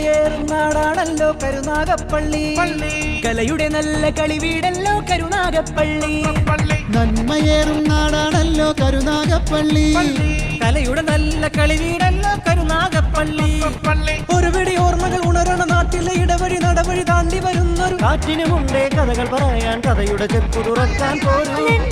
നന്മയേറും നാടാണല്ലോ കരുനാഗപ്പള്ളി. കലയുടെ നല്ല കളിവീടല്ലോ കരുനാഗപ്പള്ളി. നന്മയേറും നാടാണല്ലോ കരുനാഗപ്പള്ളി. കലയുടെ നല്ല കളിവീടല്ലോ കരുനാഗപ്പള്ളി. ഒരുപിടി ഓർമ്മകൾ ഉണരണ നാട്ടിലെ ഇടവഴി നടവഴി താണ്ടി വരുന്നൊരു കാറ്റിനുമുണ്ടേ കഥകൾ പറയാൻ, കഥയുടെ ചെപ്പു തുറക്കാൻ പോരും.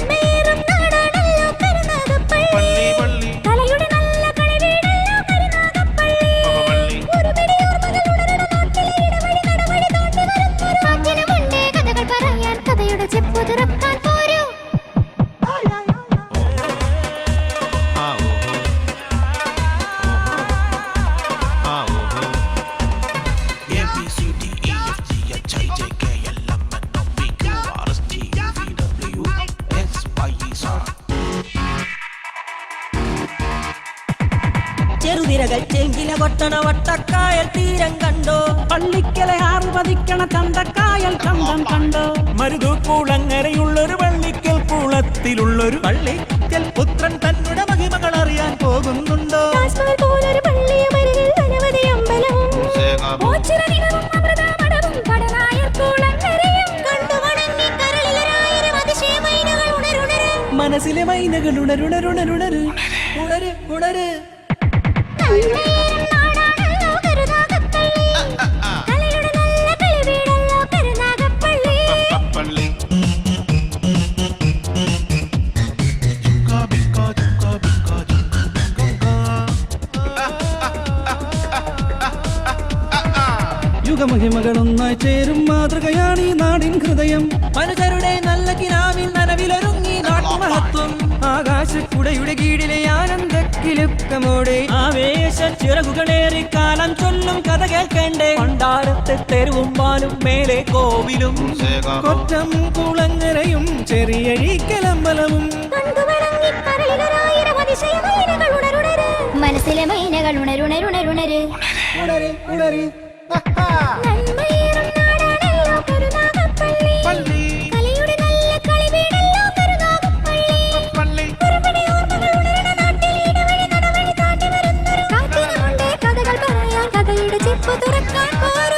ചെറുതിരകൾ ചെങ്കില കൊട്ടണ വട്ടക്കായൽ തീരം കണ്ടോ, പള്ളിക്കലെ ആറു പതിക്കണ ചന്തക്കായൽ ചന്തം കണ്ടോ. മരുതൂക്കുളങ്ങരയുള്ളൊരു പള്ളിക്കൽ കുളത്തിലുള്ളൊരു പള്ളിക്കൽ പുത്രൻ തന്നുടെ മഹിമകൾ അറിയാൻ പോകുന്നുണ്ടോ. മനസ്സിലെ മൈനകൾ ഉണരുണരുണരുണര് ഉണര് ഉണര്. യുഗമഹിമകളൊന്നായി ചേരും മാതൃകയാണ് ഈ നാടിൻ ഹൃദയം. മനുഷ്യരുടെ നല്ല കിനാവിൽ നനവിലൊരുങ്ങി നാട്ടുമഹത്വം. ആകാശക്കുടയുടെ കീഴിലെ ആനന്ദക്കിലുക്കമോടെ ആവേശ ചിറകുകളേറി കാലം ചൊല്ലും കഥ കേൾക്കണ്ടേ. പണ്ടാരത്തെ തെരുവും പാലും മേലെ കോവിലും കൊറ്റം കുളങ്ങരയും ചെറിയഴിക്കലമ്പലവും. മനസ്സിലെ മൈനകൾ ഉണരുണരുണരുണര് ഉണര് ഉണര്.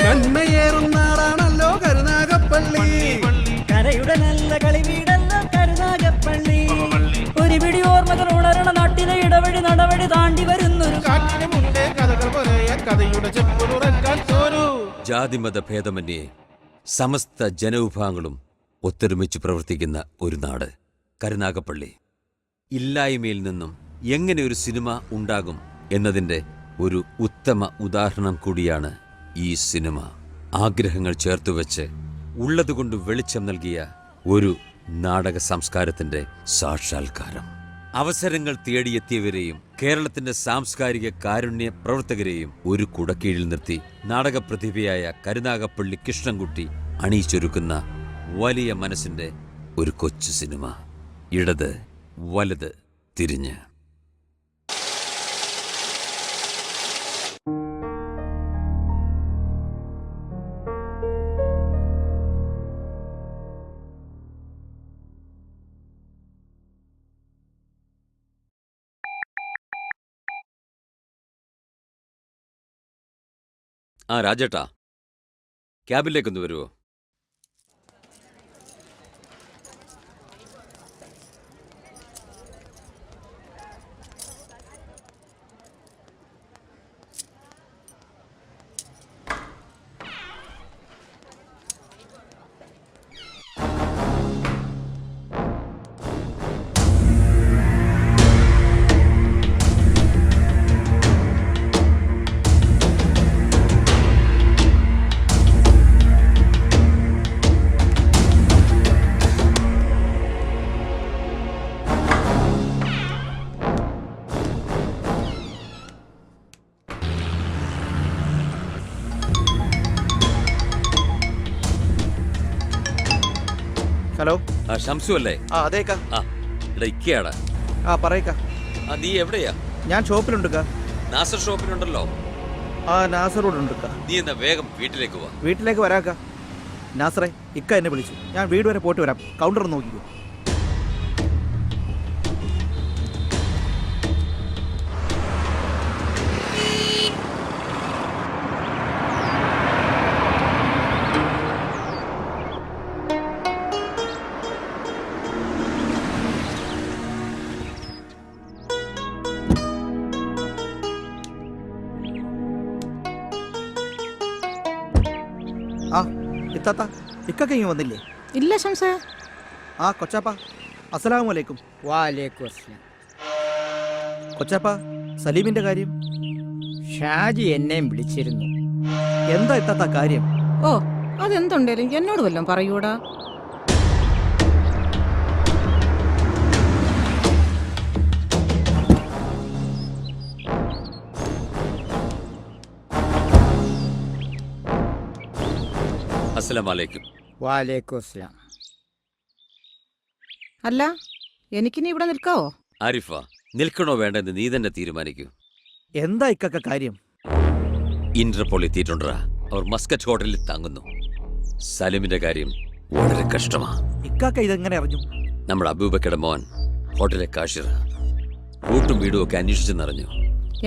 നന്മയേറും നാടാണല്ലോ കരുനാഗപ്പള്ളി. കരയുടെ നല്ല കളിവീടല്ലോ കരുനാഗപ്പള്ളി. ഒരു പിടി ഓർമ്മകൾ ഉണരണ നാട്ടിലെ ഇടവഴി നടവഴി താണ്ടി വരുന്നൊരു കാറ്റിനുമുണ്ടേ കഥകൾ പറയാൻ, കഥയുടെ ചെപ്പു തുറക്കാൻ പോരൂ. ജാതിമത ഭേദമന്യേ സമസ്ത ജനവിഭാഗങ്ങളും ഒത്തൊരുമിച്ച് പ്രവർത്തിക്കുന്ന ഒരു നാട് കരുനാഗപ്പള്ളി. ഇല്ലായ്മയിൽ നിന്നും എങ്ങനെ ഒരു സിനിമ ഉണ്ടാകും എന്നതിൻ്റെ ഒരു ഉത്തമ ഉദാഹരണം കൂടിയാണ് ഈ സിനിമ. ആഗ്രഹങ്ങൾ ചേർത്തുവെച്ച് ഉള്ളതുകൊണ്ട് വെളിച്ചം നൽകിയ ഒരു നാടക സംസ്കാരത്തിൻ്റെ സാക്ഷാത്കാരം. അവസരങ്ങൾ തേടിയെത്തിയവരെയും കേരളത്തിന്റെ സാംസ്കാരിക കാരുണ്യ പ്രവർത്തകരെയും ഒരു കുടക്കീഴിൽ നിർത്തി നാടകപ്രതിഭയായ കരുനാഗപ്പള്ളി കൃഷ്ണൻകുട്ടി അണിയിച്ചൊരുക്കുന്ന വലിയ മനസ്സിന്റെ ഒരു കൊച്ചു സിനിമ. ഇടത് വലത് തിരിഞ്ഞ്. ആ രാജേട്ടാ, ക്യാബിലേക്കൊന്ന് വരുമോ? ഹലോ, ഷംസു അല്ലേ? അതേക്കാ. ഇക്കയാടാ. പറയക്കാ. നീ എവിടെയാ? ഞാൻ ഷോപ്പിലുണ്ട്. നാസർ ഷോപ്പിലുണ്ടല്ലോ. നാസർ റോഡ് ഉണ്ട്. നീ എന്നാ വേഗം വീട്ടിലേക്ക് വാ. വീട്ടിലേക്ക് വരാക്ക. നാസറേ, ഇക്ക എന്നെ വിളിച്ചു. ഞാൻ വീട് വരെ പോയിട്ട് വരാം. കൗണ്ടർ നോക്കിക്കോ. ആ ഇത്താത്ത ഇക്കൊക്കെ ഇങ്ങ് വന്നില്ലേ? ഇല്ല ശംസേ. ആ കൊച്ചാപ്പ അസ്സലാമു അലൈക്കും. വാലേക്കും അസ്സലാം. കൊച്ചാപ്പ സലീമിന്റെ കാര്യം ഷാജി എന്നെയും വിളിച്ചിരുന്നു. എന്താ ഇത്താത്ത കാര്യം? ഓ, അതെന്തുണ്ടേലും എന്നോട് വല്ലതും പറയൂടാ. അസ്സലാമലൈക്കും. വാലേക്കും അസ്സലാം. അല്ല, എനിക്കിനി ഇവിടെ നിൽക്കാവോ? ആരിഫ, നിൽക്കണോ വേണ്ടെന്ന് നീ തന്നെ തീരുമാനിക്കൂ. എന്താ ഇക്കൊക്കെ കാര്യം? ഇന്റർപോൾ എത്തിയിട്ടുണ്ടാ. അവർ മസ്കറ്റ് ഹോട്ടലിൽ തങ്ങുന്നു. സലിമിന്റെ കാര്യം വളരെ കഷ്ടമാ. ഇക്കാക്ക ഇതെങ്ങനെ അറിഞ്ഞു? നമ്മുടെ അബൂബക്കയുടെ മോൻ ഹോട്ടലിലെ കാഷിറ കൂട്ടും വീടും ഒക്കെ അന്വേഷിച്ചെന്നറിഞ്ഞു.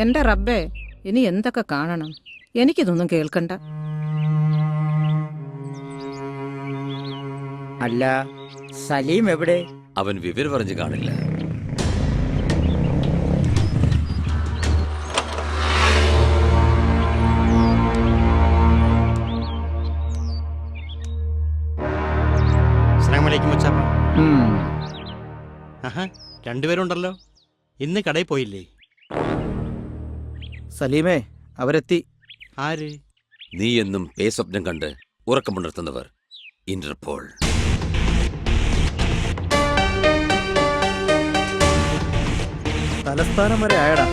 എന്റെ റബ്ബേ, ഇനി എന്തൊക്കെ കാണണം. എനിക്കിതൊന്നും കേൾക്കണ്ട. അല്ല, സലീം എവിടെ? അവൻ വിവരം പറഞ്ഞു കാണില്ല. അസ്സലാമലൈക്കും മച്ചാപ്പ. ഉം. ആഹാ, രണ്ടുപേരുണ്ടല്ലോ. ഇന്ന് കടയിൽ പോയില്ലേ? സലീമേ, അവരെത്തി. ആര്? നീ എന്നും പേസ്വപ്നം കണ്ട് ഉറക്കമുണർത്തുന്നവർ. ഇന്റർപോൾ. തലസ്ഥാനം വരെ ആയടാ.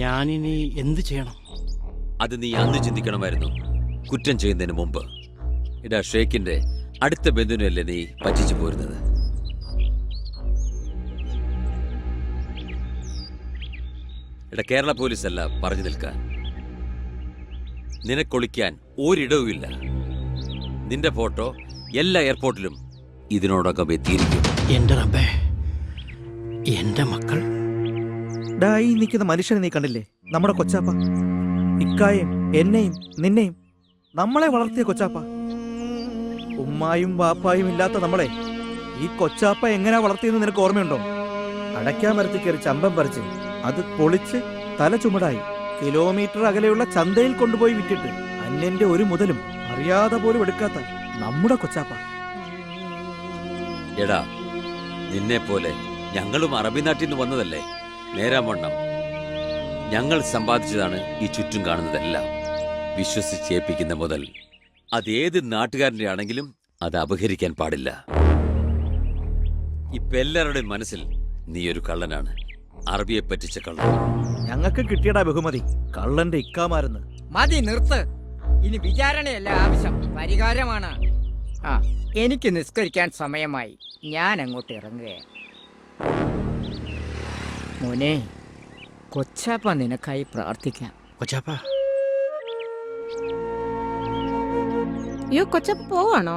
ഞാനിനി എന്ത് ചെയ്യണം? അത് നീ അന്ന് ചിന്തിക്കണമായിരുന്നു, കുറ്റം ചെയ്യുന്നതിന് മുമ്പ്. ഇടാ, ഷേഖിന്റെ അടുത്ത ബന്ധുവിനല്ലേ നീ പറ്റിച്ചു പോരുന്നത്. ഇടാ, കേരള പോലീസല്ല പറഞ്ഞു നിൽക്കാൻ. നിനക്കൊളിക്കാൻ ഒരിടവുമില്ല. നിന്റെ ഫോട്ടോ എല്ലാ എയർപോർട്ടിലും ഇതിനോടകം എത്തിയിരിക്കും. എന്റെ റബ്ബേ, എന്റെ മക്കൾ. ഡാ, ഈ നിൽക്കുന്ന മനുഷ്യനെ നീ കണ്ടില്ലേ? നമ്മുടെ കൊച്ചാപ്പ. ഇക്കായും എന്നെയും നിന്നെയും നമ്മളെ വളർത്തിയ കൊച്ചാപ്പ. ഉമ്മായും വാപ്പായും ഇല്ലാത്ത നമ്മളെ ഈ കൊച്ചാപ്പ എങ്ങനെയാ വളർത്തിയെന്ന് നിനക്ക് ഓർമ്മയുണ്ടോ? അടയ്ക്കാൻ മരത്തിൽ കയറി ചമ്പം പറിച്ച് അത് പൊളിച്ച് തല ചുമടായി കിലോമീറ്റർ അകലെയുള്ള ചന്തയിൽ കൊണ്ടുപോയി വിറ്റിട്ട് അന്യന്റെ ഒരു മുതലും അറിയാതെ പോലും എടുക്കാത്ത നമ്മുടെ കൊച്ചാപ്പ. എടാ, നിന്നെ പോലെ ഞങ്ങളും അറബി നാട്ടിൽ നിന്ന് വന്നതല്ലേ. നേരാമണ്ണം ഞങ്ങൾ സമ്പാദിച്ചതാണ് ഈ ചുറ്റും കാണുന്നതെല്ലാം. വിശ്വസിച്ചേൽപ്പിക്കുന്ന മുതൽ അതേത് നാട്ടുകാരൻ്റെ ആണെങ്കിലും അത് അപഹരിക്കാൻ പാടില്ല. ഇപ്പൊ എല്ലാവരുടെയും മനസ്സിൽ നീ ഒരു കള്ളനാണ്, അറബിയെ പറ്റിച്ച കള്ളൻ. ഞങ്ങൾക്ക് കിട്ടിയടാ ബഹുമതി, കള്ളന്റെ ഇക്കാമാരെന്ന്. മതി, നിർത്ത്. ഇനി വിചാരണയല്ല ആവശ്യം, പരിഹാരമാണ്. ആ, എനിക്ക് നിസ്കരിക്കാൻ സമയമായി. ഞാൻ അങ്ങോട്ട് ഇറങ്ങുകയാണ്. മോനെ, കൊച്ചാപ്പ നിനക്കായി പ്രാർത്ഥിക്കാം. കൊച്ചാപ്പ, അയ്യോ, കൊച്ചപ്പ പോവാണോ?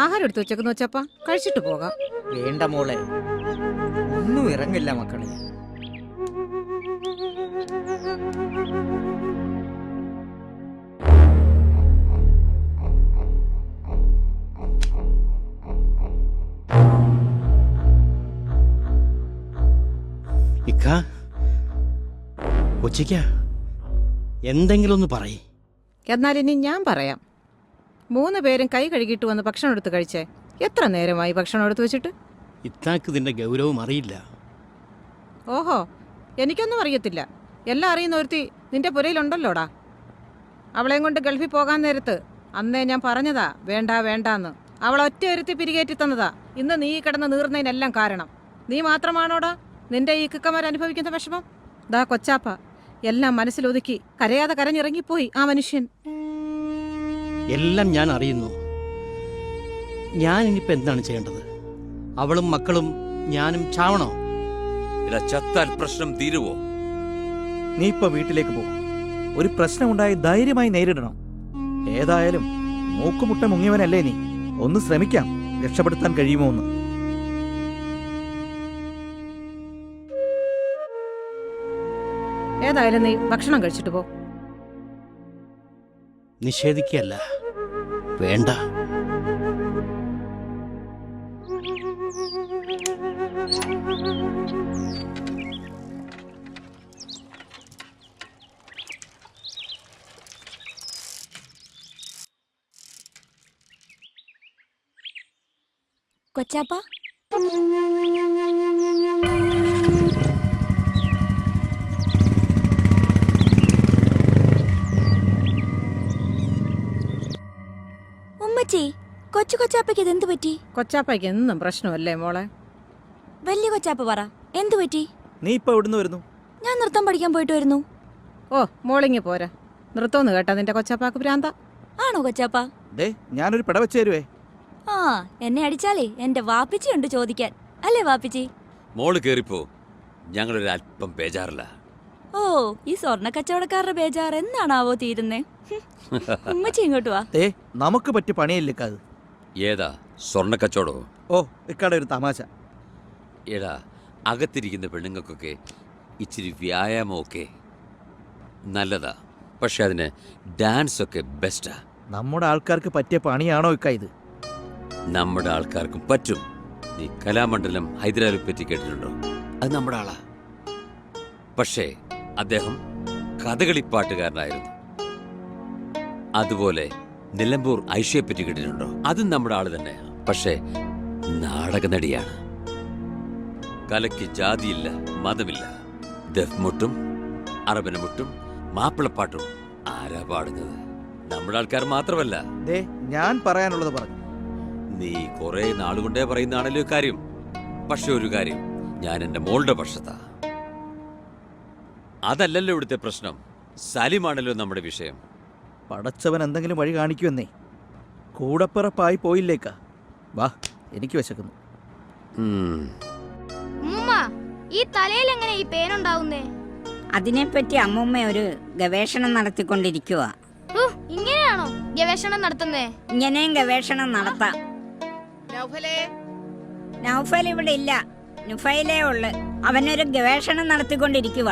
ആഹാരം എടുത്തു വെച്ചേക്കുന്ന കൊച്ചപ്പ, കഴിച്ചിട്ട് പോകാം. വേണ്ട മോളെ, ഒന്നും ഇറങ്ങില്ല മക്കളെ. ഇക്ക, കൊച്ചിക്ക, എന്തെങ്കിലും ഒന്ന് പറയ്. എന്നാലിനി ഞാൻ പറയാം. 3 പേരും കൈ കഴുകിയിട്ട് വന്ന് ഭക്ഷണം എടുത്ത് കഴിച്ചേ. എത്ര നേരമായി ഭക്ഷണം എടുത്ത് വെച്ചിട്ട്? ഇത്താക്ക് ഇതിന്റെ ഗൗരവം അറിയില്ല. ഓഹോ, എനിക്കൊന്നും അറിയത്തില്ല. എല്ലാം അറിയുന്ന ഒരുത്തി നിന്റെ പുരയിലുണ്ടല്ലോടാ. അവളെയും കൊണ്ട് ഗൾഫിൽ പോകാൻ നേരത്ത് അന്നേ ഞാൻ പറഞ്ഞതാ വേണ്ട വേണ്ടാന്ന്. അവളെ ഒറ്റ ഒരുത്തി പിരികേറ്റി തന്നതാ ഇന്ന് നീ കിടന്ന് നീർന്നതിനെല്ലാം കാരണം. നീ മാത്രമാണോടാ നിന്റെ ഈ കിക്കമാർ അനുഭവിക്കുന്ന വിഷമം? ദാ കൊച്ചാപ്പ എല്ലാം മനസ്സിലൊതുക്കി കരയാതെ കരഞ്ഞിറങ്ങിപ്പോയി ആ മനുഷ്യൻ. എല്ലാം ഞാൻ അറിയുന്നു. ഞാൻ ഇനിയിപ്പോൾ എന്താണ് ചെയ്യേണ്ടത്? അവളും മക്കളും ഞാനും ചാവണോ? എടാ, ചത്താൽ പ്രശ്നം തീരുവോ? നീ ഇപ്പൊ വീട്ടിലേക്ക് പോകും. ഒരു പ്രശ്നമുണ്ടായി ധൈര്യമായി നേരിടണം. ഏതായാലും മൂക്കുമുട്ട മുങ്ങിയവനല്ലേ നീ. ഒന്ന് ശ്രമിക്കാം രക്ഷപ്പെടുത്താൻ കഴിയുമോ എന്ന്. ഏതായാലും നീ ഭക്ഷണം കഴിച്ചിട്ട് പോ. നിഷേധിക്കല്ല, വേണ്ട. കൊച്ചാപ്പ ഉമ്മച്ചി, കൊച്ചാപ്പയ്ക്ക് ഇതെന്ത് പറ്റി? കൊച്ചാപ്പയ്ക്ക് എന്നും പ്രശ്നമല്ലേ മോളെ? വലിയ കൊച്ചാപ്പ പറ, എന്തു പറ്റി? നീ ഇപ്പൊ എവിടുന്ന് വരുന്നു? ഞാൻ നൃത്തം പഠിക്കാൻ പോയിട്ട് വരുന്നു. ഓ മോളിങ്ങി പോരാ, നൃത്തമൊന്ന് കേട്ടാ നിന്റെ കൊച്ചാപ്പാക്ക് ഭ്രാന്ത. ആണോ കൊച്ചാപ്പ? ദേ ഞാനൊരു പിട വെച്ച് തരുവേ. ആ, എന്നെ അടിച്ചാലേ എന്റെ വാപ്പിച്ചി ഉണ്ട് ചോദിക്കാൻ, അല്ലേ വാപ്പിച്ചി? മോള് കേറിപ്പോ, ഞങ്ങളൊരു അല്പം ബേജാറില്ല. ഓ, ഈ സ്വർണ്ണ കച്ചവടക്കാരുടെ ബേജാർ എന്നാണാവോ തീരുന്നേ? ഉമ്മച്ചി ഇങ്ങോട്ട് വാ. ദേ നമുക്ക് പറ്റിയ പണിയല്ലേക്കാത്. ഏതാ സ്വർണ്ണ കച്ചവടോ? ഓ, ഇക്കാടെ ഒരു തമാശ. എടാ, അകത്തിരിക്കുന്ന പെണ്ണുങ്ങൾക്കൊക്കെ ഇച്ചിരി വ്യായാമമൊക്കെ നല്ലതാ. പക്ഷെ അതിന് ഡാൻസ് ഒക്കെ ബെസ്റ്റാ. നമ്മുടെ ആൾക്കാർക്ക് പറ്റിയ പണിയാണോ ഇക്ക ഇത്? നമ്മുടെ ആൾക്കാർക്കും പറ്റും. നീ കലാമണ്ഡലം ഹൈദരാബാദിനെ പറ്റി കേട്ടിട്ടുണ്ടോ? അത് നമ്മുടെ ആളാ. പക്ഷേ അദ്ദേഹം കഥകളിപ്പാട്ടുകാരനായിരുന്നു. അതുപോലെ നിലമ്പൂർ ഐഷയെ പറ്റി കേട്ടിട്ടുണ്ടോ? അതും നമ്മുടെ ആള് തന്നെ. പക്ഷേ നാടക നടിയാണ്. കലയ്ക്ക് ജാതിയില്ല, മതമില്ല. ദഫ്മുട്ടും അറബനമുട്ടും മാപ്പിളപ്പാട്ടും ആരാ പാടുന്നത്? നമ്മുടെ ആൾക്കാർ മാത്രമല്ല. ദേ ഞാൻ പറയാനുള്ളത് പറഞ്ഞു. നീ കുറെ നാളുകൊണ്ടേ പറയുന്നതാണല്ലോ കാര്യം. പക്ഷെ ഒരു കാര്യം, ഞാൻ എന്റെ മോളുടെ പക്ഷത്താ. അതല്ലല്ലോ ഇവിടുത്തെ പ്രശ്നം. സലിമാണല്ലോ നമ്മുടെ വിഷയം. പടച്ചവൻ എന്തെങ്കിലും വഴി കാണിക്കുമെന്നേ. കൂടപ്പിറപ്പായി പോയില്ലേക്കാ. വാ, എനിക്ക് വിശക്കുന്നു. ഈ തലയിൽ എങ്ങനെ ഈ പേനുണ്ടാവുന്നേ? അതിനെപ്പറ്റി അമ്മൂമ്മ ഒരു ഗവേഷണം നടത്തിക്കൊണ്ടിരിക്കുക. ഇങ്ങനെയാണോ ഗവേഷണം നടത്തുന്നേ? ഇങ്ങനെയും ഗവേഷണം നടത്താം. നൗഫൽ ഇവിടെ ഇല്ല, നുഫൈലേ ഉള്ളു. അവനൊരു ഗവേഷണം നടത്തിക്കൊണ്ടിരിക്കുക.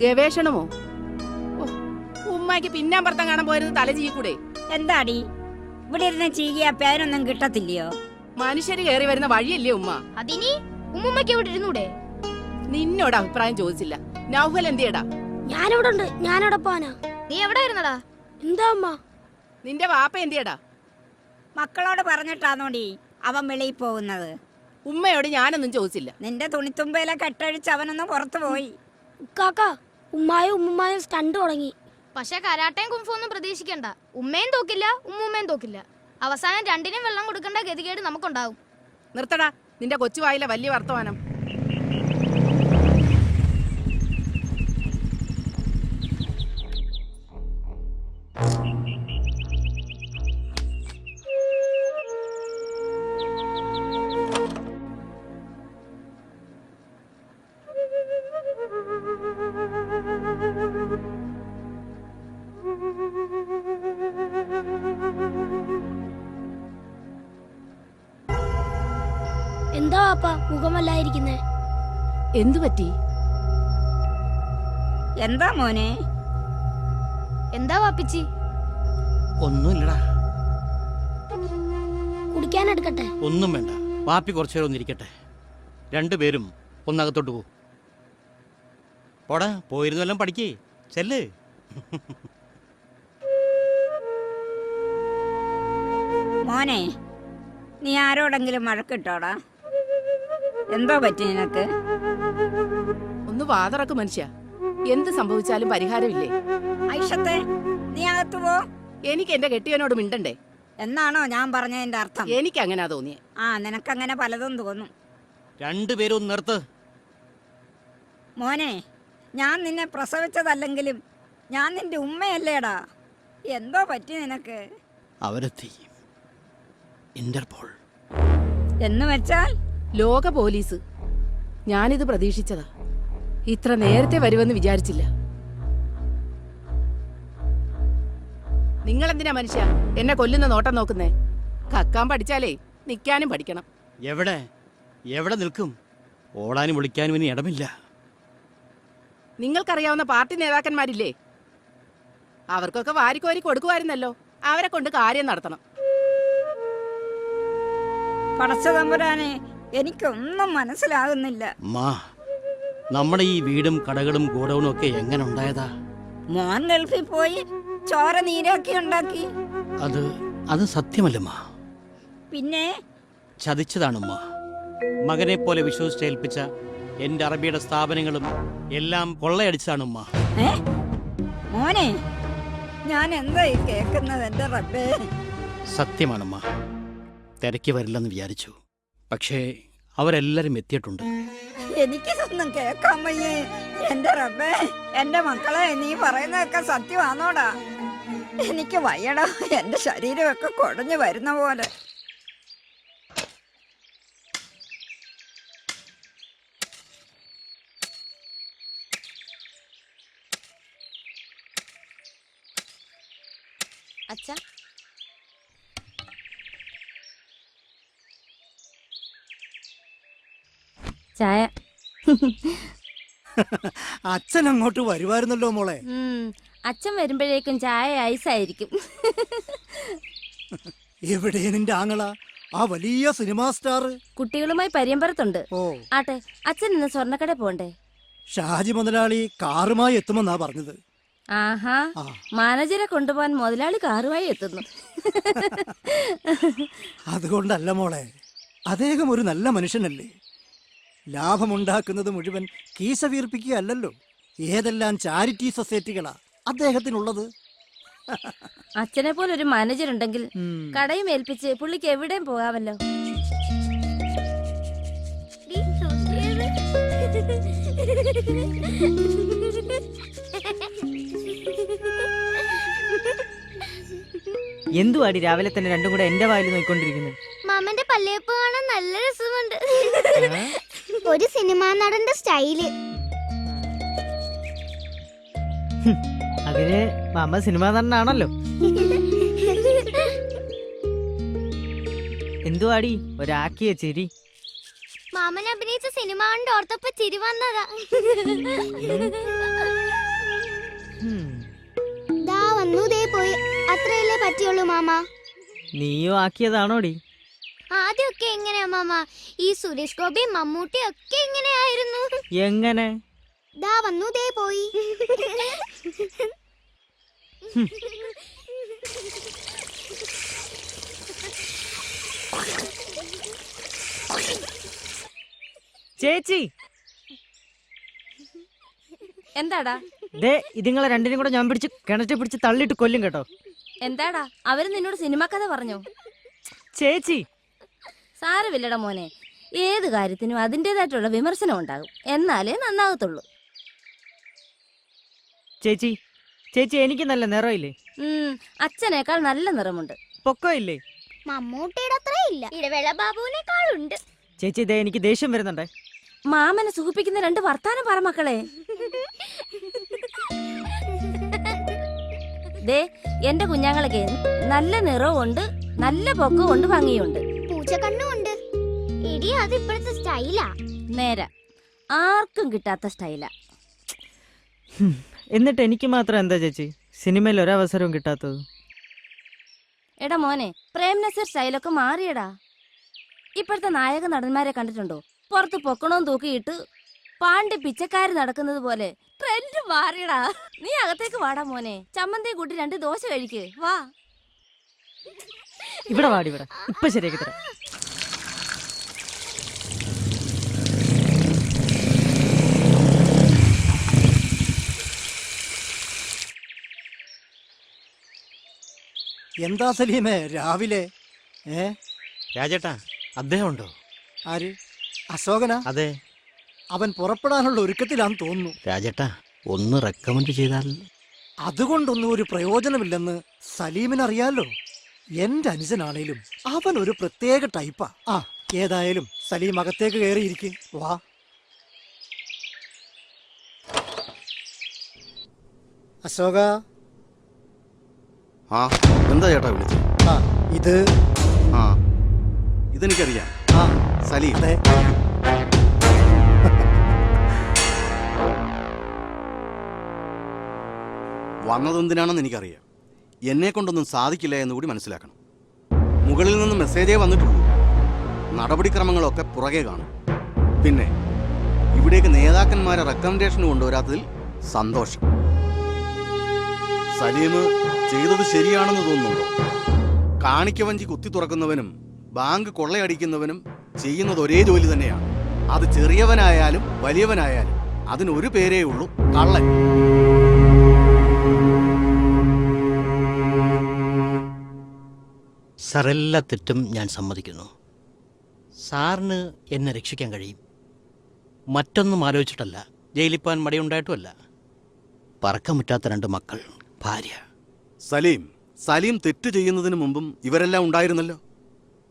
ഗവേഷണമോ? ഉമ്മയ്ക്ക് പിന്നാമ്പറത്തം കാണാൻ പോയിരുന്നത് തല ചെയ്യൂടെ? എന്താടി ഇവിടെ ഇരുന്ന് ചീകിയ പേരൊന്നും കിട്ടത്തില്ലയോ? മനുഷ്യര് കയറി വരുന്ന വഴിയല്ലേ ഉമ്മ? അതിനി ഉമ്മുമ്മയ്ക്ക് ഇവിടെ ഇരുന്നൂടെ? നിന്നോട് അഭിപ്രായം ചോദിച്ചില്ല. നൗഫൽ എന്തിയടാ? ഞാനിവിടെ ഉണ്ട്. ഞാനിവിടെ പോവാനാ. നീ എവിടെ ഇരുന്നടാ? എന്താ അമ്മ? നിന്റെ വാപ്പ എന്തിയടാ? മക്കളോട് പറഞ്ഞിട്ടാണോടി അവൻ വെളിയിൽ പോകുന്നത്? ഉമ്മയോട് ഞാനൊന്നും ചോദിച്ചില്ല. നിന്റെ തുണിത്തുമ്പയിലെ കെട്ടഴിച്ച് അവനൊന്ന് പുറത്തു പോയി. കാക്ക, ഉമ്മായും ഉമ്മുമ്മായും സ്റ്റണ്ട് തുടങ്ങി. പക്ഷെ കരാട്ടയും കുംഫൊന്നും പ്രതീക്ഷിക്കണ്ട. ഉമ്മയും തോക്കില്ല, ഉമ്മുമ്മയും തോക്കില്ല. അവസാനം രണ്ടിനും വെള്ളം കൊടുക്കേണ്ട ഗതികേട് നമുക്കുണ്ടാവും. നിർത്തടാ നിന്റെ കൊച്ചുവായിലെ വലിയ വർത്തമാനം. എന്താ വാപ്പ മുഖമല്ലായിരിക്കുന്നേ? എന്തു പറ്റി? എന്താ മോനെ? എന്താ വാപ്പിച്ചി? ഒന്നുമില്ലടാ. കുടിക്കാൻ എടുക്കട്ടെ? ഒന്നും വേണ്ട. വാപ്പി കുറച്ചു നേരം ഒന്നിരിക്കട്ടെ. രണ്ടുപേരും ഒന്നകത്തോട്ട് പോ. പോടാ, പോയിരുന്നെല്ലാം പഠിക്കേ. ചെല്ല്. മോനെ, നീ ആരോടെങ്കിലും വഴക്കിട്ടോടാ? എന്തോ പറ്റി നിനക്ക്? ഒന്ന് വാതറക്ക് മനുഷ്യ. എന്ത് സംഭവിച്ചാലും പരിഹാരമില്ലേ? ഐഷത്തെ, നീ അകത്തു പോ. എനിക്ക് എന്റെ കെട്ടിയവനോട് മിണ്ടണ്ടേ എന്നാണോ ഞാൻ പറഞ്ഞതിന്റെ അർത്ഥം? എനിക്ക് അങ്ങനാ തോന്നിയേ. ആ, നിനക്കങ്ങനെ പലതും തോന്നും. രണ്ടുപേരും ഒന്ന് നിർത്ത്. മോനെ, ഞാൻ നിന്നെ പ്രസവിച്ചതല്ലെങ്കിലും ഞാൻ നിന്റെ ഉമ്മയല്ലേടാ. എന്തോ പറ്റി നിനക്ക്? അവരെത്തി. ഇന്റർപോൾ എന്ന് വെച്ചാൽ? ലോക പോലീസ്. ഞാനിത് പ്രതീക്ഷിച്ചതാ. ഇത്ര നേരത്തെ വരുമെന്ന് വിചാരിച്ചില്ല. നിങ്ങളെന്തിനാ മനുഷ്യ എന്നെ കൊല്ലുന്ന നോട്ടം നോക്കുന്നേ? കക്കാൻ പഠിച്ചാലേ നിൽക്കാനും പഠിക്കണം. എവിടെ എവിടെ നിൽക്കും? ഓടാനും വിളിക്കാനും ഇനി ഇടമില്ല. നിങ്ങൾക്കറിയാവുന്ന പാർട്ടി നേതാക്കന്മാരില്ലേ? അവർക്കൊക്കെ വാരിക്കോരി കൊടുക്കുമായിരുന്നല്ലോ. അവരെ കൊണ്ട് കാര്യം നടത്തണം. പടച്ച തമ്പുരാനെ, എനിക്കൊന്നും മനസ്സിലാകുന്നില്ല. മാ, നമ്മുടെ ഈ വീടും കടകളും ഗോഡൌണും ഒക്കെ എങ്ങനെ ഉണ്ടായതാ? മോൻ ഗൾഫിൽ പോയി ചോര നീരാക്കി ഉണ്ടാക്കി. അത് സത്യമല്ലമ്മാ. പിന്നെ ചതിച്ചതാണുമ്മ. മകനെ പോലെ വിശ്വസിച്ചേൽപ്പിച്ച എൻ്റെ അറബിയുടെ സ്ഥാപനങ്ങളും എല്ലാം കൊള്ളയടിച്ചതാണുമ്മ. മോനെ, ഞാൻ എന്തായി കേൾക്കുന്നത് എന്റെ റബ്ബേ? സത്യമാണുമ്മ. തിരക്കി വരില്ലെന്ന് വിചാരിച്ചു, പക്ഷേ അവരെല്ലാരും എത്തിയിട്ടുണ്ട്. എനിക്കിതൊന്നും കേൾക്കാൻ വയ്യേ എന്റെ റബ്ബേ. എന്റെ മക്കളെ, നീ പറയുന്നതൊക്കെ സത്യമാണോടാ? എനിക്ക് വയ്യടാ, എന്റെ ശരീരമൊക്കെ കുടഞ്ഞു വരുന്ന പോലെ. അച്ഛാ, ചായ. അച്ഛൻ അങ്ങോട്ട് വരുമായിരുന്നല്ലോ മോളെ. അച്ഛൻ വരുമ്പോഴേക്കും ചായ ഐസായിരിക്കും. എവിടെ നിന്റെ ആങ്ങള, ആ വലിയ സിനിമാ സ്റ്റാർ? കുട്ടികളുമായി പരിയമ്പരത്തുണ്ട്. ഓ, ആട്ടെ, അച്ഛൻ ഇന്ന് സ്വർണ്ണക്കട പോണ്ടേ? ഷാജി മുതലാളി കാറുമായി എത്തുമെന്നാ പറഞ്ഞത്. ആഹാ, മാനേജരെ കൊണ്ടുപോകാൻ മുതലാളി കാറുമായി എത്തുന്നു. അതുകൊണ്ടല്ല മോളെ, അദ്ദേഹം ഒരു നല്ല മനുഷ്യനല്ലേ. ലാഭമുണ്ടാക്കുന്നത് മുഴുവൻ കീശ വീർപ്പിക്കുകയല്ലോ. ഏതെല്ലാം ചാരിറ്റി സൊസൈറ്റികളാ അദ്ദേഹത്തിനുള്ളത്. അച്ഛനെ പോലെ ഒരു മാനേജർ ഉണ്ടെങ്കിൽ കടയും ഏൽപ്പിച്ച് പുള്ളിക്ക് എവിടെയും പോകാമല്ലോ. എന്തുവാടി രാവിലെ തന്നെ രണ്ടും കൂടെ എന്റെ വായിൽ നോക്കിക്കൊണ്ടിരിക്കുന്നത്? മാമന്റെ പല്ലേപ്പ് കാണാൻ നല്ല രസമുണ്ട്. ഒരു സിനിമാ നടന്റെ സ്റ്റൈല്. അതിന് മാമ സിനിമാ നടനാണല്ലോ. എന്തുവാടി ഒരാക്കിയ ചിരി? മാമൻ അഭിനയിച്ച സിനിമ കണ്ട് ഓർത്തപ്പോ ചിരി വന്നതാ. ദാ വന്നു, ദേ പോയി. അത്രയല്ലേ പറ്റിയുള്ളൂ മാമ. നീയോ ആക്കിയതാണോടി? ആദ്യമൊക്കെ എങ്ങനെയാ മാമ? ഈ സുരേഷ് ഗോപി, മമ്മൂട്ടി ഒക്കെ എങ്ങനെയായിരുന്നു? എങ്ങനെ? ദാ വന്നു, ദേ പോയി. ചേച്ചി, എന്താടാ? ദേ ഇതിങ്ങളെ രണ്ടിനും കൂടെ ഞാൻ പിടിച്ച് കിണറ്റി പിടിച്ച് തള്ളിയിട്ട് കൊല്ലും കേട്ടോ. എന്താടാ, അവര് നിന്നോട് സിനിമ കഥ പറഞ്ഞോ? ചേച്ചി, സാരമില്ലടാ മോനെ, ഏത് കാര്യത്തിനും അതിൻ്റെതായിട്ടുള്ള വിമർശനം ഉണ്ടാകും, എന്നാലേ നന്നാകത്തുള്ളൂ. ചേച്ചി ചേച്ചി എനിക്ക് നല്ല നിറമില്ലേ? അച്ഛനേക്കാൾ നല്ല നിറമുണ്ട്. പൊക്കോ ഇല്ലേ? മമ്മൂട്ടിയുടെ അത്ര ഇല്ല, ഇടവേള ബാബുവിനേക്കാളുണ്ട്. ചേച്ചി ഇതേ എനിക്ക് ദേഷ്യം വരുന്നുണ്ടേ. മാമനെ സുഖിപ്പിക്കുന്ന രണ്ട് വർത്താനം പറ മക്കളെ. ദേ എന്റെ കുഞ്ഞാങ്ങളൊക്കെ നല്ല നിറവുണ്ട്, നല്ല പൊക്കമുണ്ട്, ഭംഗിയുണ്ട്, പൂച്ചക്കണ്ണുണ്ട്. എടി, അത് ഇപ്പോഴത്തെ സ്റ്റൈലാ. നേരെ ആർക്കും കിട്ടാത്ത സ്റ്റൈലാ. എന്നിട്ട് എനിക്ക് മാത്രം എന്താ ചേച്ചി സിനിമയിൽ ഒരവസരവും കിട്ടാത്തത്? എടാ മോനെ, പ്രേം നസീർ സ്റ്റൈലൊക്കെ മാറിയടാ. ഇപ്പോഴത്തെ നായക നടന്മാരെ കണ്ടിട്ടുണ്ടോ? പുറത്ത് പൊക്കണവും തൂക്കിയിട്ട് പാണ്ടി പിച്ചക്കാര് നടക്കുന്നത് പോലെ ട്രെൻഡ് മാറിയടാ. നീ അകത്തേക്ക് വാടാ മോനെ, ചമ്മന്തി കൂട്ടി 2 ദോശ കഴിക്ക്. വാ ഇവിടെ വാടി, ഇവിടെ ഇപ്പൊ ശരിയാക്കി തരാം. എന്താ സലീമേ രാവിലെ? രാജേട്ടാ, അദ്ദേഹം ഉണ്ടോ? ആര്? അശോകനാ? അതെ. അവൻ പുറപ്പെടാനുള്ള ഒരുക്കത്തിലാന്ന് തോന്നുന്നു. രാജേട്ടാ, ഒന്ന് റെക്കമെൻഡ് ചെയ്താൽ? അതുകൊണ്ടൊന്നും ഒരു പ്രയോജനമില്ലെന്ന് സലീമിനറിയാലോ. എന്റെ അനുജനാണേലും അവൻ ഒരു പ്രത്യേക ടൈപ്പാ. ആ, ഏതായാലും സലീം അകത്തേക്ക് കയറിയിരിക്കെ. വാ. അശോക. ആ, എന്താ ചേട്ടാ വിളിച്ചു? ആ, ഇത് ഇതെനിക്കറിയാം. ആ സലീം. അതെ. വന്നതെന്തിനാണെന്ന് എനിക്കറിയാം. എന്നെ കൊണ്ടൊന്നും സാധിക്കില്ല എന്ന് കൂടി മനസ്സിലാക്കണം. മുകളിൽ നിന്ന് മെസ്സേജേ വന്നിട്ടുള്ളൂ. നടപടിക്രമങ്ങളൊക്കെ പുറകെ കാണും. പിന്നെ ഇവിടേക്ക് നേതാക്കന്മാരെ റെക്കമെൻഡേഷൻ കൊണ്ടുവരാത്തതിൽ സന്തോഷം. സലീം ചെയ്തത് ശരിയാണെന്ന് തോന്നുന്നുണ്ടോ? കാണിക്കവഞ്ചി കുത്തി തുറക്കുന്നവനും ബാങ്ക് കൊള്ളയടിക്കുന്നവനും ചെയ്യുന്നത് ഒരേ ജോലി തന്നെയാണ്. അത് ചെറിയവനായാലും വലിയവനായാലും അതിനൊരു പേരേ ഉള്ളൂ, കള്ളൻ. സാർ എല്ലാ തെറ്റും ഞാൻ സമ്മതിക്കുന്നു. സാറിന് എന്നെ രക്ഷിക്കാൻ കഴിയും. മറ്റൊന്നും ആലോചിച്ചിട്ടല്ല, ജയിലിൽ പോകാൻ മടിയുണ്ടായിട്ടുമല്ല. പറക്കാൻ പറ്റാത്ത 2 മക്കൾ, ഭാര്യ. സലീം തെറ്റ് ചെയ്യുന്നതിന് മുമ്പും ഇവരെല്ലാം ഉണ്ടായിരുന്നല്ലോ.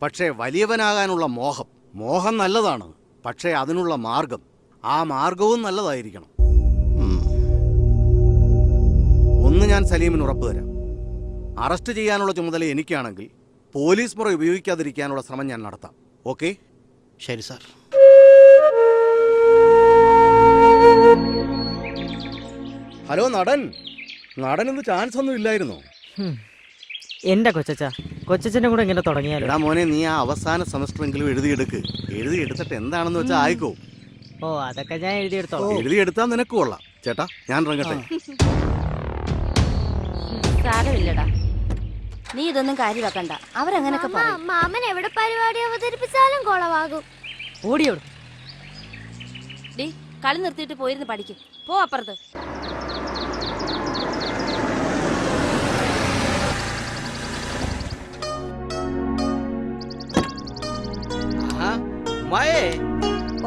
പക്ഷേ വലിയവനാകാനുള്ള മോഹം നല്ലതാണ്. പക്ഷേ അതിനുള്ള മാർഗം, ആ മാർഗവും നല്ലതായിരിക്കണം. ഒന്ന് ഞാൻ സലീമിന് ഉറപ്പ് തരാം, അറസ്റ്റ് ചെയ്യാനുള്ള ചുമതല എനിക്കാണെങ്കിൽ പോലീസ് മുറ ഉപയോഗിക്കാതിരിക്കാനുള്ള ശ്രമം ഞാൻ നടത്താം. ഓക്കെ? ശരി സാർ. ഹലോ നടൻ ഇന്ന് ചാൻസ് ഒന്നും ഇല്ലായിരുന്നോ? എന്റെ കൊച്ചച്ഛന്റെ കൂടെ ഇങ്ങനെ തുടങ്ങിയാലോ? എടാ മോനെ, നീ ആ അവസാന സെമസ്റ്ററെങ്കിലും എഴുതിയെടുത്തിട്ട് എന്താണെന്ന് വെച്ചാൽ ആയിക്കോ. ഓ, അതൊക്കെ ഞാൻ എഴുതിയെടുത്തോളാം. എഴുതിയെടുത്താൽ നിനക്ക് കൊള്ളാം. ചേട്ടാ, ഞാൻ ഇറങ്ങട്ടെ. സാരമില്ലടാ, നീ ഇതൊന്നും കാര്യമാക്കണ്ട. അവരങ്ങനൊക്കെ പറയും. മാമൻ എവിടെ പരിപാടി അവതരിപ്പിച്ചാലും കുളവാകും. ഓടിയോടും. ഡി, കളി നിർത്തിയിട്ട് പോയിരുന്ന് പഠിക്കും. പോ അപ്പുറത്ത്.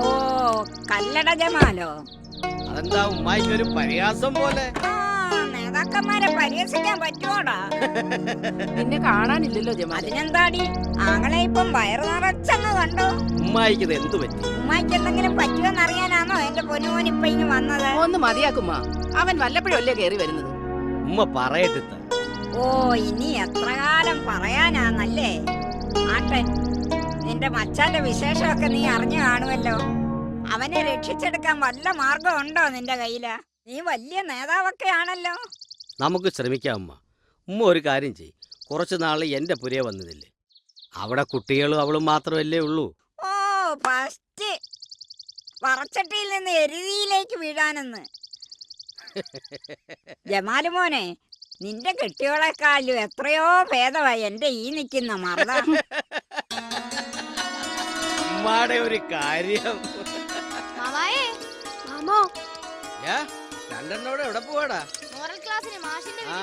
ഓ, കല്ലട ജമാലോ? അതെന്താ ഉമ്മായിക്ക് ഒരു പരിഹാസം പോലെ? നേതാക്കന്മാരെ പരിഹസിക്കാൻ പറ്റുമോടാ? നിന്നെ കാണാനില്ലല്ലോ ജമാൽ. അതിനെന്താടി, ആങ്ങളെ ഇപ്പം വയറു നിറച്ചങ്ങ് കണ്ടോ? ഉമ്മായിക്ക് ഇത് എന്തു പറ്റി? ഉമ്മായിക്ക് എന്തെങ്കിലും പറ്റുമെന്ന് അറിയാനാണോ എന്റെ പൊന്നുമോൻ ഇപ്പൊ ഇങ്ങ് വന്നത്? ഒന്ന് മതിയാക്കുമ്മ, അവൻ വല്ലപ്പോഴും അല്ലേ കയറി വരുന്നത്. ഉമ്മ പറയട്ടെ. ഓ, ഇനി എത്ര കാലം പറയാനാന്നല്ലേ? ആട്ടെ, നിന്റെ മച്ചാന്റെ വിശേഷമൊക്കെ നീ അറിഞ്ഞു കാണുമല്ലോ. അവനെ രക്ഷിച്ചെടുക്കാൻ വല്ല മാർഗം ഉണ്ടോ നിന്റെ കയ്യില്? നീ വലിയ നേതാവൊക്കെ ആണല്ലോ. നമുക്ക് ശ്രമിക്കാം ഉമ്മ ഒരു കാര്യം ചെയ്യ്. കുറച്ചു നാള് എന്റെ പുരയെ വന്നതില്ലേ, അവിടെ കുട്ടികളും അവളും മാത്രമല്ലേ ഉള്ളൂ. ഓ, ഫസ്റ്റ് വറച്ചട്ടിയിൽ നിന്ന് എരുതിയിലേക്ക് വീഴാനെന്ന്. ജമാല് മോനെ, നിന്റെ കെട്ടിയോളെക്കാളും എത്രയോ ഭേദമായി എന്റെ ഈ നിൽക്കുന്ന മറത. ഉമ്മാടെ ഒരു കാര്യം. മാമോ, രണ്ടെണ്ണോടെ എവിടെ പോവാടാ? മോറൽ ക്ലാസ്സിന് മാഷിന്റെ ആ,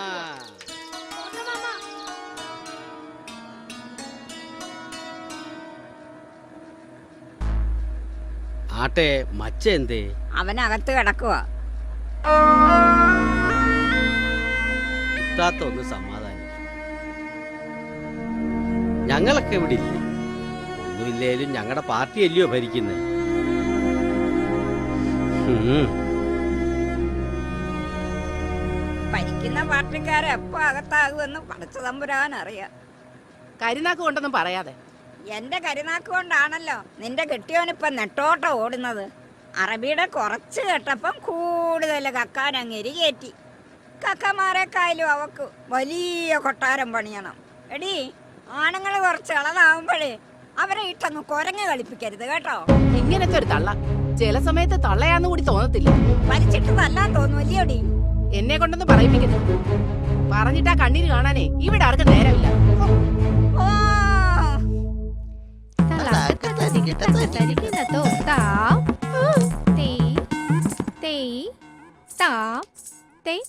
ആട്ടെ, മച്ച എന്തേ? അവനകത്ത് കിടക്കുക. ഇത്താത്ത ഒന്ന് സമാധാനം. ഞങ്ങളൊക്കെ ഇവിടെ ഇല്ലേ? ഒന്നുമില്ലേലും ഞങ്ങളുടെ പാർട്ടി അല്ലയോ ഭരിക്കുന്നത്. ഭരിക്കുന്ന പാർട്ടിക്കാരെ എപ്പോ അകത്താകുമെന്ന് പടച്ച തമ്പുരാൻ അറിയാം. കരിനാക്ക് കൊണ്ടൊന്നും പറയാതെ. എന്റെ കരുനാക്ക് കൊണ്ടാണല്ലോ നിന്റെ കെട്ടിയോനിപ്പം നെട്ടോട്ടം ഓടുന്നത്. അറബിയുടെ കുറച്ച് കേട്ടപ്പം കൂടുതൽ കക്കാൻ അങ്ങേരി കയറ്റി. കക്കമാരെക്കായാലും അവക്ക് വലിയ കൊട്ടാരം പണിയണം. എടി, ആണുങ്ങൾ കുറച്ച് ഇളതാവുമ്പോഴേ അവരെ ഇട്ടങ്ങ് കുരങ്ങ് കളിപ്പിക്കരുത് കേട്ടോ. ഇങ്ങനത്തെ ഒരു തള്ള ചില സമയത്ത് തള്ളയാന്ന് കൂടി തോന്നത്തില്ല. വലിച്ചിട്ട് തല്ലാൻ തോന്നുമല്ലോടി. എന്നെ കൊണ്ടൊന്നും പറയിപ്പിക്കരുത്. പറഞ്ഞിട്ടാ കണ്ണീര് കാണാനേ ഇവിടെ ആർക്കും നേരമില്ല. ഓ, തളാങ്ക് തകത്തിക്ക് തക്കത്തരിക്കിണ്ണത്തോം തേയ് താ തേയ്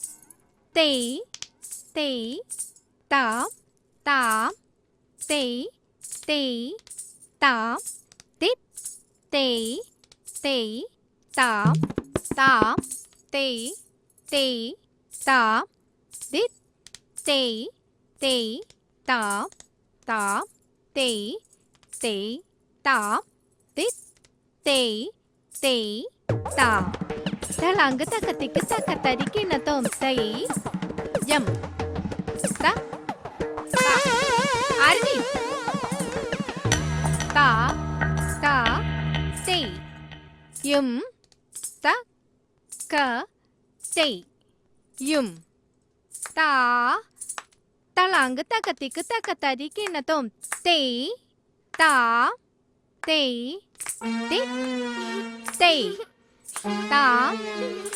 തേയ് താ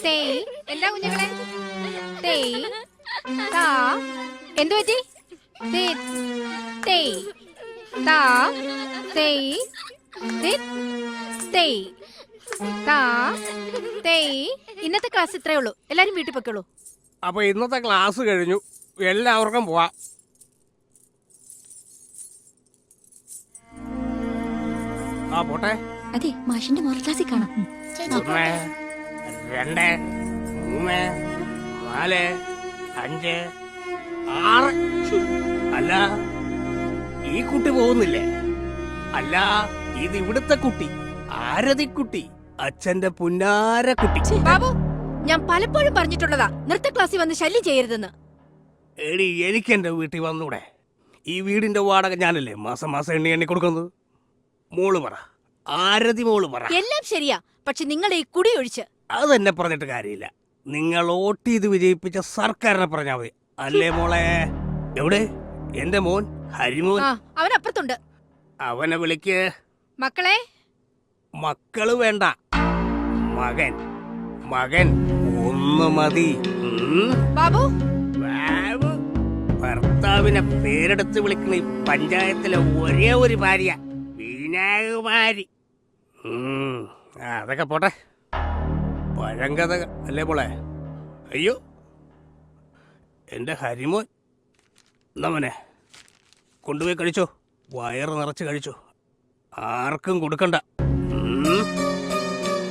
തേയ്. എന്താ കുഞ്ഞുങ്ങളെ? തേയ് താ. എന്തു പറ്റി? തേയ് താ തേയ് തിത് തേയ് താ തേയ്. ഇന്നത്തെ ക്ലാസ് ഇത്രേ ഉള്ളൂ. എല്ലാരും വീട്ടിൽ പൊയ്ക്കോളൂ. അപ്പൊ ഇന്നത്തെ ക്ലാസ് കഴിഞ്ഞു, എല്ലാവർക്കും പോവാം. ആ പോട്ടെ. അതെ, മാഷിന്റെ മോറൽ ക്ലാസ്സിൽ കാണാം. 1 2 3 4 5 6. അല്ല, ഈ കുട്ടി പോകുന്നില്ലേ? അല്ല, ഇത് ഇവിടുത്തെ കുട്ടി, ആരതിക്കുട്ടി, അച്ഛന്റെ പുന്നാര കുട്ടി. ബാബു, ഞാൻ പലപ്പോഴും പറഞ്ഞിട്ടുള്ളതാ നൃത്ത ക്ലാസ്സിൽ വന്ന് ശല്യം ചെയ്യരുതെന്ന്. എടി, എനിക്ക് എന്റെ വീട്ടിൽ വന്നൂടെ? ഈ വീടിന്റെ വാടക ഞാനല്ലേ മാസം മാസം എണ്ണി കൊടുക്കുന്നത്. മോള് പറ, ആരതി മോള് പറ. എല്ലാം ശരിയാ, പക്ഷെ നിങ്ങളുടെ ഈ കുടി ഒഴിച്ച്. അതെന്നെ പറഞ്ഞിട്ട് കാര്യമില്ല. നിങ്ങൾ വോട്ട് ചെയ്ത് വിജയിപ്പിച്ച സർക്കാരിനെ പറഞ്ഞാ മതി, അല്ലേ മോളെ? എവിടെ എന്റെ മോൻ ഹരിമോൻ? അവൻ അപ്പുറത്തുണ്ട്. അവനെ വിളിക്ക്. മക്കളെ. മക്കള് വേണ്ട, മകൻ. മകൻ ഒന്ന് മതി. ബാബു. ബാബു. ഭർത്താവിനെ പേരെടുത്ത് വിളിക്കുന്ന ഈ പഞ്ചായത്തിലെ ഒരേ ഒരു ഭാര്യ വീണാകുമാരി. അതൊക്കെ പോട്ടെ, പഴങ്കഥ അല്ലേ മോളെ? അയ്യോ, എന്റെ ഹരിമോൻ. നമ്മനെ കൊണ്ടുപോയി കഴിച്ചോ, വയറ് നിറച്ച് കഴിച്ചോ, ആർക്കും കൊടുക്കണ്ട.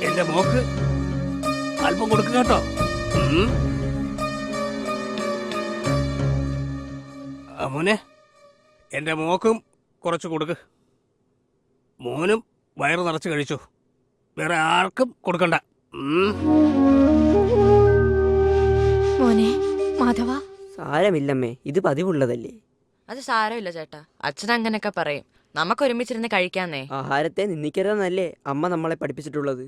എന്റെ മോക്ക് അല്പം കൊടുക്കുക കേട്ടോ. മോനെ, എന്റെ മോക്കും കുറച്ച് കൊടുക്ക്. മോനും വയറ് നിറച്ച് കഴിച്ചോ, വേറെ ആർക്കും കൊടുക്കണ്ട. മോനെ മാധവ. സാരമില്ലമ്മേ, ഇത് പതിവുള്ളതല്ലേ. അത് സാരമില്ല ചേട്ടാ, അച്ഛൻ അങ്ങനെയൊക്കെ പറയും. നമുക്ക് ഒരുമിച്ചിരുന്ന് കഴിക്കാന്നേ. ആഹാരത്തെ നിന്ദിക്കരുതെന്നല്ലേ അമ്മ നമ്മളെ പഠിപ്പിച്ചിട്ടുള്ളത്.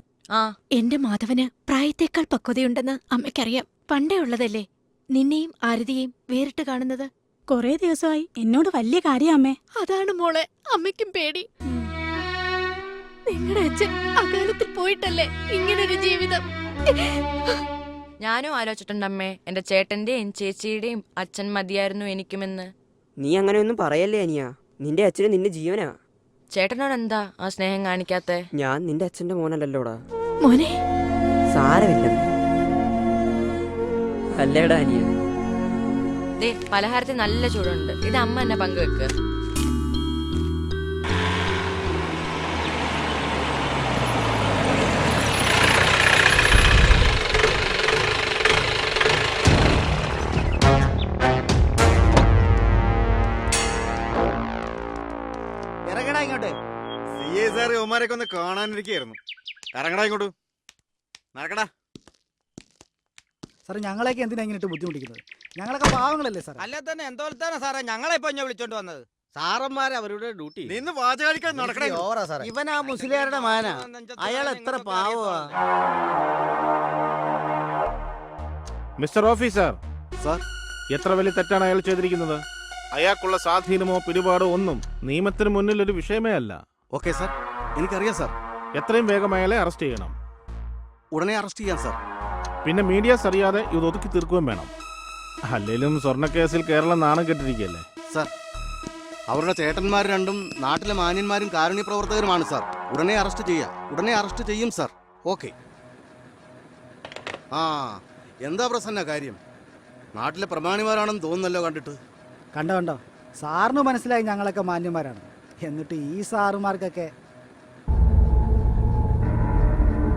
എന്റെ മാധവന് പ്രായത്തേക്കാൾ പക്വതയുണ്ടെന്ന് അമ്മയ്ക്കറിയാം. പണ്ടേ ഉള്ളതല്ലേ നിന്നെയും ആരതിയെയും വേറിട്ട് കാണുന്നത്. കൊറേ ദിവസമായി എന്നോട് വലിയ കാര്യം അമ്മേ. അതാണ് മോളെ അമ്മയ്ക്കും പേടി. നിങ്ങളുടെ അച്ഛൻ അകാലത്തിൽ പോയിട്ടല്ലേ ഇങ്ങനൊരു ജീവിതം. ഞാനും ആലോചിച്ചിട്ടുണ്ടമ്മേ, എന്റെ ചേട്ടന്റെയും ചേച്ചിയുടെയും അച്ഛൻ മതിയായിരുന്നു എനിക്കുമെന്ന്. നീ അങ്ങനെയൊന്നും പറയല്ലേ അനിയ, നിന്റെ അച്ഛന് നിന്റെ ജീവനാ. ചേട്ടനോട് എന്താ ആ സ്നേഹം കാണിക്കാത്തെ? ഞാൻ നിന്റെ അച്ഛന്റെ മോനല്ലല്ലോടാ. മോനെ സാരമില്ല അല്ലേടാ അനിയ. ദേ, പലഹാരത്തിൽ നല്ല ചൂടുണ്ട്, ഇത് അമ്മ എന്നെ പങ്കുവെക്ക്. ഇറങ്ങടാ ഇങ്ങോട്ട്. ഇവന്മാരൊക്കെ ഒന്ന് കാണാനിരിക്കായിരുന്നു. ഇറങ്ങടാ ഇങ്ങോട്ട്, നടക്കടാ. സാറേ, ഞങ്ങളെയൊക്കെ എന്തിനാ ഇങ്ങനെ ബുദ്ധിമുട്ടിക്കുന്നത്? ഞങ്ങളൊക്കെ പാവങ്ങളല്ലേ സാർ? അല്ല തന്നെ എന്തോലത്താണ് സാറേ ഞങ്ങളെ ഇപ്പൊ വിളിച്ചോണ്ട് വന്നത്. സാറന്മാർ അവരുടെ ഡ്യൂട്ടി നിന്ന് വാചകാലിക്കാൻ നടക്കണേ. ഇവൻ ആ മുസ്ലിയാരുടെ മാനാ, അയാൾ എത്ര പാവമാ. Mister officer. സാർ, എത്ര വലിയ തെറ്റാണ് അയാൾ ചെയ്തിരിക്കുന്നത്? അയാൾക്കുള്ള സ്വാധീനമോ പിടിപാടോ ഒന്നും നിയമത്തിന് മുന്നിൽ ഒരു വിഷയമേ അല്ല. ഓക്കെ സാർ, എനിക്കറിയാം സാർ. എത്രയും വേഗം അയാളെ അറസ്റ്റ് ചെയ്യണം. ഉടനെ അറസ്റ്റ് ചെയ്യാം സാർ. പിന്നെ മീഡിയാസ് അറിയാതെ ഇത് ഒതുക്കി തീർക്കുകയും വേണം. അല്ലെങ്കിലും സ്വർണ്ണക്കേസിൽ കേരളം നാണം കെട്ടിരിക്കുകയല്ലേ സാർ. അവരുടെ ചേട്ടന്മാർ രണ്ടും നാട്ടിലെ മാന്യന്മാരും കാരുണ്യ പ്രവർത്തകരുമാണ് സാർ. ഉടനെ അറസ്റ്റ് ചെയ്യാം, ഉടനെ അറസ്റ്റ് ചെയ്യും സാർ. ഓക്കെ. എന്താ പ്രസന്ന കാര്യം? നാട്ടിലെ പ്രമാണിമാരാണെന്ന് തോന്നുന്നല്ലോ കണ്ടിട്ട്. കണ്ടോ, സാറിന് മനസ്സിലായി ഞങ്ങളൊക്കെ മാന്യന്മാരാണ്. എന്നിട്ട് ഈ സാറുമാർക്കൊക്കെ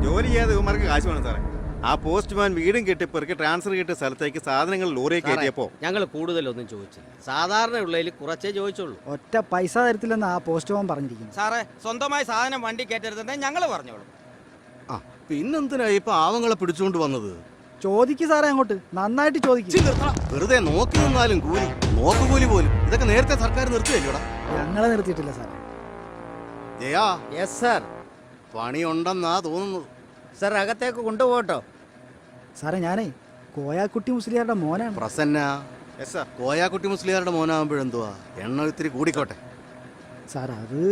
ജോലി ചെയ്യാതെ ഇവന്മാർക്ക് കാശ് വേണം സാറേ. ആ പോസ്റ്റ്മാൻ വീടും കെട്ടി പെറുക്കി ട്രാൻസ്ഫർ കിട്ടിയ സ്ഥലത്തേക്ക് സാധനങ്ങൾ ലോറിയെ കയറ്റിയപ്പോ ഞങ്ങൾ കൂടുതലൊന്നും ചോദിച്ചില്ല. സാധാരണ ഉള്ളതിൽ കുറച്ചേ ചോദിച്ചുള്ളൂ. ഒറ്റ പൈസ തരത്തില്ലെന്ന് ആ പോസ്റ്റ്മാൻ പറഞ്ഞിരിക്കുന്നു. സാറേ, സ്വന്തമായി സാധനം വണ്ടി കയറ്റരുതെന്നേ ഞങ്ങൾ പറഞ്ഞോളൂ. പിന്നെന്തിനാ ഈ പാവങ്ങളെ പിടിച്ചുകൊണ്ട് വന്നത്? ചോദിക്ക് സാറേ, അങ്ങോട്ട് നന്നായിട്ട് ചോദിക്കും. വെറുതെ നോക്കി നിന്നാലും കൂലി, നോക്കുകൂലി പോലും ഇതൊക്കെ നേരത്തെ സർക്കാർ നിർത്തിയല്ലോടാ. ഞങ്ങളെ നിർത്തിയിട്ടില്ല സാർ. ജയാ. Yes sir. പണിയുണ്ടെന്നാ തോന്നുന്നത്. സാർ, അകത്തേക്ക് കൊണ്ടുപോകട്ടോ. സാറേ, ഞാനേ കോയാക്കുട്ടി മുസ്ലിയാരുടെ മോനാണ്. പ്രസന്ന. കോയാക്കുട്ടി മുസ്ലിയാരുടെ മോനാകുമ്പോഴെന്തുവാ, എണ്ണ ഇത്തിരി കൂടിക്കോട്ടെ സാർ. അത്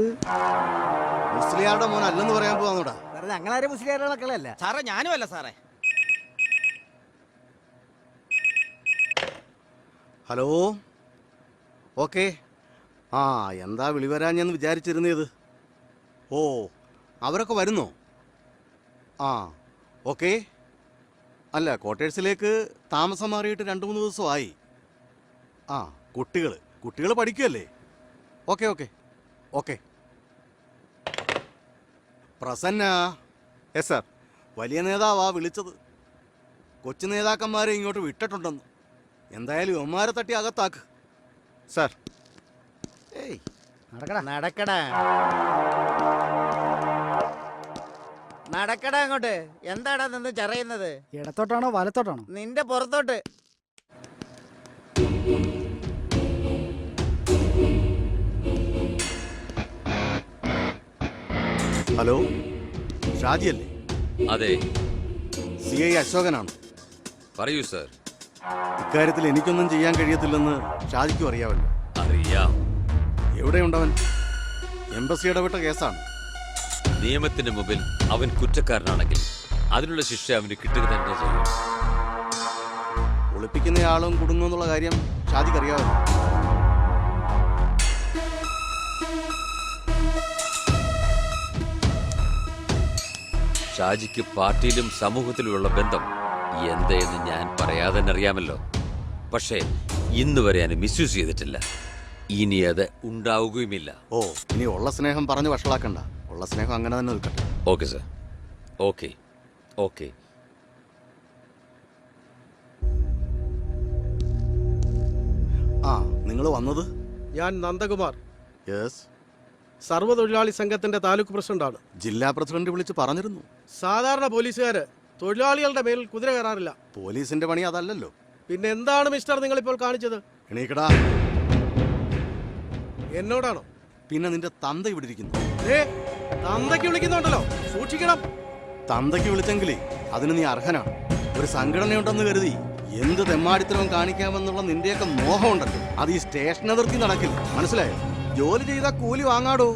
മുസ്ലിയാരുടെ മോൻ അല്ലെന്ന് പറയാൻ പോവാന്നോടാ. ഞങ്ങളാരും മുസ്ലിയാരുടെ മക്കളല്ല സാറേ. ഞാനും അല്ല സാറേ. ഹലോ. ഓക്കെ, ആ എന്താ വിളി വരാഞ്ഞെന്ന് വിചാരിച്ചിരുന്നത്? ഓ അവരൊക്കെ വരുന്നോ? ആ ഓക്കെ. അല്ല ക്വാർട്ടേഴ്സിലേക്ക് താമസം മാറിയിട്ട് 2-3 ദിവസമായി. ആ കുട്ടികൾ പഠിക്കുമല്ലേ? Okay okay okay. Prasanna. Yes sir. വലിയ നേതാവാ വിളിച്ചത്. കൊച്ചു നേതാക്കന്മാരെ ഇങ്ങോട്ട് വിട്ടിട്ടുണ്ടെന്ന്. എന്തായാലും ഇവന്മാരെ തട്ടി അകത്താക്ക് സാർ. ഏയ് നടക്കടാ അങ്ങോട്ട്. എന്താടാ നിന്ന് ചറയുന്നത്? ഇടത്തോട്ടാണോ വലത്തോട്ടാണോ? നിന്റെ പുറത്തോട്ട്. ഹലോ, ഷാജിയല്ലേ? അതെ, CI അശോകനാണ്. പറയൂ സർ. ഇക്കാര്യത്തിൽ എനിക്കൊന്നും ചെയ്യാൻ കഴിയത്തില്ലെന്ന് ഷാജിക്കും അറിയാമല്ലോ. അറിയാം. എവിടെയുണ്ടവൻ? എംബസി ഇടപെട്ട കേസാണ്. നിയമത്തിന് മുമ്പിൽ അവൻ കുറ്റക്കാരനാണെങ്കിൽ അതിനുള്ള ശിക്ഷ അവന് കിട്ടുക തന്നെ ചെയ്യും. ഒളിപ്പിക്കുന്നയാളും കുടുങ്ങുമെന്നുള്ള കാര്യം ഷാജിക്ക് അറിയാമല്ലോ. ഷാജിക്ക് പാർട്ടിയിലും സമൂഹത്തിലുമുള്ള ബന്ധം എന്തെന്ന് ഞാൻ പറയാതെ തന്നെ അറിയാമല്ലോ. പക്ഷേ ഇന്ന് വരെ ഞാൻ മിസ്യൂസ് ചെയ്തിട്ടില്ല. ഇനി അത് ഉണ്ടാവുകയുമില്ല. ഓ, ഇനി ഉള്ള സ്നേഹം പറഞ്ഞ് വഷളാക്കണ്ട. ഉള്ള സ്നേഹം അങ്ങനെ തന്നെ നിൽക്കട്ടെ. Okay sir. Okay okay. ആ നിങ്ങൾ വന്നത്? ഞാൻ നന്ദകുമാർ, യെസ്. സർവ്വതൊഴിലാളി സംഘത്തിന്റെ താലൂക്ക് പ്രസിഡന്റാണ്. ജില്ലാ പ്രസിഡന്റ് വിളിച്ച് പറഞ്ഞിരുന്നു. സാധാരണ പോലീസുകാര് തൊഴിലാളികളുടെ മേൽ കുതിര കയറാറില്ല. പോലീസിന്റെ പണി അതല്ലല്ലോ. പിന്നെ എന്താണ് മിസ്റ്റർ നിങ്ങൾ ഇപ്പോൾ കാണിച്ചത്? എണീക്കടാ. എന്നോടാണോ? പിന്നെ നിന്റെ തന്ത ഇവിടെ ഇരിക്കുന്നു. തന്തയ്ക്ക് വിളിക്കുന്നുണ്ടല്ലോ, സൂക്ഷിക്കണം. തന്തയ്ക്ക് വിളിച്ചെങ്കിലേ അതിന് നീ അർഹനാണ്. ഒരു സംഘടനയുണ്ടെന്ന് കരുതി എന്ത് തെമ്മാടിത്തരവും കാണിക്കാമെന്നുള്ള നിന്റെയൊക്കെ മോഹമുണ്ടല്ലോ, അത് ഈ സ്റ്റേഷൻ അതിർത്തി നടക്കില്ല. മനസ്സിലായോ? ജോലി ചെയ്താൽ കൂലി വാങ്ങാടോ.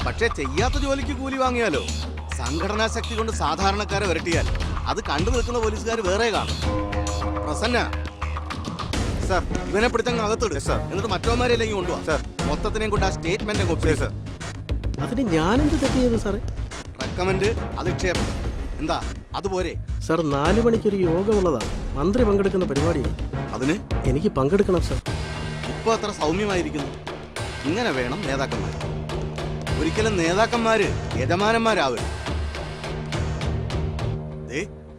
പക്ഷെ ചെയ്യാത്ത ജോലിക്ക് കൂലി വാങ്ങിയാലോ? സംഘടനാ ശക്തി കൊണ്ട് സാധാരണക്കാരെ വരട്ടിയാൽ അത് കണ്ടു നിൽക്കുന്ന പോലീസുകാർ വേറെ കാണും. പ്രസന്ന സാർ, ഇവനെ പിടിച്ചങ്ങ് അകത്തിടുക സാർ. എന്നിട്ട് മറ്റവന്മാരെല്ലാം കൊണ്ടുപോവാ സാർ. മൊത്തത്തിനെയും കൊണ്ട് ആ സ്റ്റേറ്റ്മെന്റ് കോപ്പി സാർ. അതിന് ഞാനെന്ത് തെറ്റ് ചെയ്തു സാറേ? റെക്കമെൻഡ് അധിക്ഷേപം എന്താ അതുപോലെ സാർ? 4 മണിക്കൊരു യോഗമുള്ളതാണ്, മന്ത്രി പങ്കെടുക്കുന്ന പരിപാടിയാണ്. അതിന് എനിക്ക് പങ്കെടുക്കണം സാർ. ഇപ്പൊ അത്ര സൗമ്യമായിരിക്കുന്നു. ഇങ്ങനെ വേണം നേതാക്കന്മാർ. ഒരിക്കലും നേതാക്കന്മാര് യജമാനന്മാരാവരുത്.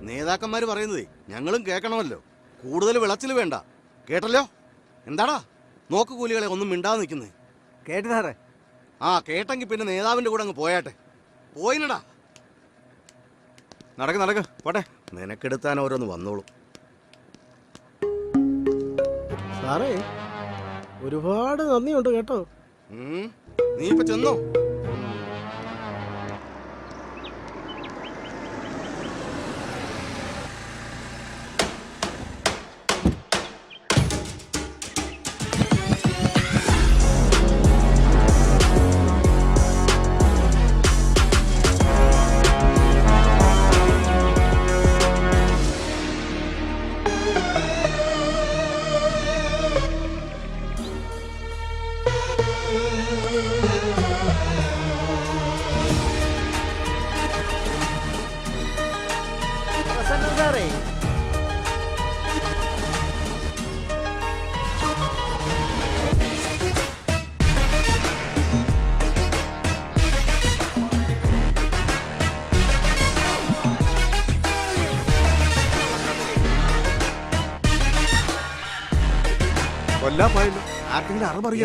നേതാക്കന്മാര് പറയുന്നതേ ഞങ്ങളും കേൾക്കണമല്ലോ. കൂടുതൽ വിളച്ചിൽ വേണ്ട. കേട്ടല്ലോ? എന്താടാ നോക്ക് കൂലികളെ ഒന്നും മിണ്ടാതെ നിൽക്കുന്നേ? കേട്ടു സാറേ. ആ കേട്ടെങ്കിൽ പിന്നെ നേതാവിന്റെ കൂടെ അങ്ങ് പോയാട്ടെ. പോയിനടാ. നടക്ക് പോട്ടെ. നിനക്കെടുത്താൻ ഓരോന്ന് വന്നോളൂ. സാറേ ഒരുപാട് നന്ദിയുണ്ട് കേട്ടോ. നീ ഇപ്പൊ ചെന്നോ?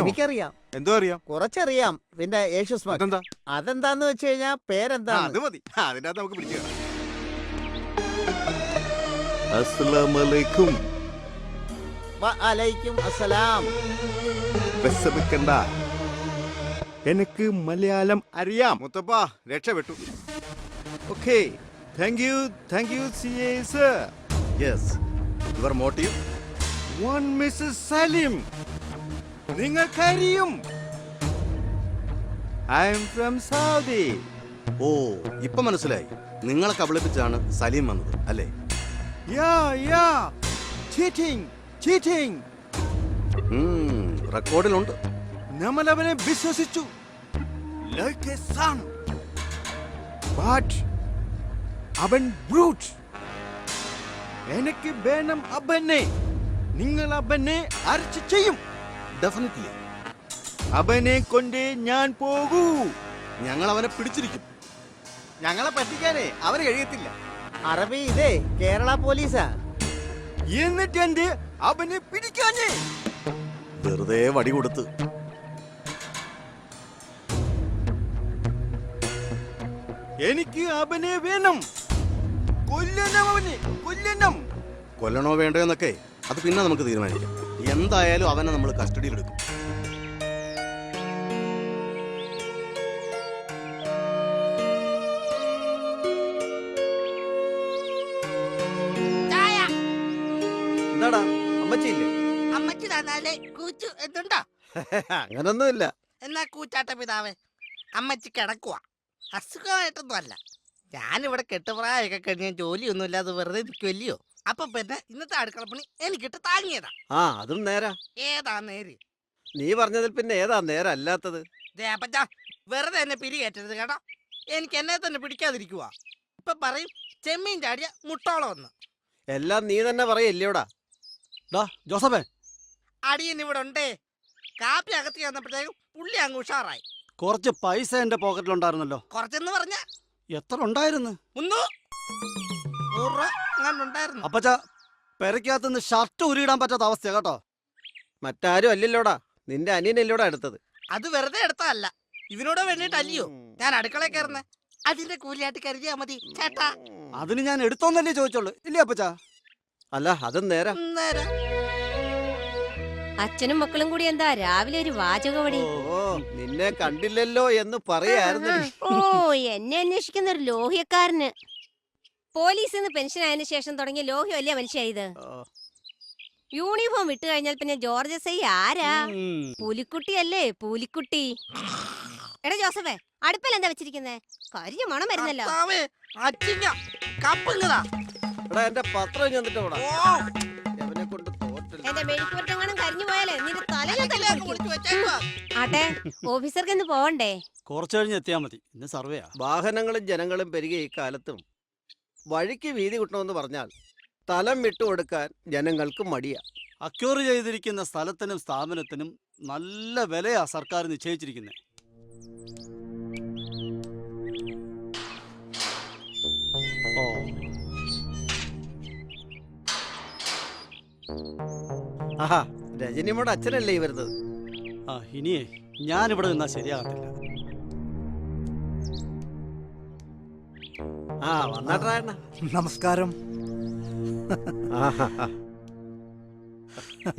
എനിക്കറിയാം. എന്തോ അറിയാം? കുറച്ചറിയാം. പിന്നെ അതെന്താന്ന് വെച്ച് കഴിഞ്ഞാ പേരെന്താ? അത് മതി. അതിനകത്ത് നമുക്ക് പിടിച്ചു. അസ്സലാമലൈക്കും. വഅലൈക്കും അസ്സലാം. വിഷമിക്കണ്ട, എനിക്ക് മലയാളം അറിയാം. മുത്തപ്പ രക്ഷപ്പെട്ടു. Okay, thank you CA sir. Yes, your motive? One mister Salim. നിങ്ങൾക്കറിയും ഐ എം ഫ്രം സൗദി. ഓ, ഇപ്പൊ മനസ്സിലായി. നിങ്ങളെ കബളിപ്പിച്ചാണ് സലീം വന്നത് അല്ലേ? റെക്കോർഡിലുണ്ട്. നമ്മൾ അവനെ വിശ്വസിച്ചു. Like a son. But അവൻ brute. എനിക്ക് വേണം അവനെ. നിങ്ങൾ അവനെ അറസ്റ്റ് ചെയ്യും. Definitely. അവനെ കൊണ്ട് ഞാൻ പോകൂ. ഞങ്ങൾ അവനെ പിടിച്ചിരിക്കും. ഞങ്ങളെ പറ്റിക്കാനേ അവന് കഴിയത്തില്ല. അറബി ഇതേ കേരള പോലീസാ. എന്നിട്ട് അവനെ പിടിക്കാനേ വെറുതെ വടി കൊടുത്ത്. എനിക്ക് അവനെ വേണം. കൊല്ലണം അവനെ, കൊല്ലണം. കൊല്ലണോ വേണ്ടോ എന്നൊക്കെ അത് പിന്നെ നമുക്ക് തീരുമാനിക്കാം. എന്തായാലും അവനെ നമ്മൾ കസ്റ്റഡിയിലെടുക്കും. എന്താടാ അമ്മച്ചിയില്ലേ? അമ്മച്ചി തന്നാലേ കൂച്ചു എന്തുണ്ടോ? അങ്ങനൊന്നുമില്ല. എന്നാ കൂച്ചാട്ട പിതാവേ, അമ്മച്ചി കിടക്കുവാ. അസുഖമായിട്ടൊന്നും അല്ല. ഞാനിവിടെ കെട്ടുപ്രായൊക്കെ കഴിഞ്ഞ ജോലിയൊന്നും ഇല്ലാതെ വെറുതെ നിൽക്കുമല്ലയോ. അപ്പൊ പിന്നെ ഇന്നത്തെ അടുക്കളപ്പണി എനിക്കിട്ട് താങ്ങിയതാ. അതും നേരാ. ഏതാ നേര്? നീ പറഞ്ഞതിൽ പിന്നെ ഏതാ നേരല്ലാത്തത്? ദേപ്പച്ചാ, വെറുതെ എന്നെ പിരികേറ്റരുത് കേട്ടോ. എനിക്ക് എന്നെ തന്നെ പിടിക്കാതിരിക്കുവാ. ഇപ്പൊ പറയും ചെമ്മീൻ ചാടിയ മുട്ടോളം ഒന്ന്. എല്ലാം നീ തന്നെ പറയല്ലേടാ. ജോസഫേ, അടിയൻ ഇവിടെ ഉണ്ടേ. കാപ്പി അകത്ത് ചെന്നപ്പോഴത്തേക്കും പുള്ളി അങ്ങ് ഉഷാറായി. കുറച്ച് പൈസ എന്റെ പോക്കറ്റിലുണ്ടായിരുന്നല്ലോ. കുറച്ചെന്ന് പറഞ്ഞ എത്ര ഉണ്ടായിരുന്നു? 100 രൂപ അങ്ങാണ്ടുണ്ടായിരുന്നു. അപ്പച്ച, പെരക്കകത്തുനിന്ന് ഷർട്ട് ഉരിയിടാൻ പറ്റാത്ത അവസ്ഥയാ കേട്ടോ. മറ്റാരും അല്ലല്ലോടാ, നിന്റെ അനിയനല്ലോടാ എടുത്തത്. അത് വെറുതെ എടുത്തതല്ല, ഇവനോട് വേണ്ടിട്ടല്ലയോ ഞാൻ അടുക്കളയിൽ കയറുന്നേ. അതിന്റെ കൂലിയായിട്ട് കരുതിയാ മതി ചേട്ടാ. അതിന് ഞാൻ എടുത്തോന്നല്ലേ ചോദിച്ചോളൂ, ഇല്ലേ അപ്പച്ച? അല്ല, അതും നേരാ. അച്ഛനും മക്കളും കൂടി എന്താ രാവിലെ ഒരു വാചകവടി? നിന്നെ കണ്ടില്ലല്ലോ എന്ന് പറയായിരുന്നു. ഓ, എന്നെ അന്വേഷിക്കുന്ന ഒരു ലോഹ്യക്കാരന്. പോലീസിൽ നിന്ന് പെൻഷൻ ആയതിനു ശേഷം തുടങ്ങിയ ലോഹ്യമല്ലേ മനുഷ്യ ഇത്? യൂണിഫോം ഇട്ട് കഴിഞ്ഞാൽ പിന്നെ ജോർജ് എസ് ഐ ആരാ? പുലിക്കുട്ടിയല്ലേ, പുലിക്കുട്ടി. എടാ ജോസഫേ, അടുപ്പിൽ എന്താ വെച്ചിരിക്കുന്നേ? കരിഞ്ഞ മണം വരുന്നല്ലോ. എന്റെ പത്രം ചെന്നിട്ടോടാ. എന്റെ മെഴുക്കുവരട്ടെങ്ങാനും കരിഞ്ഞു പോയാലേ നിന്റെ തലയിൽ. ആട്ടെ, ഓഫീസർക്ക് ഇന്ന് പോവണ്ടേ? കുറച്ചു കഴിഞ്ഞ് എത്തിയാ മതി. ഇന്ന് സർവേയാ. വാഹനങ്ങളും ജനങ്ങളും പെരുകിയ ഈ കാലത്തും വഴിക്ക് വീതി കിട്ടണമെന്ന് പറഞ്ഞാൽ സ്ഥലം വിട്ടുകൊടുക്കാൻ ജനങ്ങൾക്ക് മടിയാ. അക്യൂർ ചെയ്തിരിക്കുന്ന സ്ഥലത്തിനും സ്ഥാപനത്തിനും നല്ല വിലയാ സർക്കാർ നിശ്ചയിച്ചിരിക്കുന്നത്. ആഹാ, രജനിയുടെ അച്ഛനല്ലേ ഈ വരുന്നത്? ഇനിയേ ഞാനിവിടെ നിന്നാ ശരിയാകത്തില്ല. വന്നാട്ടെ. നമസ്കാരം.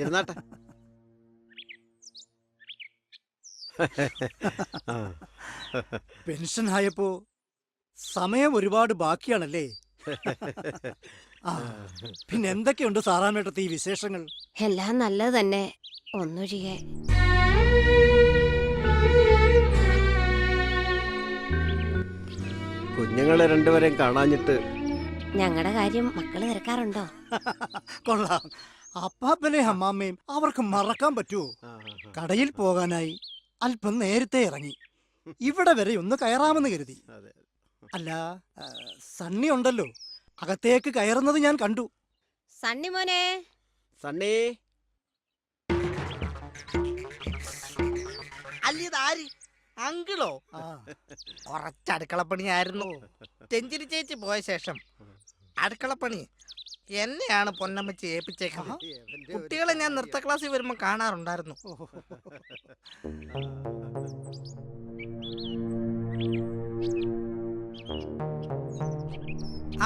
ഇരുന്നാട്ടെ. പെൻഷൻ ആയപ്പോ സമയം ഒരുപാട് ബാക്കിയാണല്ലേ? പിന്നെ എന്തൊക്കെയുണ്ട് സാറാമേട്ടത്തെ ഈ വിശേഷങ്ങൾ? എല്ലാം നല്ലത് തന്നെ, ഒന്നൊഴികെ. കുഞ്ഞുങ്ങളെ രണ്ടുപേരെയും കാണാഞ്ഞിട്ട്. ഞങ്ങളുടെ കാര്യം മക്കള് തിരക്കാറുണ്ടോ? കൊള്ളാം. അപ്പാപ്പനെയും അമ്മാമ്മയും അവർക്ക് മറക്കാൻ പറ്റുമോ? കടയിൽ പോകാനായി അല്പം നേരത്തെ ഇറങ്ങി. ഇവിടെ വരെ ഒന്ന് കയറാമെന്ന് കരുതി. അല്ല, സണ്ണി ഉണ്ടല്ലോ, അകത്തേക്ക് കയറുന്നത് ഞാൻ കണ്ടു. സണ്ണി മോനെ. സണ്ണി. അല്ലിതാര്? അങ്കിളോ? കുറച്ച് അടുക്കളപ്പണിയായിരുന്നു. ചെഞ്ചിരി ചേച്ചി പോയ ശേഷം അടുക്കളപ്പണി എന്നെയാണ് പൊന്നമ്മച്ചി ഏൽപ്പിച്ചേക്കുന്നത്. കുട്ടികളെ ഞാൻ നൃത്ത ക്ലാസ്സിൽ വരുമ്പോ കാണാറുണ്ടായിരുന്നു.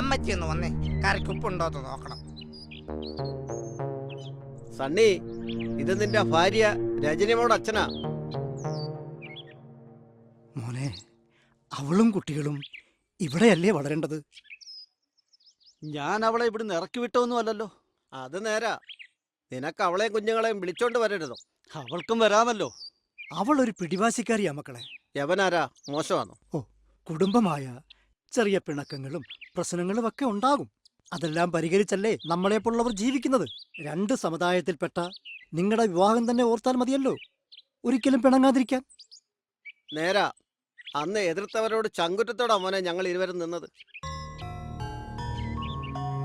അമ്മച്ചി ഒന്ന് വന്നേ, കറിക്കുപ്പുണ്ടോന്ന് നോക്കണം. സണ്ണി, ഇത് നിന്റെ ഭാര്യ രജനിയുടെ അച്ഛനാ. മോനെ, അവളും കുട്ടികളും ഇവിടെയല്ലേ വളരേണ്ടത്? ഞാൻ അവളെ ഇവിടുന്ന് ഇറക്കി വിട്ടൊന്നും അല്ലല്ലോ. അത് നേരാ. നിനക്ക് അവളെയും കുഞ്ഞുങ്ങളെയും വിളിച്ചോണ്ട് വരരുതോ? അവൾക്കും വരാമല്ലോ. അവൾ ഒരു പിടിവാശിക്കാരിയാ മക്കളെ. യവനാരാ? മോശമാണോ? കുടുംബമായ ചെറിയ പിണക്കങ്ങളും പ്രശ്നങ്ങളും ഒക്കെ ഉണ്ടാകും. അതെല്ലാം പരിഹരിച്ചല്ലേ നമ്മളെപ്പോലുള്ളവർ ജീവിക്കുന്നത്. രണ്ട് സമുദായത്തിൽപ്പെട്ട നിങ്ങളുടെ വിവാഹം തന്നെ ഓർത്താൽ മതിയല്ലോ. ഒരിക്കലും പിണങ്ങാതിരിക്കാൻ. നേരാ, അന്ന് എതിർത്തവരോട് ചങ്കുറ്റത്തോടാ മോനെ ഞങ്ങൾ ഇരുവരും നിന്നത്.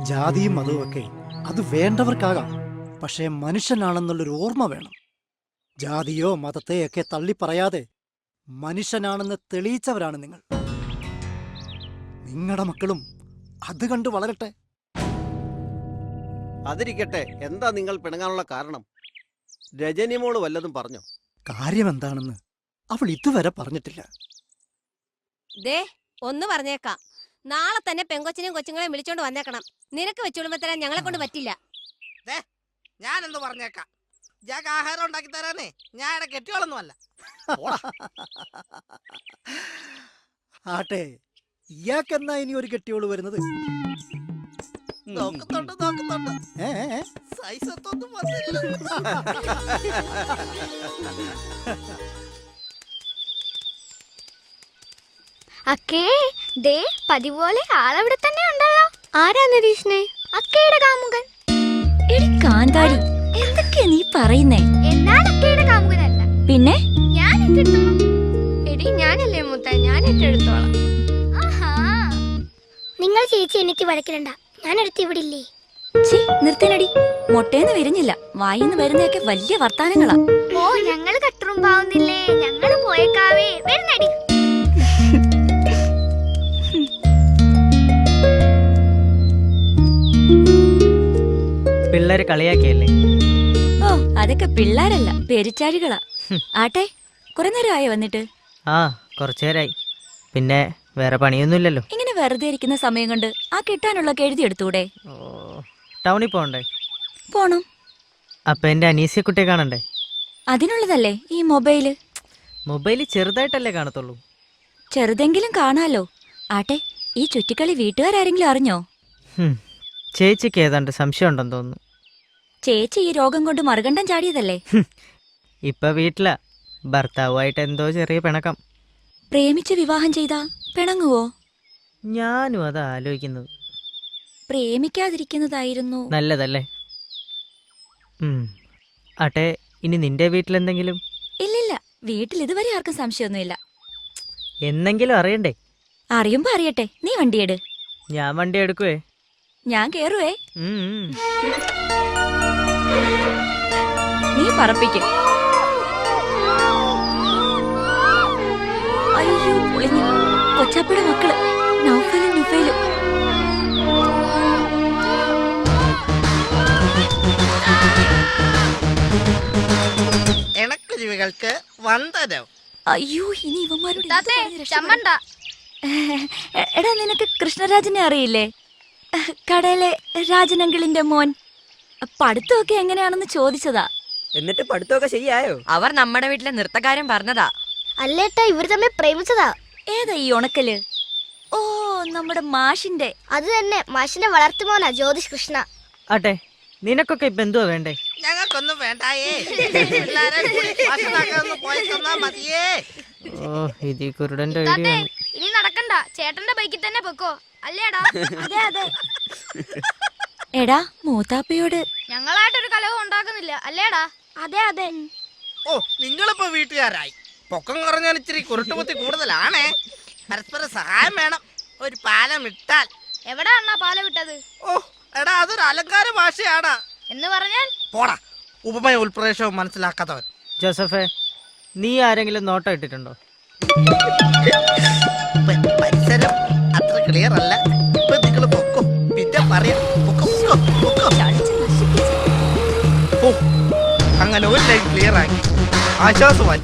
ജാതിയും മതവും ഒക്കെ അത് വേണ്ടവർക്കാകാം, പക്ഷേ മനുഷ്യനാണെന്നുള്ളൊരു ഓർമ്മ വേണം. ജാതിയോ മതത്തെയൊക്കെ തള്ളിപ്പറയാതെ മനുഷ്യനാണെന്ന് തെളിയിച്ചവരാണ് നിങ്ങൾ. നിങ്ങളുടെ മക്കളും അത് കണ്ട് വളരട്ടെ. അതിരിക്കട്ടെ, എന്താ നിങ്ങൾ പിണങ്ങാനുള്ള കാരണം? രജനി മോള് വല്ലതും പറഞ്ഞോ? കാര്യം എന്താണെന്ന് അവൾ ഇതുവരെ പറഞ്ഞിട്ടില്ല. ദേ ഒന്ന് പറഞ്ഞേക്കാം, നാളെ തന്നെ പെങ്കൊച്ചിനെയും കൊച്ചുങ്ങളെയും വിളിച്ചോണ്ട് വന്നേക്കണം. നിനക്ക് വെച്ചുകൊടുമ്പോ തരാൻ ഞങ്ങളെ കൊണ്ട് പറ്റില്ല. ഞാനെന്ത് പറഞ്ഞേക്കാം, ഞാൻ ആഹാരം ഉണ്ടാക്കി തരാനേ ഞാൻ ഇവിടെ കെട്ടിയോളൊന്നുമല്ല. ആട്ടെ, ഇയാൾക്കെന്നാ ഇനി ഒരു കെട്ടിയോള് വരുന്നത്? നോക്കുന്നുണ്ട് സൈസ് ഒത്തൊന്നും വന്നില്ല. അക്കേ ദേ പതിപോലെ ആളവിടെ തന്നെ ഉണ്ടല്ലോ. ആരാ നിരീക്ഷണേ? അക്കയുടെ കാമുകൻ. എടി കാന്താരി, എന്തൊക്കെയാ നീ പറയുന്നേ? എന്നാൽ അക്കയുടെ കാമുകനല്ല. പിന്നെ ഞാൻ ഏറ്റെടുത്തോളാം. എടി ഞാനല്ലേ മൂത്ത, ഞാൻ ഏറ്റെടുത്തോളാം. നിങ്ങൾ ചേച്ചി എനിക്ക് വഴക്കിടണ്ട, ഞാൻ എടുത്ത് ഇവിടെ ഇല്ലേ. നിർത്തനടി, മൊട്ടേന്ന് വരുന്നില്ല, വായിന്ന് വരുന്നതൊക്കെ വലിയ വർത്താനങ്ങളാ. ഓ ഞങ്ങള് കട്ടുറുമ്പാവുന്നില്ലേ, ഞങ്ങള് പോയേക്കാവേ. വരുന്നടി. പിള്ളേര് കളിയാക്കിയല്ലേ? ഓ അതൊക്കെ പിള്ളേരല്ല, പെരിച്ചാഴികളാ. ആട്ടെ, കുറെ നേരമായി വന്നിട്ട്? ആ കുറച്ചേരായി. പിന്നെ വേറെ പണിയൊന്നുമില്ലല്ലോ. ഇങ്ങനെ വെറുതെ ഇരിക്കുന്ന സമയം കൊണ്ട് ആ കിട്ടാനുള്ളൊക്കെ എഴുതിയെടുത്തൂടെ? ഓ ടൗണിൽ പോകണ്ടേ? പോണം. അപ്പൊ എന്റെ അനീസിയക്കുട്ടിയെ കാണണ്ടേ? അതിനുള്ളതല്ലേ ഈ മൊബൈല്. മൊബൈല് ചെറുതായിട്ടല്ലേ കാണത്തുള്ളൂ. ചെറുതെങ്കിലും കാണാലോ. ആട്ടെ, ഈ ചുറ്റിക്കളി വീട്ടുകാരെങ്കിലും അറിഞ്ഞോ? ചേച്ചിക്ക് ഏതാണ്ട് സംശയം ഉണ്ടെന്ന് തോന്നുന്നു. ചേച്ചി ഈ രോഗം കൊണ്ട് മറുകണ്ഠം ചാടിയതല്ലേ? ഇപ്പൊ വീട്ടിലാ, ഭർത്താവുമായിട്ട് എന്തോ ചെറിയ പിണക്കം. പ്രേമിച്ച് വിവാഹം ചെയ്താ പിണങ്ങുവോ? ഞാനും അത് ആലോചിക്കുന്നത്. പ്രേമിക്കാതിരിക്കുന്നതായിരുന്നു നല്ലതല്ലേ? ആട്ടെ, ഇനി നിന്റെ വീട്ടിലെന്തെങ്കിലും? ഇല്ലില്ല, വീട്ടിൽ ഇതുവരെ ആർക്കും സംശയമൊന്നുമില്ല. എന്നെങ്കിലും അറിയണ്ടേ? അറിയുമ്പോ അറിയട്ടെ. നീ വണ്ടിയെട്. ഞാൻ വണ്ടി എടുക്കുവേ. ഞാൻ കേറുവേ. നീ പറപ്പിക്കും. അയ്യോ പൊളിഞ്ഞു. കൊച്ചാപ്പയുടെ മക്കള് നൗഫലും നുഫേലും. ഇണക്കുരുവികൾക്ക് വന്ദനം. അയ്യോ, ഇനി ഇവന്മാരോട് ചമ്മണ്ട. എടാ, നിനക്ക് കൃഷ്ണരാജനെ അറിയില്ലേ? കടയിലെ രാജനങ്കിളിന്റെ മോൻ. പഠിത്തമൊക്കെ എങ്ങനെയാണെന്ന് ചോദിച്ചതാ. എന്നിട്ട് പഠിത്തമൊക്കെ ശരിയായോ? അവർ നമ്മുടെ വീട്ടിലെ നൃത്തക്കാരൻ പറഞ്ഞതാ. അല്ലേട്ടാ, ഇവർ തമ്മിൽ പ്രേമിച്ചതാ. ഏതാ ഈ ഉണക്കല്? ഓ, നമ്മുടെ മാഷിന്റെ. അത് തന്നെ, മാഷിന്റെ വളർത്തുമോനാ ജ്യോതിഷ് കൃഷ്ണ. ആട്ടെ, നിനക്കൊക്കെ ഇപ്പൊ എന്തുവാ വേണ്ടേ? ഞങ്ങൾക്കൊന്നും വേണ്ടായേ. പിള്ളേരെ കൂടി ഭക്ഷണമൊക്കെ പോയി തന്നാ മതിയേ. ഓ, ഇതി കുരുടന്റെ താത്തേ, ഇനി നടക്കണ്ട, ചേട്ടന്റെ ബൈക്കിൽ തന്നെ പൊക്കോ. അല്ലേടാ? അതെ അതെ. എടാ, മൂത്താപ്പയോട് ഞങ്ങളായിട്ടൊരു കലവും ഉണ്ടാക്കുന്നില്ല, അല്ലേടാ? അതെ അതെ. ഓ, നിങ്ങളിപ്പോ വീട്ടുകാരായി. പൊക്കം കുറഞ്ഞാൽ ഇച്ചിരി കുരുട്ടുപുത്തി കൂടുതലാണേ. പരസ്പര സഹായം വേണം. ഒരു പാലം ഇട്ടാൽ. എവിടാ അണ്ണാ പാലം വിട്ടത്? ഓ എടാ, അതൊരു അലങ്കാര ഭാഷയാടാ. എന്ന് പറഞ്ഞാൽ പോടാ, ഉപമയ ഉൾപ്രദേശവും മനസ്സിലാക്കാത്തവൻ. ജോസഫേ, നീ ആരെങ്കിലും നോട്ടം ഇട്ടിട്ടുണ്ടോ? പരിസരം അത്ര ക്ലിയർ അല്ല. ഇപ്പൊ നിങ്ങൾ പൊക്കും, പിന്നെ പറയാം. ഓ, അങ്ങനെ ഒരു ലൈൻ ക്ലിയർ ആക്കി ആശ്വാസമായി.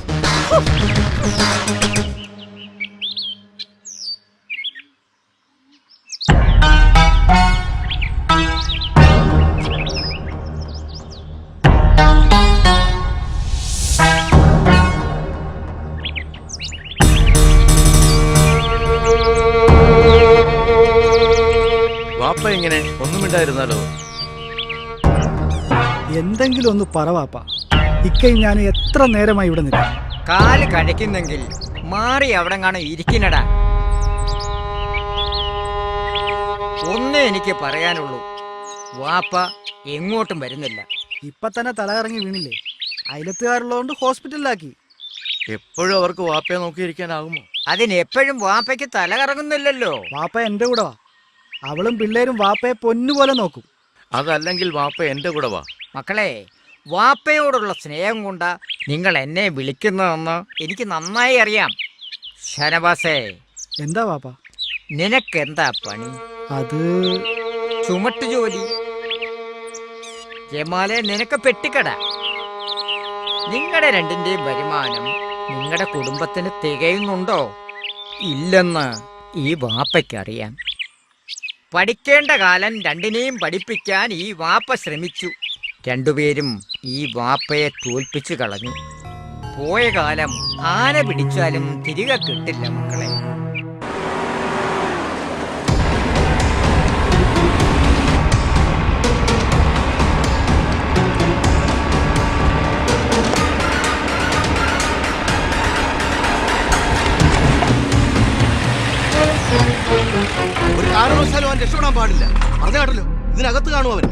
വാപ്പ ഇങ്ങനെ ഒന്നുമിണ്ടായിരുന്നാലോ? എന്തെങ്കിലും ഒന്ന് പറവാപ്പ. ഇക്കയും ഞാൻ എത്ര നേരമായി ഇവിടെ നിൽക്കും. കാല് കഴിക്കുന്നെങ്കിൽ മാറി അവിടെ കാണാൻ ഇരിക്കുന്നടാ. ഒന്നേ എനിക്ക് പറയാനുള്ളൂ, വാപ്പ എങ്ങോട്ടും വരുന്നില്ല. ഇപ്പൊ തന്നെ തലകറങ്ങി വീണില്ലേ? അയലത്തുകാരുള്ളതുകൊണ്ട് ഹോസ്പിറ്റലിലാക്കി. എപ്പോഴും അവർക്ക് വാപ്പയെ നോക്കിയിരിക്കാനാകുമോ? അതിനെപ്പോഴും വാപ്പയ്ക്ക് തല കറങ്ങുന്നില്ലല്ലോ. വാപ്പ എന്റെ കൂടെ വാ. അവളും പിള്ളേരും വാപ്പയെ പൊന്നുപോലെ നോക്കും. അതല്ലെങ്കിൽ വാപ്പ എന്റെ കൂടെ വാ. മക്കളെ, വാപ്പയോടുള്ള സ്നേഹം കൊണ്ടാ നിങ്ങൾ എന്നെ വിളിക്കുന്നതെന്ന് എനിക്ക് നന്നായി അറിയാം. ഷനവാസേ, എന്താ വാപ്പ? നിനക്കെന്താ പണി? അത് ചുമട്ട് ജോലി. ജമാലെ, നിനക്ക് പെട്ടിക്കട. നിങ്ങളുടെ രണ്ടിന്റെയും വരുമാനം നിങ്ങളുടെ കുടുംബത്തിന് തികയുന്നുണ്ടോ? ഇല്ലെന്ന് ഈ വാപ്പയ്ക്കറിയാം. പഠിക്കേണ്ട കാലം രണ്ടിനെയും പഠിപ്പിക്കാൻ ഈ വാപ്പ ശ്രമിച്ചു. രണ്ടുപേരും ഈ വാപ്പയെ തോൽപ്പിച്ചു കളഞ്ഞു. പോയ കാലം ആന പിടിച്ചാലും തിരികെ കിട്ടില്ല മക്കളെ. ഒരു കാരണവശാലും അവൻ രക്ഷപ്പെടാൻ പാടില്ല. പറഞ്ഞ കേട്ടല്ലോ, ഇതിനകത്ത് കാണും അവൻ.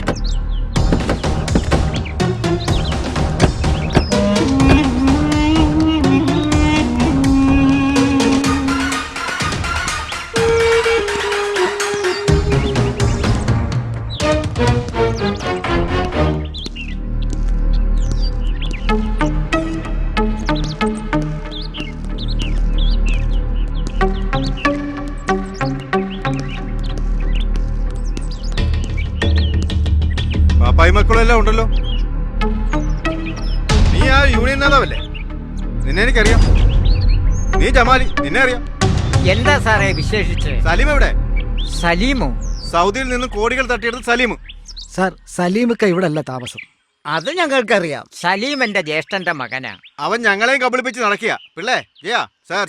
മക്കളെല്ലാം ഉണ്ടല്ലോ. നീ ആ യൂണിയൻ നേതാവല്ലേ? നിന്നെ എനിക്കറിയാം. നീ ജമാലി, നിന്നെ അറിയാം. എന്താ സാറേ വിശേഷിച്ച്? സലീം എവിടെ? സലീമോ? സൗദിയിൽ നിന്ന് കോടികൾ തട്ടിയെടുത്ത് സലീം. സാർ, സലീമൊക്കെ ഇവിടെ അല്ല താമസം. അത് ഞങ്ങൾക്കറിയാം. സലീം എന്റെ ജ്യേഷ്ഠന്റെ മകനാ. അവൻ ഞങ്ങളെയും കബളിപ്പിച്ച് നടക്കുക. പിള്ളേ, സാർ.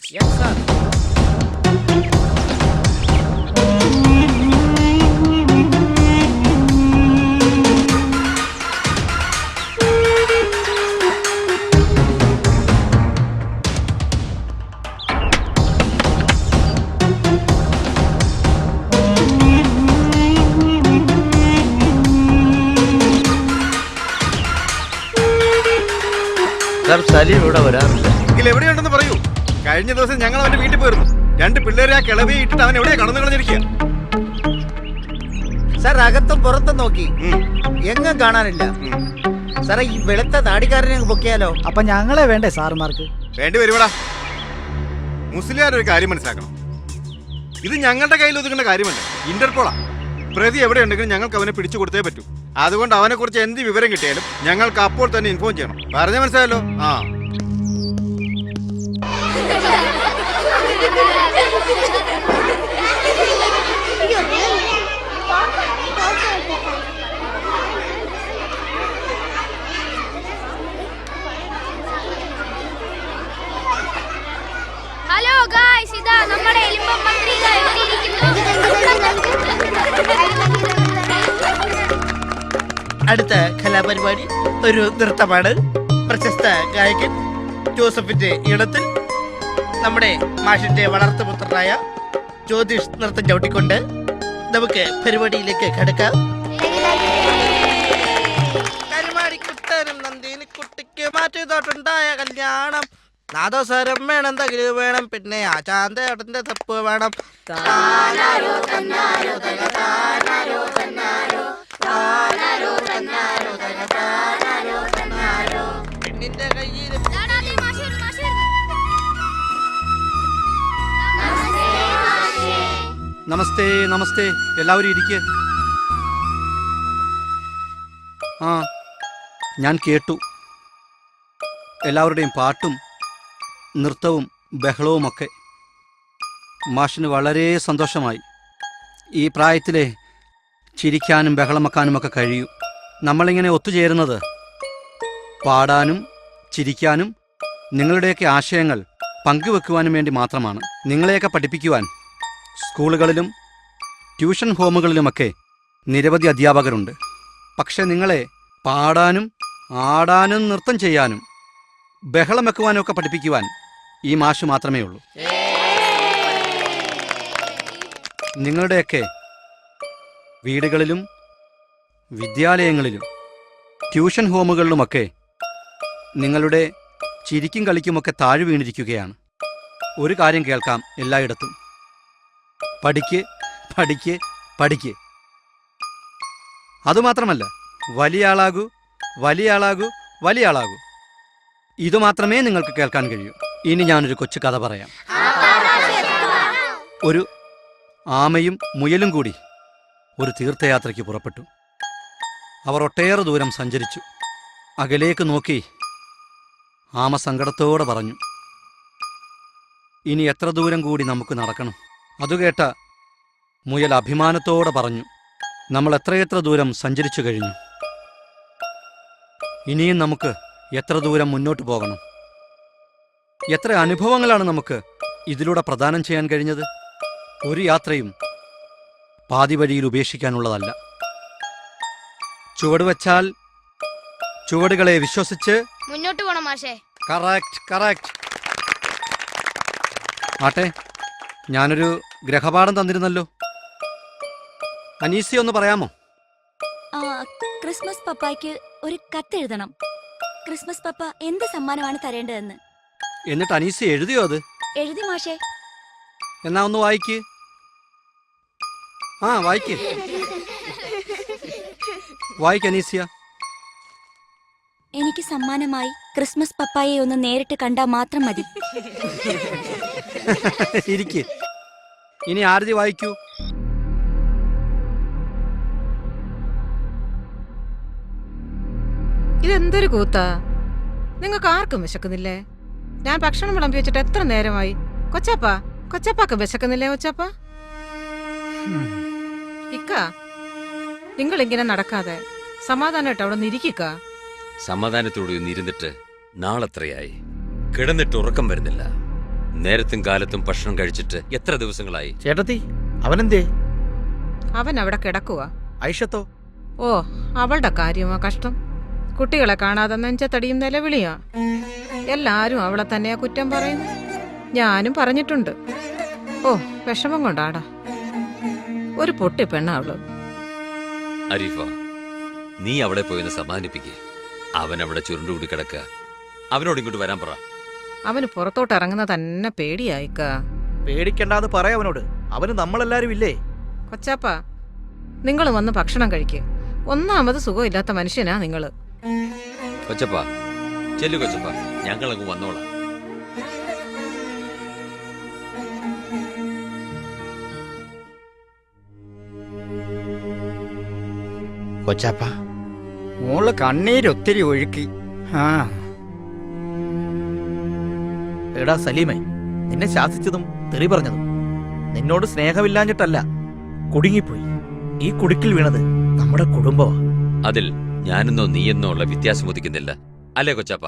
സലീം ഇവിടെ വരാറില്ല. എങ്കിൽ എവിടെയുണ്ടെന്ന് പറയൂ. കഴിഞ്ഞ ദിവസം ഞങ്ങൾ അവന്റെ വീട്ടിൽ പോയിരുന്നു. 2 പിള്ളേരെ ആ കിളവിയെ ഇട്ടിട്ട് അവൻ എവിടെയാ കടന്നു കളഞ്ഞിരിക്കുക. സാർ, അകത്തും പുറത്തും നോക്കി, എങ്ങും കാണാനില്ല. സാറേ, ഈ വെളുത്ത താടിക്കാരനെ പൊക്കിയാലോ? അപ്പൊ ഞങ്ങളെ വേണ്ടേ സാറുമാർക്ക്? വേണ്ടി വരുവടാ. മുസ്ലിയാർ ഒരു കാര്യം മനസ്സിലാക്കണം. ഇത് ഞങ്ങളുടെ കയ്യിൽ ഒതുങ്ങേണ്ട കാര്യമല്ല, ഇന്റർപോളാ. പ്രതി എവിടെ ഉണ്ടെങ്കിലും ഞങ്ങൾക്ക് അവനെ പിടിച്ചു കൊടുത്തേ പറ്റൂ. അതുകൊണ്ട് അവനെ കുറിച്ച് എന്ത് വിവരം കിട്ടിയാലും ഞങ്ങൾക്ക് അപ്പോൾ തന്നെ ഇൻഫോം ചെയ്യണം. പറഞ്ഞ മനസ്സിലായല്ലോ? ഹലോ ഗായ്സ്, ഇതാ നമ്മുടെ എലിമ്പം മന്ത്രി അടുത്ത കലാപരിപാടി ഒരു നൃത്തമാണ്. പ്രശസ്ത ഗായകൻ ജോസഫിന്റെ ഈണത്തിൽ നമ്മുടെ മാഷിന്റെ വളർത്തുപുത്രനായ ജ്യോതിഷ് നൃത്തം ചവിട്ടിക്കൊണ്ട് നമുക്ക് പരിപാടിയിലേക്ക് കടക്കാം. കരുമാടിക്കുട്ടനും നന്ദിനിക്കുട്ടിക്ക് മാറ്റിയതോട്ടുണ്ടായ കല്യാണം. നാദോസ്വരം വേണം, തകില് വേണം, പിന്നെ ആ ചാന്തേട്ടന്റെ തപ്പ് വേണം. പെണ്ണിന്റെ കയ്യിൽ നമസ്തേ. നമസ്തേ. എല്ലാവരും ഇരിക്കുക. ഞാൻ കേട്ടു എല്ലാവരുടെയും പാട്ടും നൃത്തവും ബഹളവുമൊക്കെ. മാഷിന് വളരെ സന്തോഷമായി. ഈ പ്രായത്തിലെ ചിരിക്കാനും ബഹളം വെക്കാനുമൊക്കെ കഴിയൂ. നമ്മളിങ്ങനെ ഒത്തുചേരുന്നത് പാടാനും ചിരിക്കാനും നിങ്ങളുടെയൊക്കെ ആശയങ്ങൾ പങ്കുവെക്കുവാനും വേണ്ടി മാത്രമാണ്. നിങ്ങളെയൊക്കെ പഠിപ്പിക്കുവാൻ സ്കൂളുകളിലും ട്യൂഷൻ ഹോമുകളിലുമൊക്കെ നിരവധി അധ്യാപകരുണ്ട്. പക്ഷെ നിങ്ങളെ പാടാനും ആടാനും നൃത്തം ചെയ്യാനും ബഹളം വെക്കുവാനും ഒക്കെ പഠിപ്പിക്കുവാൻ ഈ മാഷ് മാത്രമേ ഉള്ളൂ. നിങ്ങളുടെയൊക്കെ വീടുകളിലും വിദ്യാലയങ്ങളിലും ട്യൂഷൻ ഹോമുകളിലുമൊക്കെ നിങ്ങളുടെ ചിരിക്കും കളിക്കുമൊക്കെ താഴെ വീണിരിക്കുകയാണ്. ഒരു കാര്യം കേൾക്കാം എല്ലായിടത്തും: പഠിക്ക്, പഠിക്ക്, പഠിക്ക്. അതുമാത്രമല്ല, വലിയ ആളാകൂ, വലിയ ആളാകൂ, വലിയ ആളാകൂ. ഇതുമാത്രമേ നിങ്ങൾക്ക് കേൾക്കാൻ കഴിയൂ. ഇനി ഞാനൊരു കൊച്ചു കഥ പറയാം. ഒരു ആമയും മുയലും കൂടി ഒരു തീർത്ഥയാത്രയ്ക്ക് പുറപ്പെട്ടു. അവർ ഒട്ടേറെ ദൂരം സഞ്ചരിച്ചു. അകലേക്ക് നോക്കി ആമ സങ്കടത്തോടെ പറഞ്ഞു, ഇനി എത്ര ദൂരം കൂടി നമുക്ക് നടക്കണം? അതുകേട്ട മുയൽ അഭിമാനത്തോടെ പറഞ്ഞു, നമ്മൾ എത്രയെത്ര ദൂരം സഞ്ചരിച്ചു കഴിഞ്ഞു. ഇനിയും നമുക്ക് എത്ര ദൂരം മുന്നോട്ട് പോകണം? എത്ര അനുഭവങ്ങളാണ് നമുക്ക് ഇതിലൂടെ പ്രദാനം ചെയ്യാൻ കഴിഞ്ഞത്? ഒരു യാത്രയും പാതി വഴിയിൽ ഉപേക്ഷിക്കാനുള്ളതല്ല. ചുവടുവച്ചാൽ ചുവടുകളെ വിശ്വസിച്ച് മുന്നോട്ട് പോണം മാഷേ. Correct, correct. ആട്ടെ, ഞാനൊരു ഗ്രഹപാഠം തന്നിരുന്നല്ലോ. അനീസി ഒന്ന് പറയാമോ? ക്രിസ്മസ് പപ്പായ്ക്ക് ഒരു കത്തെഴുതണം. ക്രിസ്മസ് പപ്പ എന്ത് സമ്മാനമാണ് തരേണ്ടതെന്ന്. എന്നിട്ട് അനീസി എഴുതിയോ അത്? എഴുതി മാഷേ. എന്നാ ഒന്ന് വായിക്ക്. വായിക്ക്, വായിക്ക് അനീസിയ. എനിക്ക് സമ്മാനമായി ക്രിസ്മസ് പപ്പായെ ഒന്ന് നേരിട്ട് കണ്ടാൽ മാത്രം മതി. ഇരിക്ക്. ഇനി ആരതി വായിക്കൂ. ഇതെന്തൊരു കൂത്താ! നിങ്ങൾക്ക് ആർക്കും വിശക്കുന്നില്ലേ? ഞാൻ ഭക്ഷണം വിളമ്പി വെച്ചിട്ട് എത്ര നേരമായി? കൊച്ചാപ്പാക്ക് വിശക്കുന്നില്ലേ കൊച്ചാപ്പ? ഇക്ക, നിങ്ങൾ ഇങ്ങനെ നടക്കാതെ സമാധാനമായിട്ട് അവിടെ നിരിക്കുക. സമാധാനത്തോടെ ഒന്ന് ഇരുന്നിട്ട് നാളെത്രയായി? കിടന്നിട്ട് ഉറക്കം വരുന്നില്ല. നേരത്തും കാലത്തും ഭക്ഷണം കഴിച്ചിട്ട് എത്ര ദിവസങ്ങളായി? ചേട്ടത്തി, അവനെന്തേ? അവൻ അവിടെ കിടക്കുക. ഐഷത്തോ? ഓ, അവളുടെ കാര്യമാ കഷ്ടം. കുട്ടികളെ കാണാതെ നെഞ്ചത്തടിയും നിലവിളിയാ. എല്ലാരും അവളെ തന്നെയാ കുറ്റം പറയുന്നു. ഞാനും പറഞ്ഞിട്ടുണ്ട്. ഓ, വിഷമം കൊണ്ടാടാ. ഒരു പൊട്ടി പെണ്ണ അവള്. അരീഫ, നീ അവളെ പോയെന്ന് സമാധാനിപ്പിക്കേ. അവൻ അവിടെ ചുരുണ്ടുകൂടി കിടക്കുക. അവനോട് ഇങ്ങോട്ട് വരാൻ പറ. അവന് പുറത്തോട്ട് ഇറങ്ങുന്ന തന്നെ പേടിയായിക്ക. പേടിക്കണ്ടാന്ന് പറയാ അവനോട്. അവന് നമ്മളെല്ലാരും ഇല്ലേ? കൊച്ചാപ്പ, നിങ്ങൾ വന്ന് ഭക്ഷണം കഴിക്ക്. ഒന്നാമത് സുഖമില്ലാത്ത മനുഷ്യനാ നിങ്ങള്. കൊച്ചപ്പ, ചെല്ലു കൊച്ചപ്പ, ഞങ്ങളങ്ങ് വന്നോളാം. കൊച്ചാപ്പ, മോള് കണ്ണീരൊത്തിരി ഒഴുക്കി. എടാ സലീമേ, നിന്നെ ശാസിച്ചതും തെറി പറഞ്ഞതും നിന്നോട് സ്നേഹമില്ലാഞ്ഞിട്ടല്ല. കുടുങ്ങിപ്പോയി. ഈ കുടുക്കിൽ വീണത് നമ്മുടെ കുടുംബമാ. അതിൽ ഞാനെന്നോ നീയെന്നോ ഉള്ള വ്യത്യാസം ഉദിക്കുന്നില്ല, അല്ലേ കൊച്ചപ്പ?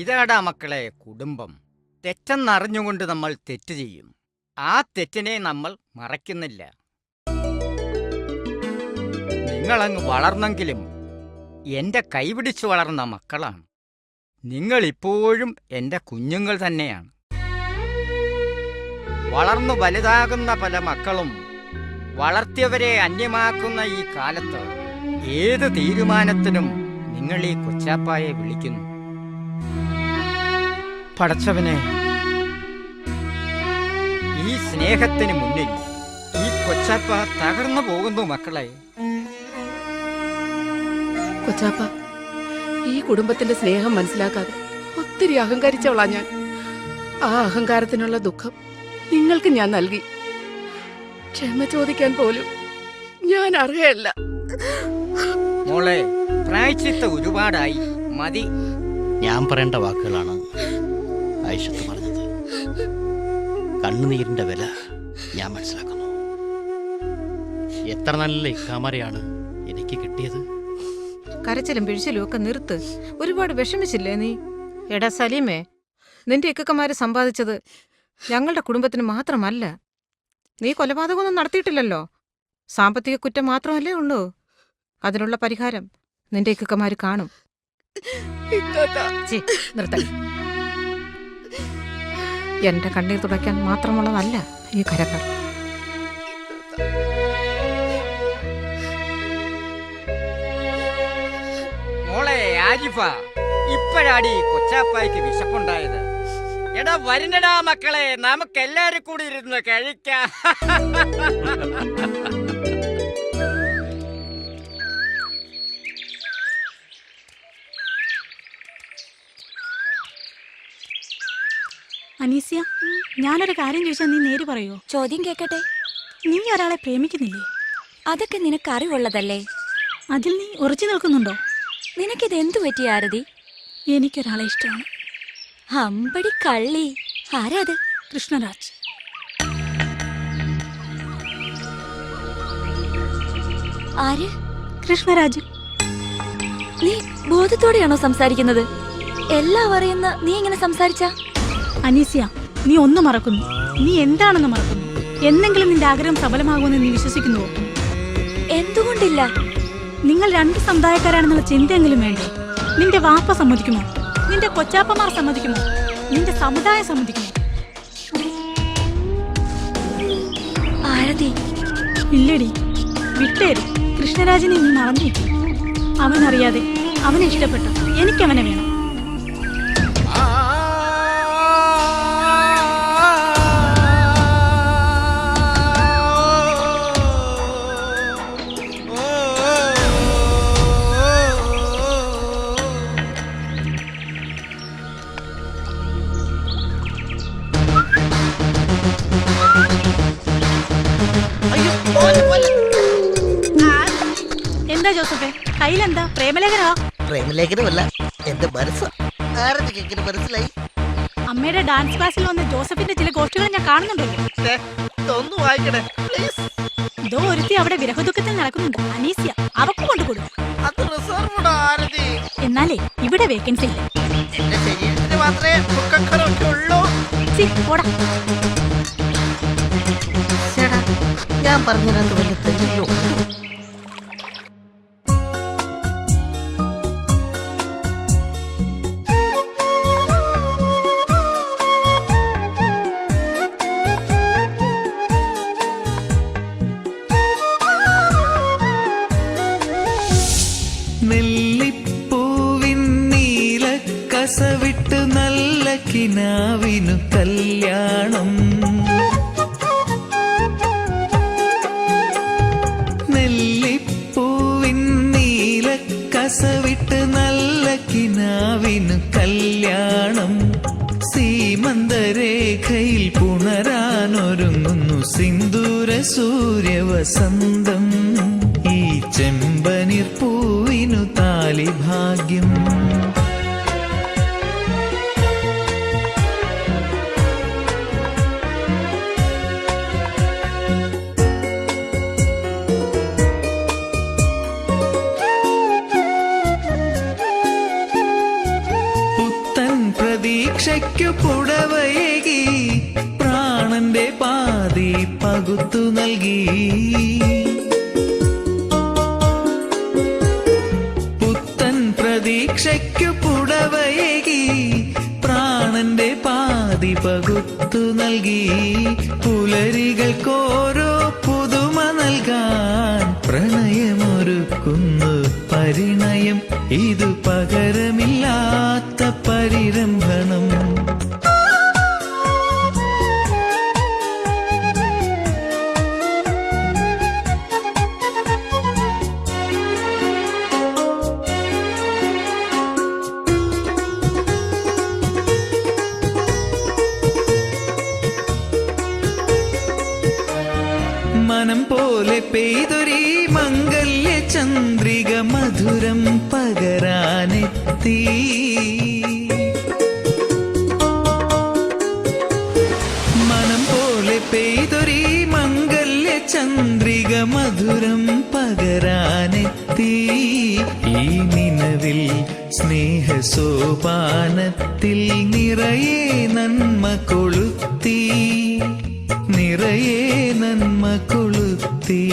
ഇതാടാ മക്കളെ കുടുംബം. തെറ്റെന്നറിഞ്ഞുകൊണ്ട് നമ്മൾ തെറ്റ് ചെയ്യും. ആ തെറ്റിനെ നമ്മൾ മറയ്ക്കുന്നില്ല. നിങ്ങളങ്ങ് വളർന്നെങ്കിലും എന്റെ കൈപിടിച്ചു വളർന്ന മക്കളാണ്. നിങ്ങളിപ്പോഴും എന്റെ കുഞ്ഞുങ്ങൾ തന്നെയാണ്. വളർന്നു വലുതാകുന്ന പല മക്കളും വളർത്തിയവരെ അന്യമാക്കുന്ന ഈ കാലത്ത് ഏത് തീരുമാനത്തിനും നിങ്ങൾ ഈ കൊച്ചാപ്പായെ വിളിക്കുന്നു. പടച്ചവനെ, ഈ സ്നേഹത്തിന് മുന്നിൽ ഈ കൊച്ചാപ്പ തകർന്നു പോകുന്നു മക്കളെ. കൊച്ചാപ്പ, ഈ കുടുംബത്തിന്റെ സ്നേഹം മനസ്സിലാക്കാതെ ഒത്തിരി അഹങ്കരിച്ചവളാ ഞാൻ. ആ അഹങ്കാരത്തിനുള്ള ദുഃഖം നിങ്ങൾക്ക് ഞാൻ നൽകി. ക്ഷമ ചോദിക്കാൻ പോലും ഞാൻ അറിയല്ല. മോളെ, പ്രായച്ചിത്ത ഒരുപാടായി, മതി. ഞാൻ പറയേണ്ട വാക്കുകളാണ് ഐഷത്ത് പറഞ്ഞത്. കണ്ണുനീരിന്റെ വില ഞാൻ മനസ്സിലാക്കുന്നു. എത്ര നല്ല ഇക്കാമരെയാണ് എനിക്ക് കിട്ടിയത്. കരച്ചിലും പിഴിച്ചിലും ഒക്കെ നിർത്ത്. ഒരുപാട് വിഷമിച്ചില്ലേ നീ? എടാ സലീമേ, നിന്റെ ഇക്കക്കമാര് സമ്പാദിച്ചത് ഞങ്ങളുടെ കുടുംബത്തിന് മാത്രമല്ല. നീ കൊലപാതകമൊന്നും നടത്തിയിട്ടില്ലല്ലോ. സാമ്പത്തിക കുറ്റം മാത്രമല്ലേ ഉള്ളൂ. അതിനുള്ള പരിഹാരം നിന്റെ ഇക്കക്കമാര് കാണും. നിർത്തൽ. എന്റെ കണ്ണീർ തുടയ്ക്കാൻ മാത്രമുള്ളതല്ല ഈ കരങ്ങൾ. മോളെ ആരിഫ, ഇപ്പൊ എപ്പോഴാടി കൊച്ചാപ്പായ്ക്ക് വിശപ്പുണ്ടായത്? എടാ വരുന്നടാ മക്കളെ, നമുക്ക് എല്ലാരും കൂടി ഇരുന്ന് കഴിക്കാം. അനീസ്യ, ഞാനൊരു കാര്യം ചോദിച്ചാൽ നീ നേര് പറയോ? ചോദ്യം കേക്കട്ടെ. നീ ഒരാളെ പ്രേമിക്കുന്നില്ലേ? അതൊക്കെ നിനക്ക് അറിവുള്ളതല്ലേ? അതിൽ നീ ഉറച്ചു നിൽക്കുന്നുണ്ടോ? നിനക്കിത് എന്തു പറ്റിയ ആരതി? എനിക്കൊരാളെ ഇഷ്ടമാണ്. അമ്പടി കള്ളി. ആരാ അത്? കൃഷ്ണരാജ്. ആര്? കൃഷ്ണരാജ്. നീ ബോധത്തോടെയാണോ സംസാരിക്കുന്നത്? എല്ലാം അറിയുന്ന നീ ഇങ്ങനെ സംസാരിച്ച? അനീസ്യ, നീ ഒന്ന് മറക്കുന്നു. നീ എന്താണെന്ന് മറക്കുന്നു. എന്തെങ്കിലും നിന്റെ ആഗ്രഹം സഫലമാകുമെന്ന് നീ വിശ്വസിക്കുന്നുവോ? എന്തുകൊണ്ടില്ല? നിങ്ങൾ രണ്ട് സമുദായക്കാരാണെന്നുള്ള ചിന്തയെങ്കിലും വേണ്ടേ? നിന്റെ വാപ്പ സമ്മതിക്കുമോ? നിന്റെ കൊച്ചാപ്പമാർ സമ്മതിക്കുമോ? നിന്റെ സമുദായം സമ്മതിക്കുമോ? ആരതി? ഇല്ലടി, വിട്ടേര്. കൃഷ്ണരാജിനെ നീ മറന്നിരിക്കും. അവനറിയാതെ അവനെ ഇഷ്ടപ്പെട്ടു. എനിക്കവനെ വേണം. എന്താ ജോസഫേ, കയ്യിലെന്താ? പ്രേമലേഖനോ? പ്രേമലേഖനമല്ല, എന്റെ മനസ്സ്. ആരതിക്ക് മനസ്സിലായി? അമ്മയുടെ ഡാൻസ് ക്ലാസ്സിൽ വന്ന ജോസഫിന്റെ ചില ഗോഷ്ഠികൾ ഞാൻ കാണുന്നുണ്ടല്ലോ. ഒന്ന് വായിക്കണേ പ്ലീസ്. ഇതോ ഒരുത്തി അവിടെ വിരഹദുഃഖത്തിൽ നടക്കുന്നുണ്ട്. അനീസ്യ, അവക്ക് കൊണ്ടുകൊടു. അത് റിസർവ്ഡ് ആരതി. എന്നാലേ ഇവിടെ വേക്കൻസി ഇല്ല. എന്റെ ശരീരത്തിന് മാത്രമേ ദുഃഖങ്ങളൊക്കെ ഉള്ളൂ. പോടാ. ഞാൻ പറഞ്ഞതിനകത്ത് വലിയ തെളിയോ? നെല്ലിപ്പൂവിൻ നീലക്കസവിട്ട് നല്ല കിനാവിനു കല്യാണം. നെല്ലിപ്പൂവിൻ നീലക്കസവിട്ട് നല്ല കിനാവിനു കല്യാണം. സീമന്തരേഖയിൽ പുണരാനൊരുങ്ങുന്നു സിന്ദൂര സൂര്യവസന്തം. ഈ ചെമ്പനിർ പൂവിനു താലിഭാഗ്യം. പുത്തൻ പ്രതീക്ഷയ്ക്കു പുടവയേകി പ്രാണന്റെ പാതി പകുത്തു നൽകി. പ്രതീക്ഷയ്ക്കു പുടവയേകി പ്രാണന്റെ പാതി പകുത്തു നൽകി. പുലരികൾക്കോരോ പുതുമ നൽകാൻ പ്രണയമൊരുക്കുന്നു പരിണയം. ഇതു പകരമില്ലാത്ത പരിരംഭണം. മനം പോലെ പെയ്തൊരീ മംഗല്യ ചന്ദ്രിക മധുരം പകരാനെത്തി. മനം പോലെ പെയ്തൊരീ മംഗല്യ ചന്ദ്രിക മധുരം പകരാനെത്തി. ഈ നിലവിൽ സ്നേഹസോപാനത്തിൽ നിറയെ നന്മ കൊളുത്തി. നിറയെ നന്മ കൊളുത്തി.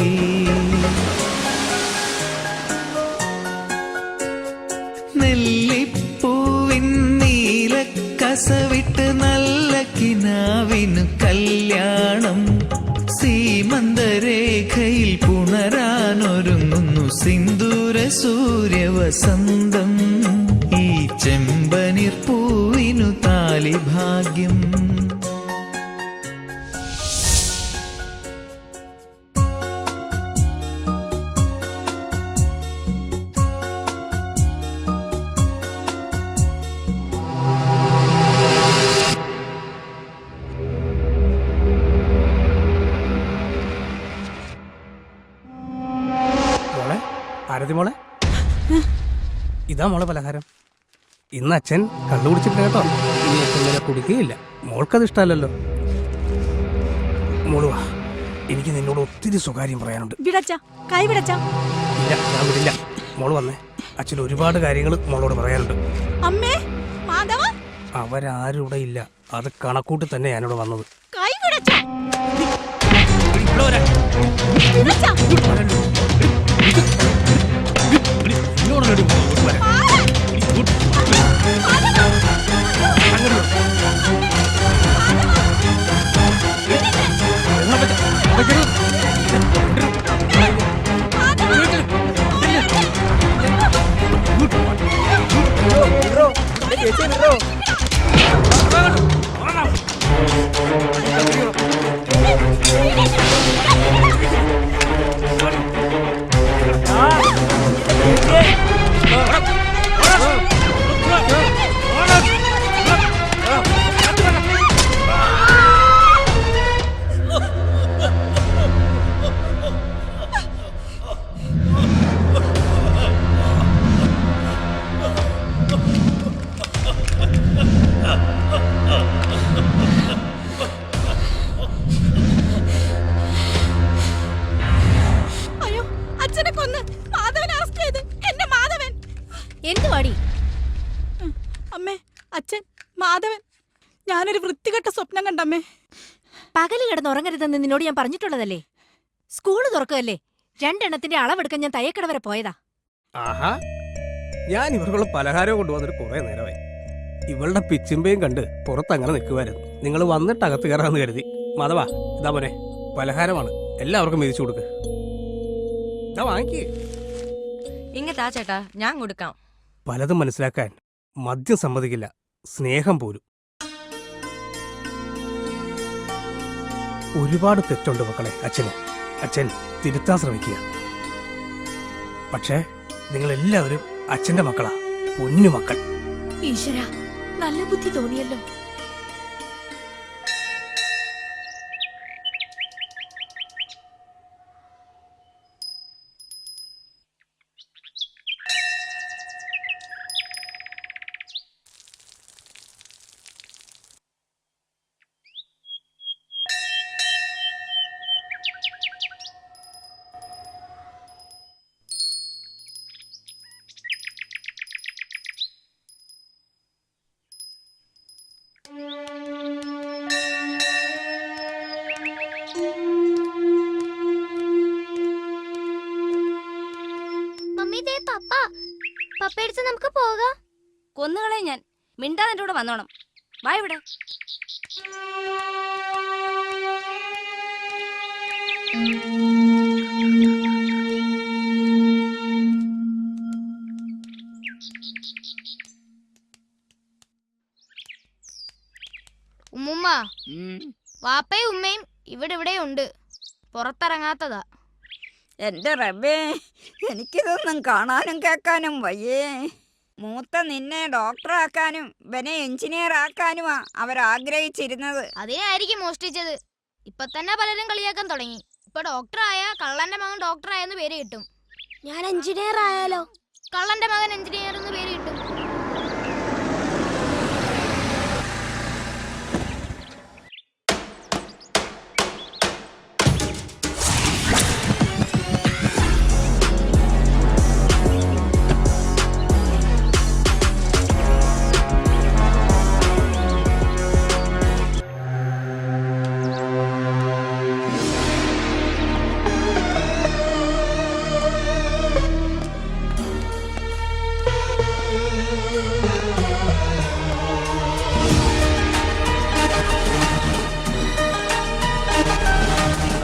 നെല്ലിപ്പൂവിൻ നീലക്കസവിട്ട് നല്ല കിനാവിനു കല്യാണം. സീമന്തരേഖയിൽ പുണരാനൊരുങ്ങുന്നു സിന്ദൂര സൂര്യവസന്തം. ഈ ചെമ്പ പൂവിനു താലി ഭാഗ്യം. മോളെ ആരതി മോളെ, ഇതാ മോളെ പലഹാരം. ഇന്ന് അച്ഛൻ കണ്ടുപിടിച്ചിട്ടില്ല കേട്ടോ. ഇനി അച്ഛൻ ഇങ്ങനെ കുടിക്കുകയില്ല. മോൾക്കത് ഇഷ്ടമല്ലല്ലോ. മോള് വാ, എനിക്ക് നിന്നോട് ഒത്തിരി സ്വകാര്യം പറയാനുണ്ട്. വിടച്ചാ, കൈ വിടച്ചാ. ഇല്ല, ഞാൻ വിടില്ല. മോള് വന്നേ, അച്ഛൻ ഒരുപാട് കാര്യങ്ങൾ മോളോട് പറയാനുണ്ട്. അമ്മേ, മാധവ, അവരാരുടെ ഇല്ല, അത് കണക്കൂട്ടി തന്നെ ഞാനിവിടെ വന്നത്. കൈ വിടച്ചാ. ഇവിടെ വരാൻ. വിടച്ചാ. ഇങ്ങോട്ട് വരാൻ. അയ്യോ, അച്ഛനെ കൊന്ന് മാധവൻ അറസ്റ്റ് ചെയ്ത്. എന്റെ മാധവൻ. എന്ത് പാടി? അമ്മേ, അച്ഛൻ മാധവൻ. ഞാനൊരു വൃത്തികെട്ട സ്വപ്നം കണ്ടമ്മേ. പകല് കിടന്ന് ഉറങ്ങരുതെന്ന് നിന്നോട് ഞാൻ പറഞ്ഞിട്ടുള്ളതല്ലേ? സ്കൂള് തുറക്കുകയല്ലേ, 2 എണ്ണത്തിന്റെ അളവെടുക്കാൻ ഞാൻ തയ്യക്കട വരെ പോയതാ. ആഹാ, ഞാൻ ഇവർക്കുള്ള പലഹാരം കൊണ്ടുവന്നിട്ട് കുറെ നേരമായി. ഇവളുടെ പിച്ചിമ്പയും കണ്ട് പുറത്തങ്ങനെ നിൽക്കുമായിരുന്നു. നിങ്ങൾ വന്നിട്ട് അകത്ത് കയറാന്ന് കരുതി. മാധവ, ഇതാ മോനെ പലഹാരമാണ്, എല്ലാവർക്കും വിധിച്ചു കൊടുക്ക്. ഇതാ വാങ്ങിക്കേ. ഇങ്ങത്താ ചേട്ടാ, ഞാൻ കൊടുക്കാം. പലതും മനസ്സിലാക്കാൻ മദ്യം സമ്മതിക്കില്ല, സ്നേഹം പോലും. ഒരുപാട് തെറ്റുണ്ട് മക്കളെ അച്ഛന്. അച്ഛൻ തിരുത്താൻ ശ്രമിക്കുക. പക്ഷേ നിങ്ങളെല്ലാവരും അച്ഛന്റെ മക്കളാ, പൊന്നു മക്കൾ. ഈശ്വര, നല്ല ബുദ്ധി തോന്നിയല്ലോ. പപ്പയടിച്ച് നമുക്ക് പോകാം. കൊന്നുകളെ ഞാൻ. മിണ്ടാതെ എന്റെ കൂടെ വന്നോണം. വാ ഇവിടെ. ഉമ്മുമ്മ, വാപ്പയും ഉമ്മയും ഇവിടെ ഉണ്ട്, പുറത്തിറങ്ങാത്തതാ. എന്റെ റബ്ബേ, എനിക്കിതൊന്നും കാണാനും കേൾക്കാനും വയ്യേ. മൂത്ത നിന്നെ ഡോക്ടറാക്കാനും ഇവനെ എഞ്ചിനീയർ ആക്കാനുമാ അവരാഗ്രഹിച്ചിരുന്നത്. അതിനായിരിക്കും മോഷ്ടിച്ചത്. ഇപ്പൊ തന്നെ പലരും കളിയാക്കാൻ തുടങ്ങി. ഇപ്പൊ ഡോക്ടറായ കള്ളന്റെ മകൻ ഡോക്ടറായെന്ന് പേര് കിട്ടും. ഞാൻ എഞ്ചിനീയർ ആയാലോ? കള്ളന്റെ മകൻ എഞ്ചിനീയർ എന്ന് പേര് കിട്ടും.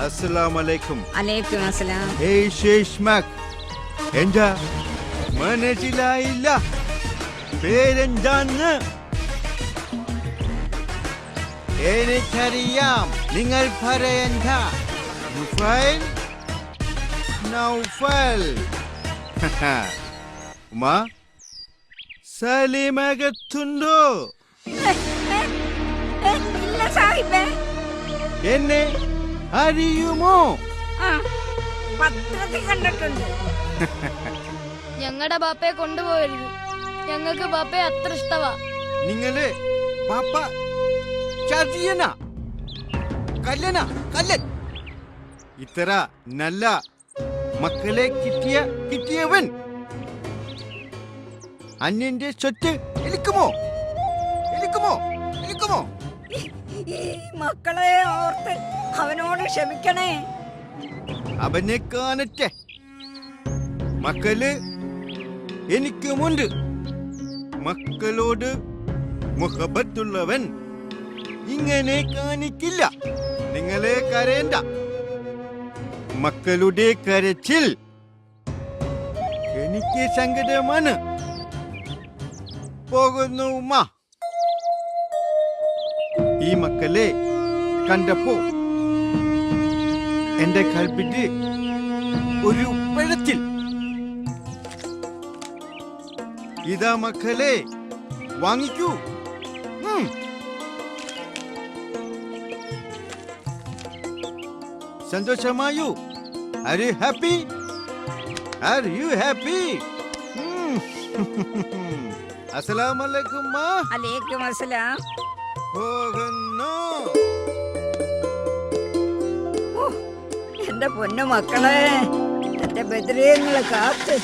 അസ്സലാമലൈക്കും. അലൈക്കും അസ്സലാം. ഏയ് ഷേഷ്മാക്, എന്താ മനസ്സിലായില്ല? പേരെന്താന്ന്? എനിക്കറിയാം നിങ്ങൾ പറയണ്ട. നുഫൈൽ, നൗഫൽ. ഉമ്മ, സലീമകത്തുണ്ടോ? ഇല്ല സാഹിബേ. എന്നെ അറിയുമോ? പത്രത്തിൽ കണ്ടിട്ടുണ്ട്. ഞങ്ങളുടെ ബാപ്പയെ കൊണ്ടുപോകരുത്. ഞങ്ങൾക്ക് ബാപ്പയെ അത്ര ഇഷ്ടവാ. നിങ്ങള് പാപ്പ ചതിയന കല്ലന കല്ലൻ. ഇത്ര നല്ല മക്കളെ കിട്ടിയവൻ അന്യന്റെ സ്വത്ത് എലിക്കുമോ? ഈ മക്കളെ ഓർത്ത് അവനോട് ക്ഷമിക്കണേ. അവനെ കാണട്ടെ. മക്കള് എനിക്കുമുണ്ട്. മക്കളോട് മുഹബത്തുള്ളവൻ ഇങ്ങനെ കാണിക്കില്ല. നിങ്ങളെ കരയണ്ട. മക്കളുടെ കരച്ചിൽ എനിക്ക് സങ്കടമാണ്. പോകുന്നു ഉമ്മ. ഈ മക്കളെ കണ്ടപ്പോ എന്റെ കൽപ്പിട്ട് ഒരു പിഴച്ചിൽ. ഇതാ മക്കളെ, വാങ്ങിക്കൂ. സന്തോഷമായോ? Are you happy? Are you happy? അസ്സലാമലൈക്കും മാ. അലൈക്കും അസ്സലാം. പോകുന്നു. എന്റെ പൊന്നു മക്കളെ, എന്റെ ബദ്രീങ്ങളെ കാത്ത്.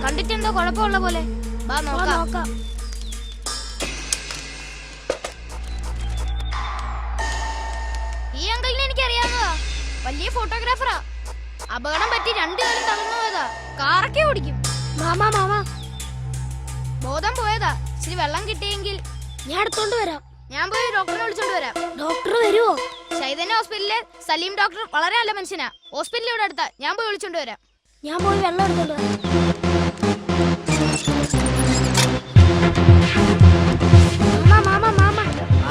കണ്ടിട്ടെന്തോ കുഴപ്പമുള്ള പോലെ. വാ നോക്കാം. ഈ അങ്കിളിനെ എനിക്കറിയാവുന്നതാ. വലിയ ഫോട്ടോഗ്രാഫറാ. അപകടം പറ്റി 2 കാലം തളർന്നു പോയതാ. കാറൊക്കെ ഓടിക്കും. മാമാ ബോധം പോയതാ. ഇച്ചിരി വെള്ളം കിട്ടിയെങ്കിൽ ഞാൻ എടുത്തോണ്ട് വരാം. ഞാൻ പോയി ഡോക്ടറെ വിളിച്ചോണ്ട് വരാം. ഡോക്ടർ വരുമോ? ചൈതന്യ ഹോസ്പിറ്റലിലെ സലീം ഡോക്ടർ വളരെ നല്ല മനുഷ്യനാ. ഹോസ്പിറ്റലിൽ ഇവിടെ അടുത്താ. ഞാൻ പോയി വിളിച്ചോണ്ട് വരാം. ഞാൻ പോയി വെള്ളം എടുത്തോണ്ട് വരാം.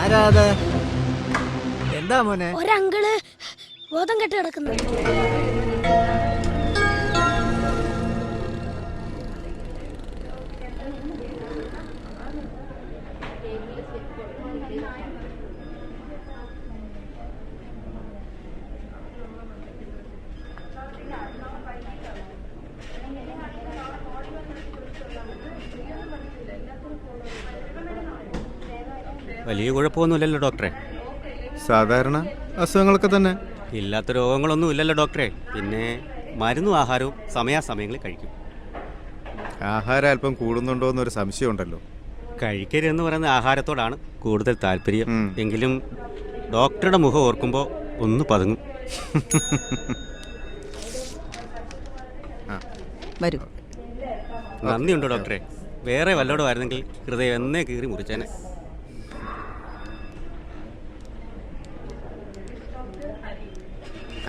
ആരാത്? എന്താ മോനെ? ഒരങ്കിള് ബോധം കെട്ട് കിടക്കുന്നു. വലിയ കുഴപ്പമൊന്നുമില്ലല്ലോ ഡോക്ടറെ. സാധാരണ അസുഖങ്ങളൊക്കെ തന്നെ. ഇല്ലാത്ത രോഗങ്ങളൊന്നും ഇല്ലല്ലോ ഡോക്ടറെ. പിന്നെ മരുന്നും ആഹാരവും സമയാസമയങ്ങളിൽ കഴിക്കും. ആഹാരം അല്പം കൂടുന്നുണ്ടോ എന്നൊരു സംശയമുണ്ടല്ലോ. കഴിക്കരുതെന്ന് പറയുന്ന ആഹാരത്തോടാണ് കൂടുതൽ താല്പര്യം. എങ്കിലും ഡോക്ടറുടെ മുഖം ഓർക്കുമ്പോൾ ഒന്ന് പതുങ്ങും. വരൂ. നന്ദിയുണ്ട് ഡോക്ടറെ. വേറെ വല്ലോടും ആയിരുന്നെങ്കിൽ ഹൃദയം എന്നേ കീറി മുറിച്ചേനെ.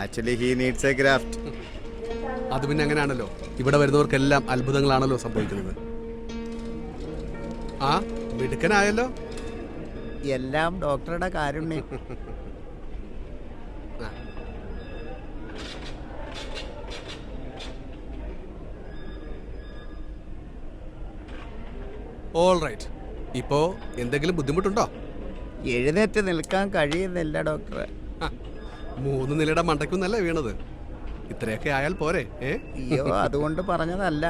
Actually, he needs a graft. അത് പിന്നെ അങ്ങനെയാണല്ലോ. ഇവിടെ വരുന്നവർക്കെല്ലാം അത്ഭുതങ്ങളാണല്ലോ സംഭവിക്കുന്നത്. ആ മിടുക്കനായല്ലോ. എല്ലാം ഡോക്ടറുടെ കാരുണ്യം. All right. ഇപ്പോ എന്തെങ്കിലും ബുദ്ധിമുട്ടുണ്ടോ? എഴുന്നേറ്റ് നിൽക്കാൻ കഴിയുന്നില്ല ഡോക്ടറെ. 3 നിലയുടെ മണ്ടയ്ക്കൊന്നല്ല വീണത്. ഇത്രയൊക്കെ ആയാൽ പോരെ? അയ്യോ, അതുകൊണ്ട് പറഞ്ഞതല്ല.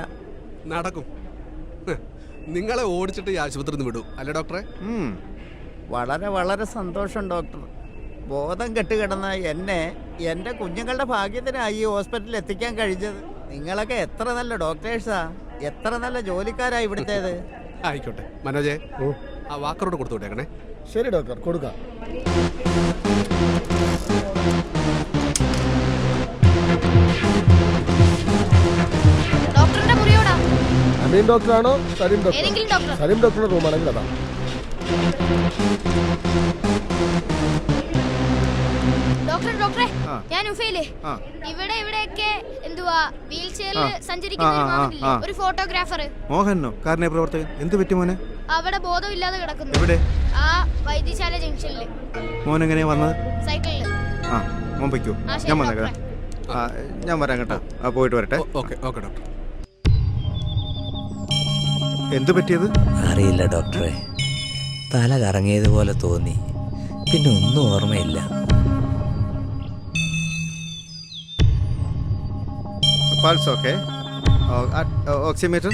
നടക്കും. നിങ്ങളെ ഓടിച്ചിട്ട് ഈ ആശുപത്രിയിൽ നിന്ന് വിടൂ അല്ലേ ഡോക്ടറെ? വളരെ വളരെ സന്തോഷം ഡോക്ടർ. ബോധം കെട്ടുകിടന്ന എന്നെ എൻ്റെ കുഞ്ഞുങ്ങളുടെ ഭാഗ്യത്തിനായി ഈ ഹോസ്പിറ്റലിൽ എത്തിക്കാൻ കഴിഞ്ഞത്. നിങ്ങളൊക്കെ എത്ര നല്ല ഡോക്ടേഴ്സാ, എത്ര നല്ല ജോലിക്കാരാ ഇവിടുത്തേത്. ആയിക്കോട്ടെ മനോജെ, ആ വാക്കറോട് കൊടുത്തു വിട്ടേക്കണേ. ശരി ഡോക്ടർ, കൊടുക്കാം. ഡോക്ടറുടെ മുറിയോടാ. അമീൻ ഡോക്ടറാണോ സലീം ഡോക്ടർ? ഏതെങ്കിലും ഡോക്ടർ. സലീം ഡോക്ടറുടെ റൂമാണെങ്കിൽ അതാ. ഡോക്ടറെ ഞാൻ ഉഫയിലെ ഇവിടെയൊക്കെ എന്തുവാ വീൽ ചെയറിൽ സഞ്ചരിക്കുന്ന ഒരു മാമനില്ലേ, ഒരു ഫോട്ടോഗ്രാഫർ. മോഹനോ? കാരണ പ്രവർത്തകൻ. എന്ത് പറ്റി മോനെ? അവിടെ ബോധമില്ലാതെ കിടക്കുന്നു. എവിടെ? ആ വൈദ്യശാല ജംഗ്ഷനില്. മോൻ എങ്ങനെയാ വന്നത്? സൈക്കിളില്. ആ മോൻ പൊയ്ക്കോ, ഞാൻ വന്നേക്കാം. ഞാൻ വരാം കേട്ടോ. പോയിട്ട് വരട്ടെ. Okay okay doctor. എന്ത് പറ്റിയത്? അറിയില്ല ഡോക്ടറെ, തല കറങ്ങിയതുപോലെ തോന്നി, പിന്നെ ഒന്നും ഓർമ്മയില്ല. Pulse okay. ഓക്സിമീറ്റർ.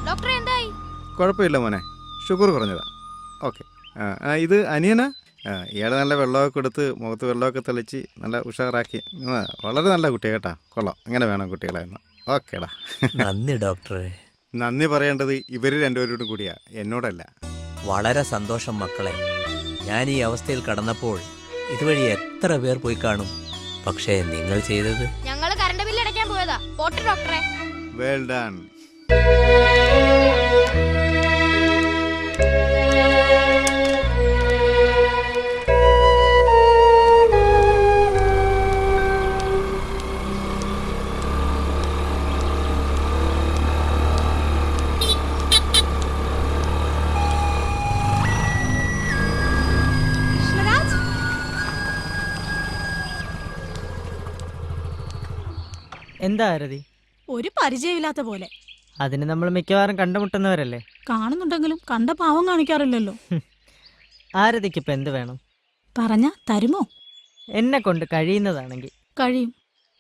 ഡോക്ടറെ എന്തായി? കുഴപ്പമില്ല മോനെ, ഷുഗർ കുറഞ്ഞതാ. ഓക്കെ. ഇത് അനിയനാ? ഇയാൾ നല്ല വെള്ളമൊക്കെ കൊടുത്ത് മുഖത്ത് വെള്ളമൊക്കെ തെളിച്ച് നല്ല ഉഷാറാക്കി. വളരെ നല്ല കുട്ടിയാ കേട്ടാ. കൊള്ളാം, അങ്ങനെ വേണം കുട്ടികളായിരുന്നു. ഓക്കേടാ. നന്ദി ഡോക്ടറെ. നന്ദി പറയേണ്ടത് ഇവർ രണ്ടുപേരോടും കൂടിയാ, എന്നോടല്ല. വളരെ സന്തോഷം മക്കളെ. ഞാൻ ഈ അവസ്ഥയിൽ കടന്നപ്പോൾ ഇതുവഴി എത്ര പേർ പോയി കാണും. പക്ഷേ നിങ്ങൾ ചെയ്തത്. ഞങ്ങള് കറണ്ട് ബില്ല് അടയ്ക്കാൻ പോയതാ. പോട്ടെ ഡോക്ടറെ. Well done. എന്താ ആരതി? ഒരു പരിചയമില്ലാത്ത പോലെ. അതിന് നമ്മൾ മിക്കവാറും കണ്ടുമുട്ടുന്നവരല്ലേ. കാണുന്നുണ്ടെങ്കിലും കണ്ട പാവം കാണിക്കാറില്ലല്ലോ. ആരതിക്ക് ഇപ്പം എന്ത് വേണം? പറഞ്ഞ തരുമോ? എന്നെ കൊണ്ട് കഴിയുന്നതാണെങ്കിൽ. കഴിയും.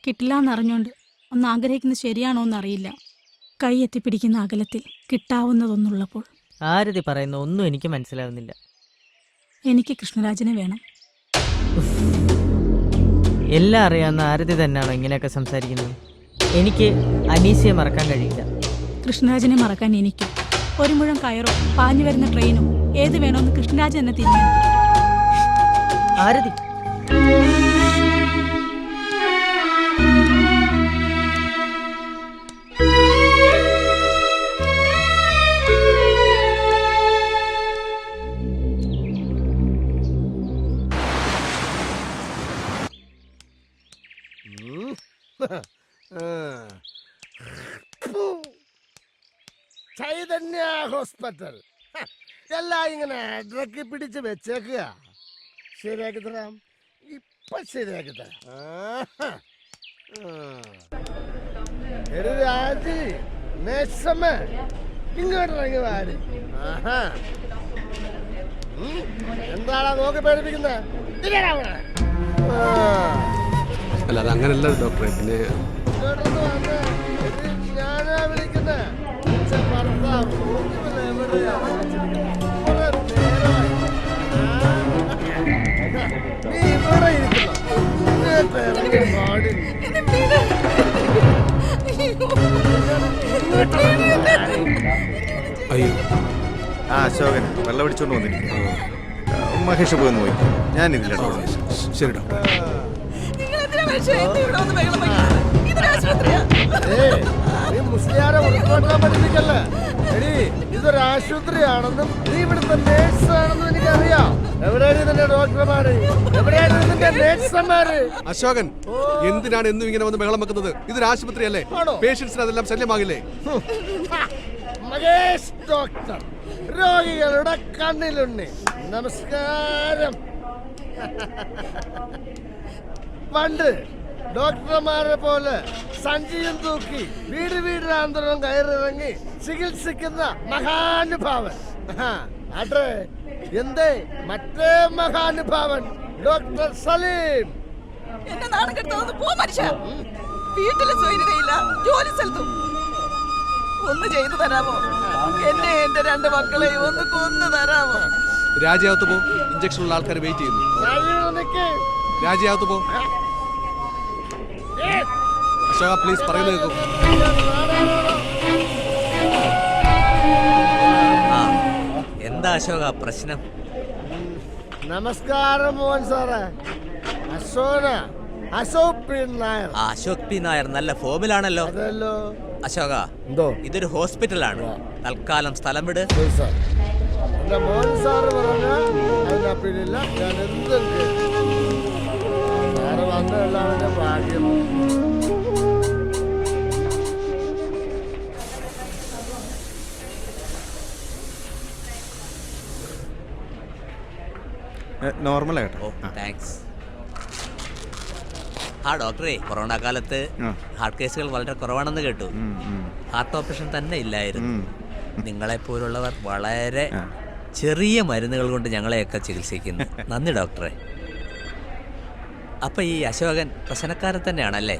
കിട്ടില്ലാന്നറിഞ്ഞോണ്ട് ഒന്ന് ആഗ്രഹിക്കുന്നത് ശരിയാണോ എന്നറിയില്ല. കൈ എത്തിപ്പിടിക്കുന്ന അകലത്തിൽ കിട്ടാവുന്നതൊന്നുള്ളപ്പോൾ. ആരതി പറയുന്ന ഒന്നും എനിക്ക് മനസ്സിലാവുന്നില്ല. എനിക്ക് കൃഷ്ണരാജനെ വേണം. എല്ലാം അറിയാവുന്ന ആരതി തന്നെയാണോ ഇങ്ങനെയൊക്കെ സംസാരിക്കുന്നത്? എനിക്ക് അനീസിയെ മറക്കാൻ കഴിയില്ല. കൃഷ്ണരാജനെ മറക്കാൻ എനിക്ക് ഒരു മുഴം കയറോ പാഞ്ഞു വരുന്ന ട്രെയിനോ ഏത് വേണമെന്ന് കൃഷ്ണരാജൻ എന്നെ തീരുമാനിക്കും. ആരതി, ചൈതന്യ ഹോസ്പിറ്റൽ എല്ലാം ഇങ്ങനെ അടക്കി പിടിച്ച് വെച്ചേക്കുക. ശരിയാക്കി തരാം, ഇപ്പൊ ശരിയാക്കി തരാം. രാജി നേശമ ഇങ്ങോട്ട് ഇറങ്ങി വാരി. എന്താണാ നോക്കി പേടിപ്പിക്കുന്നത്? അല്ല, അത് അങ്ങനല്ല ഡോക്ടറെ. പിന്നെ ഞാനാ വിളിക്കുന്നത്. നീ ഇവിടെ അയ്യോ. ആ അശോകൻ വെള്ളം അടിച്ചോണ്ട് വന്നിരിക്കുക. മഹേഷ് പോയി നോക്കി. ഞാനിതില്ല. ശരി ഡോക്ടർ. ഇതൊരു ആശുപത്രിയാണെന്നും നീ ഇവിടുത്തെ നേഴ്സാണെന്നും എനിക്കറിയാം. എവിടെയാണ് ഇതിന്റെ ഡോക്ടർമാര്? എവിടെയാണ് ഇതിന്റെ നേഴ്സന്മാര്? അശോകൻ, എന്തിനാണ് എന്നും ഇങ്ങനെ വന്ന് ബഹളം വെക്കുന്നത്? ഇതൊരു ആശുപത്രി അല്ലേ? പേഷ്യൻസിന് അതെല്ലാം ശല്യമാകില്ലേ? മഹേഷ് ഡോക്ടർ, രോഗികളുടെ കണ്ണിലുണ്ണി. നമസ്കാരം. പണ്ട് ഡോക്ടർമാരെ പോലെ സഞ്ചിയും തൂക്കി വീട് വീടിനാന്തരം കയറിറങ്ങി ചികിത്സിക്കുന്ന മഹാനുഭാവൻ. അതെ, എന്തേ മറ്റേ മഹാനുഭാവൻ ഡോക്ടർ സലീം. എന്നെ നാണം കെടുത്തൊന്ന് പോ മനുഷ്യ. വീട്ടിലെ സ്വൈര്യതയില്ല, ജോലി സ്ഥലത്തും. ഒന്ന് ചെയ്തു തരാമോ? എന്നെ എന്റെ രണ്ട് മക്കളെയും ഒന്ന് കൊന്നു തരാമോ? രാജിയാവത്ത് പോ. ഇഞ്ചക്ഷനുള്ള ആൾക്കാർ വെയിറ്റ് ചെയ്യുന്നു. രാജിയാവത്ത് പോ. അശോക പ്ലീസ് പറയുന്നത് കേൾക്കൂ. എന്താ അശോക പ്രശ്നം? നമസ്കാരം മോഹൻ സാറേ. അശോക് പി നായർ. അശോക് പി നായർ നല്ല ഫോമിലാണല്ലോ. അതല്ലോ. അശോക, ഇതൊരു ഹോസ്പിറ്റലാണ്. തൽക്കാലം സ്ഥലം വിട്. എന്റെ മോഹൻ സാറ് പറഞ്ഞ അതിനപ്പിടില്ല. ഞാൻ എന്തും സാറ് വന്നതല്ല അവന്റെ ഭാഗ്യം. നോർമലായിട്ട്. താങ്ക്സ്. ഡോക്ടറെ, കൊറോണ കാലത്ത് ഹാർട്ട് കേസുകൾ വളരെ കുറവാണെന്ന് കേട്ടു. ഹാർട്ട് ഓപ്പറേഷൻ തന്നെ ഇല്ലായിരുന്നു. നിങ്ങളെപ്പോലുള്ളവർ വളരെ ചെറിയ മരുന്നുകൾ കൊണ്ട് ഞങ്ങളെയൊക്കെ ചികിത്സിക്കുന്നു. നന്ദി ഡോക്ടറെ. അപ്പൊ ഈ അശോകൻ പ്രശ്നക്കാരൻ തന്നെയാണല്ലേ?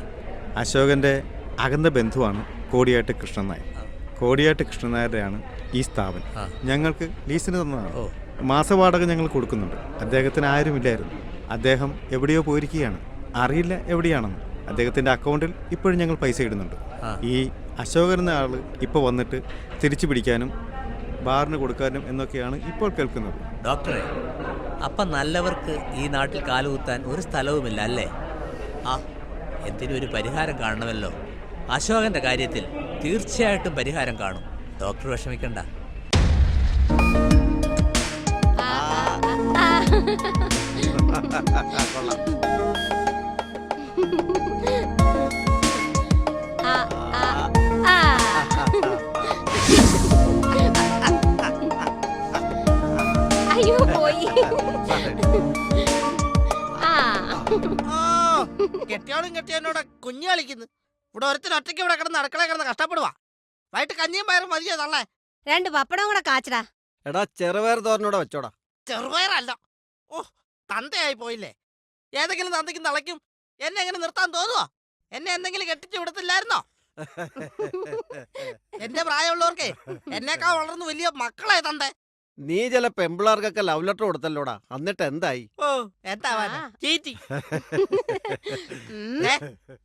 അശോകന്റെ അകന്ന ബന്ധുവാണ് കോടിയാട്ട് കൃഷ്ണൻ നായർ. കോടിയാട്ട് കൃഷ്ണൻ നായരുടെയാണ് ഈ സ്ഥാപനം. ഞങ്ങൾക്ക് ലീസിന് തന്നതാണ്. മാസവാടക ഞങ്ങൾ കൊടുക്കുന്നുണ്ട്. അദ്ദേഹത്തിന് ആരുമില്ലായിരുന്നു. അദ്ദേഹം എവിടെയോ പോയിരിക്കുകയാണ്. അറിയില്ല എവിടെയാണെന്ന്. അദ്ദേഹത്തിന്റെ അക്കൗണ്ടിൽ ഇപ്പോഴും ഞങ്ങൾ പൈസ ഇടുന്നുണ്ട്. ഈ അശോകൻ എന്ന ആള് ഇപ്പോൾ വന്നിട്ട് തിരിച്ചു പിടിക്കാനും ബാറിന് കൊടുക്കാനും എന്നൊക്കെയാണ് ഇപ്പോൾ കേൾക്കുന്നത്. ഡോക്ടറെ, അപ്പം നല്ലവർക്ക് ഈ നാട്ടിൽ കാലുകുത്താൻ ഒരു സ്ഥലവുമില്ല അല്ലേ? എന്തിനും ഒരു പരിഹാരം കാണണമല്ലോ. അശോകന്റെ കാര്യത്തിൽ തീർച്ചയായിട്ടും പരിഹാരം കാണും. ഡോക്ടർ വിഷമിക്കണ്ട. അയ്യോ പോയി. കെട്ടിയോനോട് കുഞ്ഞു കളിക്കുന്നു. ഇവിടെ ഒരുത്തിന് ഒറ്റയ്ക്ക് ഇവിടെ കിടന്ന് അടുക്കള കിടന്ന് കഷ്ടപ്പെടുവാ. വൈകിട്ട് കഞ്ഞിയും പയറും മതിയോ തള്ളേ? 2 പപ്പടം കൂടെ കാച്ചടാ. എടാ ചെറുപയർ തോരനോടെ വെച്ചോടാ. ചെറുപയറല്ല. ഓ, തന്തയായി പോയില്ലേ. ഏതെങ്കിലും തന്തയ്ക്കും തളയ്ക്കും എന്നെ എങ്ങനെ നിർത്താൻ തോന്നുവോ? എന്നെ എന്തെങ്കിലും കെട്ടിച്ചു വിടത്തില്ലായിരുന്നോ? എന്റെ പ്രായമുള്ളവർക്കേ എന്നേക്കാ വളർന്നു വലിയ മക്കളെ തന്തേ. നീ ചില പെമ്പിളാർക്കൊക്കെ ലവ് ലെറ്റർ കൊടുത്തല്ലോടാ. എന്നിട്ട് എന്തായി? ഓ, എന്താവാനാ ചീറ്റി.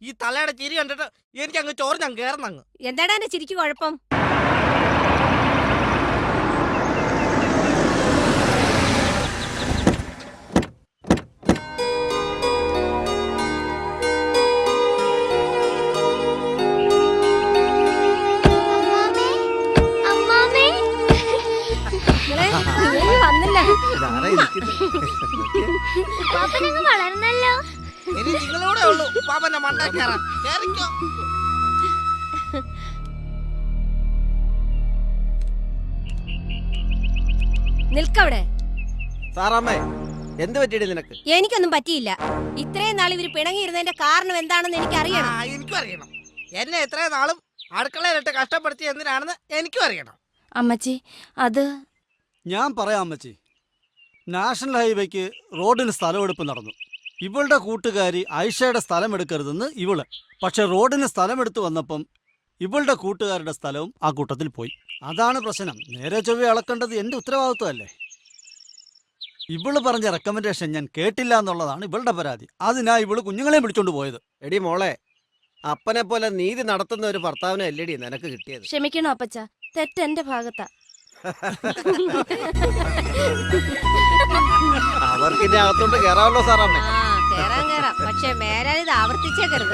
ഈ തലയുടെ ചിരി കണ്ടിട്ട് എനിക്ക് അങ്ങ് ചോറിഞ്ഞങ്ങ് കേറുന്നങ്ങ്. എന്താടാ എന്റെ ചിരിക്ക് കുഴപ്പം? വളർന്നല്ലോ. ഇനി നിങ്ങളൂടെ ഉള്ളൂ പാപ്പന്റെ മണ്ട കയറാൻ. കേറിക്കോ. നിൽക്കവിടെ. സാറാമ്മേ, എന്ത് പറ്റിയിടി നിനക്ക്? എനിക്കൊന്നും പറ്റിയില്ല. ഇത്രയും നാൾ ഇവര് പിണങ്ങിയിരുന്നതിന്റെ കാരണം എന്താണെന്ന് എനിക്കറിയണം. എനിക്കും അറിയണം. എന്നെ ഇത്രയും നാളും അടുക്കളയിലിട്ട് കഷ്ടപ്പെടുത്തി എന്തിനാണെന്ന് എനിക്കും അറിയണം. അമ്മച്ചി, അത് ഞാൻ പറയാം അമ്മച്ചി. നാഷണൽ ഹൈവേക്ക് റോഡിന് സ്ഥലമെടുപ്പ് നടന്നു. ഇവളുടെ കൂട്ടുകാരി ഐഷയുടെ സ്ഥലം എടുക്കരുതെന്ന് ഇവള്. പക്ഷെ റോഡിന് സ്ഥലമെടുത്ത് വന്നപ്പം ഇവളുടെ കൂട്ടുകാരുടെ സ്ഥലവും ആ കൂട്ടത്തിൽ പോയി. അതാണ് പ്രശ്നം. നേരെ ചൊവ്വ അളക്കേണ്ടത് എൻ്റെ ഉത്തരവാദിത്വമല്ലേ? ഇവള് പറഞ്ഞ റെക്കമെൻഡേഷൻ ഞാൻ കേട്ടില്ല എന്നുള്ളതാണ് ഇവളുടെ പരാതി. അതിനാ ഇവള് കുഞ്ഞുങ്ങളെ വിളിച്ചോണ്ട് പോയത്. എടി മോളെ, അപ്പനെ പോലെ നീതി നടത്തുന്ന ഒരു ഭർത്താവിനെ അല്ലേടി നിനക്ക് കിട്ടിയത്. ക്ഷമിക്കണോ അപ്പച്ച, തെറ്റെന്റെ ഭാഗത്താ. അവർക്കിന്റെ അകത്തോട്ട് കയറാമല്ലോ സാറാമ്മേ. കേറാം. പക്ഷെ മേലാൽ ഇത് ആവർത്തിച്ചേക്കരുത്.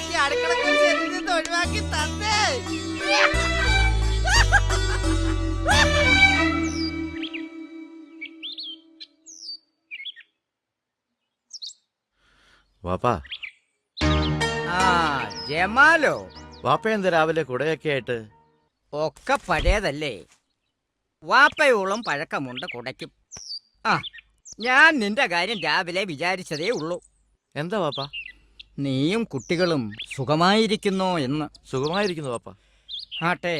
ഈ അടുക്കള ഒഴിവാക്കി തന്നേ. വാപ്പാ. ജമാലോ, വാപ്പ എന്താ രാവിലെ കുടയൊക്കെ ആയിട്ട്? ഒക്കെ പഴയതല്ലേ. വാപ്പയോളം പഴക്കമുണ്ട് കുടയ്ക്കും. ഞാൻ നിന്റെ കാര്യം രാവിലെ വിചാരിച്ചതേ ഉള്ളൂ. എന്താ വാപ്പ? നീയും കുട്ടികളും സുഖമായിരിക്കുന്നോ എന്ന്. സുഖമായിരിക്കുന്നു വാപ്പ. ആട്ടെ,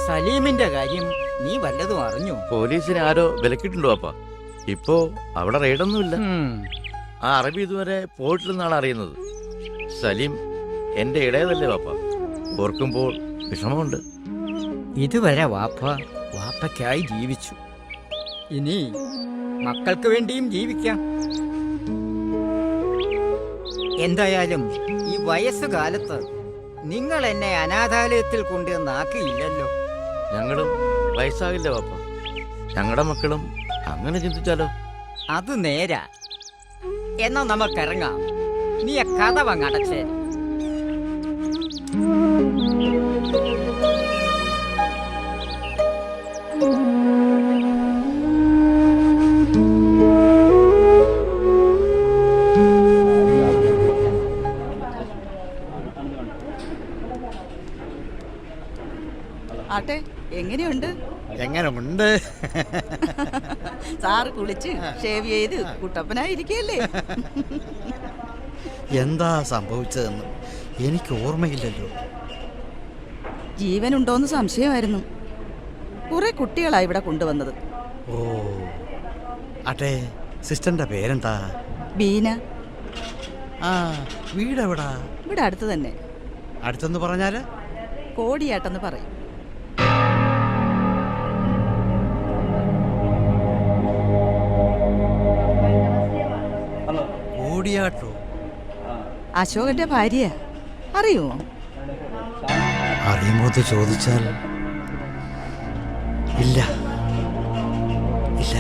സലീമിന്റെ കാര്യം നീ വല്ലതും അറിഞ്ഞു? പോലീസിനെ ആരോ വിലക്കിയിട്ടുണ്ടോ വാപ്പ? ഇപ്പോ അവിടെ റെയ്ഡൊന്നുമില്ല. ആ അറബി ഇതുവരെ പോയിട്ടില്ലെന്നാണ് അറിയുന്നത്. സലീം എന്റെ ഇടയതല്ലേ വാപ്പ? ഓർക്കുമ്പോൾ വിഷമമുണ്ട്. ഇതുവരെ വാപ്പയ്ക്കായി ജീവിച്ചു. ഇനി മക്കൾക്ക് വേണ്ടിയും ജീവിക്കാം. എന്തായാലും ഈ വയസ്സുകാലത്ത് നിങ്ങൾ എന്നെ അനാഥാലയത്തിൽ കൊണ്ടുവന്നാക്കിയില്ലല്ലോ. ഞങ്ങളും വയസ്സാകില്ല പാപ്പ. ഞങ്ങളുടെ മക്കളും അങ്ങനെ ചിന്തിച്ചാലോ? അത് നേരാ. എന്നാ നമുക്കിറങ്ങാം. നീ ആ കഥവങ്ങ് അടച്ചേ. ആട്ടെ, എങ്ങനെയുണ്ട്? എങ്ങനെയുണ്ട്? സാറ് കുളിച്ച് ഷേവ് ചെയ്ത് കുട്ടപ്പനായിരിക്കല്ലേ? എന്താ സംഭവിച്ചതെന്ന് എനിക്ക് ഓർമ്മയില്ലല്ലോ. ജീവനുണ്ടോന്ന് സംശയമായിരുന്നു. കുറെ കുട്ടികളാ ഇവിടെ കൊണ്ടുവന്നത്. ഓ, ആട്ടെ, സിസ്റ്ററിന്റെ പേരെന്താ? ബീന. ആ, വീടെവിടാ? ഇവിടെ അടുത്ത് തന്നെ. അടുത്തെന്ന് പറഞ്ഞാല്? കോടിയാട്ടെന്ന് പറയും. കോടിയാട്ടോ? അശോകന്റെ ഭാര്യ. അറിയുമോ? അറിയുമോന്ന് ചോദിച്ചാൽ ഇല്ല ഇല്ല.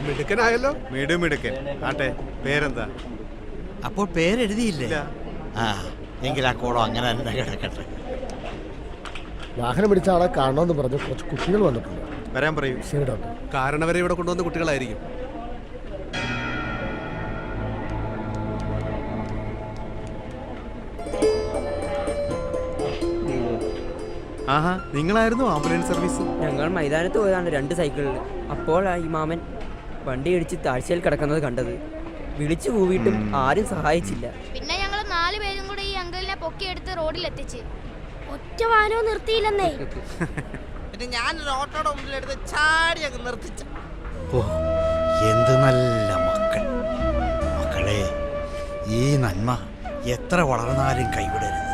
മിടുക്കനായല്ലോ. മിടുമിടുക്കൻ. ആട്ടെ, പേരെന്താ? അപ്പോൾ പേരെഴുതിയില്ലേ? ആ, എങ്കിൽ ആ കോളം അങ്ങനെ തന്നെ കിടക്കട്ടെ. വാഹനം പിടിച്ച ആളെ കാണണമെന്ന് പറഞ്ഞ് കുറച്ച് കുട്ടികൾ വന്നിട്ടുണ്ട്. വരാൻ പറയൂ. ശരി ഡോക്ടർ. കാരണം വരെ ഇവിടെ കൊണ്ടുവന്ന കുട്ടികളായിരിക്കും. ആഹാ, നിങ്ങളായിരുന്നു ആംബുലൻസ് സർവീസ്? ഞങ്ങൾ മൈതാനത്ത് പോയതാണ് 2 സൈക്കിളിൽ. അപ്പോഴാണ് ഈ മാമൻ വണ്ടി ഇടിച്ച് താഴ്ചയിൽ കിടക്കുന്നത് കണ്ടത്. വിളിച്ചു കൂവിയിട്ടും ആരും സഹായിച്ചില്ല. പിന്നെ ഞങ്ങൾ 4 പേരും കൂടെ ഈ അങ്കിളിനെ പൊക്കിയെടുത്ത് റോഡിൽ എത്തിച്ച്. ഒറ്റ വാനോ നിർത്തിയില്ലെന്നേ. പിന്നെ ഞാനൊരു ഓട്ടോയുടെ മുമ്പിലെടുത്ത് ചാടി അങ്ങ് നിർത്തിച്ച. ഓ, എന്ത് നല്ല മക്കൾ. മക്കളെ, ഈ നന്മ എത്ര വളർന്നാലും കൈവിടരുത്.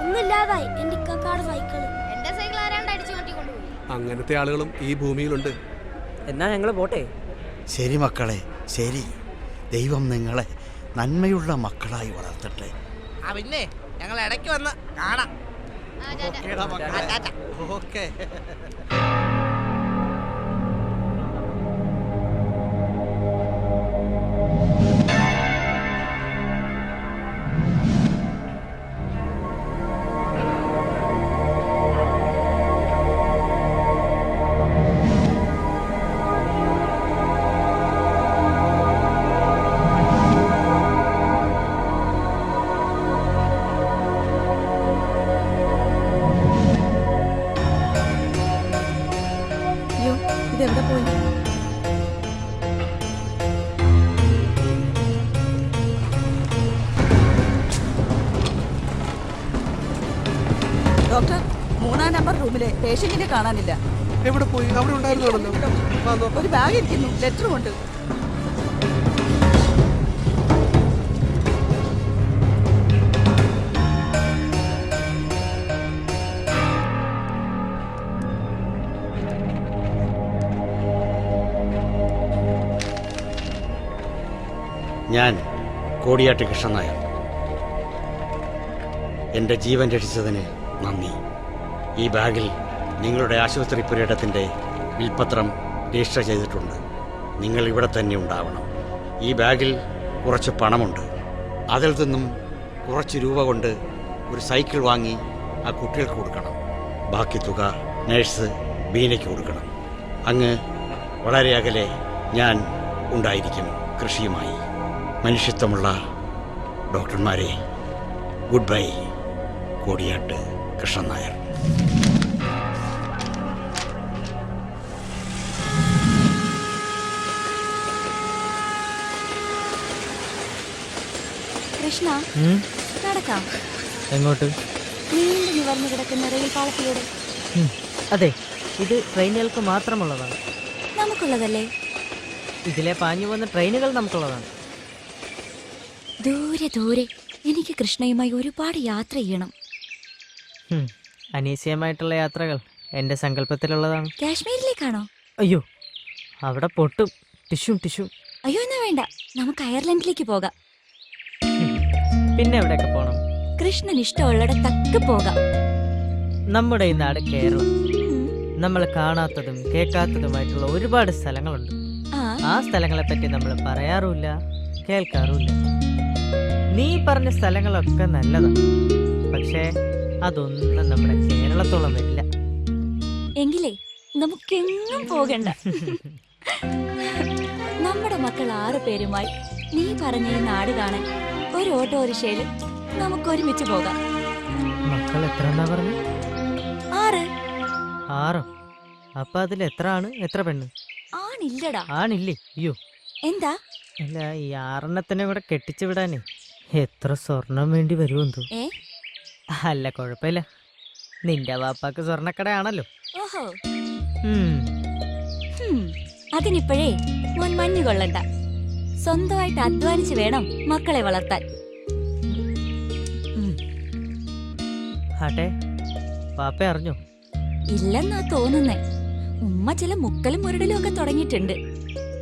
ഒന്നില്ലാതായി എന്റെ ഇക്കാടെ സൈക്കിള്. എന്റെ സൈക്കിൾ ആരാണ്ട് അടിച്ചു മാറ്റിക്കൊണ്ടുപോയി. അങ്ങനത്തെ ആളുകളും ഈ ഭൂമിയിലുണ്ട്. എന്നാ ഞങ്ങൾ പോട്ടെ. ശരി മക്കളെ, ശരി. ദൈവം നിങ്ങളെ നന്മയുള്ള മക്കളായി വളർത്തട്ടെ. ആ, പിന്നെ ഞങ്ങൾ ഇടയ്ക്ക് വന്ന് കാണാം. ഓക്കെ. ഇതെവിടെ പോയി? ഡോക്ടർ, 3-ാം നമ്പർ റൂമിലെ പേഷ്യന്റിനെ കാണാനില്ല. എവിടെ പോയി? അവിടെ ഉണ്ടായിരുന്നല്ലോ. ഒരു ബാഗ് ഇരിക്കുന്നു, ലെറ്ററും ഉണ്ട്. ഞാൻ കോടിയാട്ട് കൃഷ്ണൻ നായർ. എൻ്റെ ജീവൻ രക്ഷിച്ചതിന് നന്ദി. ഈ ബാഗിൽ നിങ്ങളുടെ ആശുപത്രി പുരയിടത്തിൻ്റെ വിൽപ്പത്രം രജിസ്റ്റർ ചെയ്തിട്ടുണ്ട്. നിങ്ങൾ ഇവിടെ തന്നെ ഉണ്ടാവണം. ഈ ബാഗിൽ കുറച്ച് പണമുണ്ട്. അതിൽ നിന്നും കുറച്ച് രൂപ കൊണ്ട് ഒരു സൈക്കിൾ വാങ്ങി ആ കുട്ടികൾക്ക് കൊടുക്കണം. ബാക്കി തുക നേഴ്സ് ബീനയ്ക്ക് കൊടുക്കണം. അങ്ങ് വളരെ അകലെ ഞാൻ ഉണ്ടായിരിക്കും കൃഷിയുമായി. മനുഷ്യത്വമുള്ള ഡോക്ടർമാരെ, ഗുഡ് ബൈ. കോടിയാട്ട് കൃഷ്ണൻ നായർ. കൃഷ്ണ, നടക്കാം. എങ്ങോട്ട്? നീണ്ടു നിവർന്നു കിടക്കുന്ന റെയിൽ പാളത്തിലൂടെ. അതെ, ഇത് ട്രെയിനുകൾക്ക് മാത്രമുള്ളതാണ്. നമുക്കുള്ളതല്ലേ? ഇതിലെ പാഞ്ഞു പോകുന്ന ട്രെയിനുകൾ നമുക്കുള്ളതാണ്. ദൂരെ ദൂരെ എനിക്ക് കൃഷ്ണയുമായി ഒരുപാട് യാത്ര ചെയ്യണം. അനീസ്യമായിട്ടുള്ള യാത്രകൾ എൻ്റെ സങ്കല്പത്തിലുള്ളതാണ്. കാശ്മീരിലേക്കാണോ? അയ്യോ, അവിടെ പൊട്ടും. ടിഷ്യൂ. അയ്യോ എന്നാ വേണ്ട, നമുക്ക് അയർലൻഡിലേക്ക് പോകാം. പിന്നെ എവിടെയൊക്കെ പോകണം? കൃഷ്ണൻ ഇഷ്ടമുള്ളിടത്തൊക്കെ പോകാം. നമ്മുടെ ഈ നാട് കേരളം. നമ്മൾ കാണാത്തതും കേൾക്കാത്തതുമായിട്ടുള്ള ഒരുപാട് സ്ഥലങ്ങളുണ്ട്. ആ സ്ഥലങ്ങളെ പറ്റി നമ്മൾ പറയാറുമില്ല, കേൾക്കാറുമില്ല. നീ പറഞ്ഞ സ്ഥലങ്ങളൊക്കെ നല്ലതാണ്, പക്ഷേ അതൊന്നും നമ്മുടെ കേരളത്തോളം വരില്ല. എങ്കിലേ നമുക്കെങ്ങും പോകണ്ട. നമ്മുടെ മക്കൾ 6 പേരുമായി നീ പറഞ്ഞ ഈ നാട് കാണാൻ ഒരു ഓട്ടോറിക്ഷയിൽ നമുക്ക് ഒരുമിച്ച് പോകാം. മക്കൾ എത്ര എന്നാ പറഞ്ഞു? 6. അപ്പൊ അതിൽ എത്ര ആണ്, എത്ര പെണ്ണ്? ആണില്ലടാ. ആണില്ലേ? അയ്യോ, എന്താ? അല്ല, ഈ 6 കൂടെ കെട്ടിച്ചു വിടാനേ എത്ര സ്വർണം വേണ്ടി വരുമെന്തോ. അല്ല, കുഴപ്പമില്ല, നിന്റെ വാപ്പാക്ക് സ്വർണ്ണക്കടയാണല്ലോ. ഓഹോ, അതിനിപ്പോഴേ മോൻ മഞ്ഞു കൊള്ളണ്ട. സ്വന്തമായിട്ട് അധ്വാനിച്ച് വേണം മക്കളെ വളർത്താൻ. ആട്ടെ, പാപ്പ അറിഞ്ഞോ? ഇല്ലെന്നാ തോന്നുന്നേ. ഉമ്മ ചില മുക്കലും മുരടലും ഒക്കെ തുടങ്ങിയിട്ടുണ്ട്.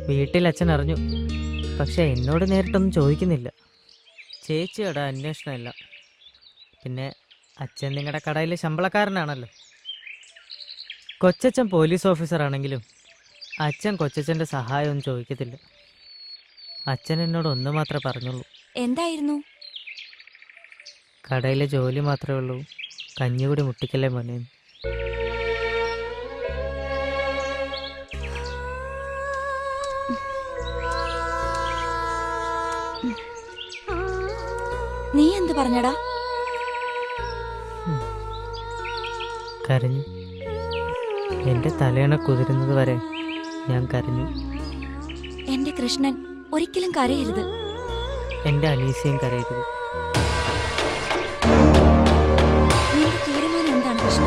വീട്ടിൽ അച്ഛൻ അറിഞ്ഞു, പക്ഷെ എന്നോട് നേരിട്ടൊന്നും ചോദിക്കുന്നില്ല. ചേച്ചിയുടെ അന്വേഷണമില്ല. പിന്നെ അച്ഛൻ നിങ്ങളുടെ കടയിലെ ശമ്പളക്കാരനാണല്ലോ. കൊച്ചച്ഛൻ പോലീസ് ഓഫീസറാണെങ്കിലും അച്ഛൻ കൊച്ചച്ഛൻ്റെ സഹായമൊന്നും ചോദിക്കത്തില്ല. അച്ഛൻ എന്നോട് ഒന്ന് മാത്രമേ പറഞ്ഞുള്ളൂ. എന്തായിരുന്നു? കടയിലെ ജോലി മാത്രമേ ഉള്ളൂ, കഞ്ഞികൂടി മുട്ടിക്കല്ലേ മോനെ. നീ എന്ത് പറഞ്ഞടാ? കരഞ്ഞു. എന്റെ തലയണ കുതിരുന്നത് വരെ ഞാൻ കരഞ്ഞു. എന്റെ കൃഷ്ണൻ ഒരിക്കലും കരയരുത്. എന്റെ അനീസയും കരയരുത്. നിന്റെ തീരുമാനം എന്താണ് കൃഷ്ണ?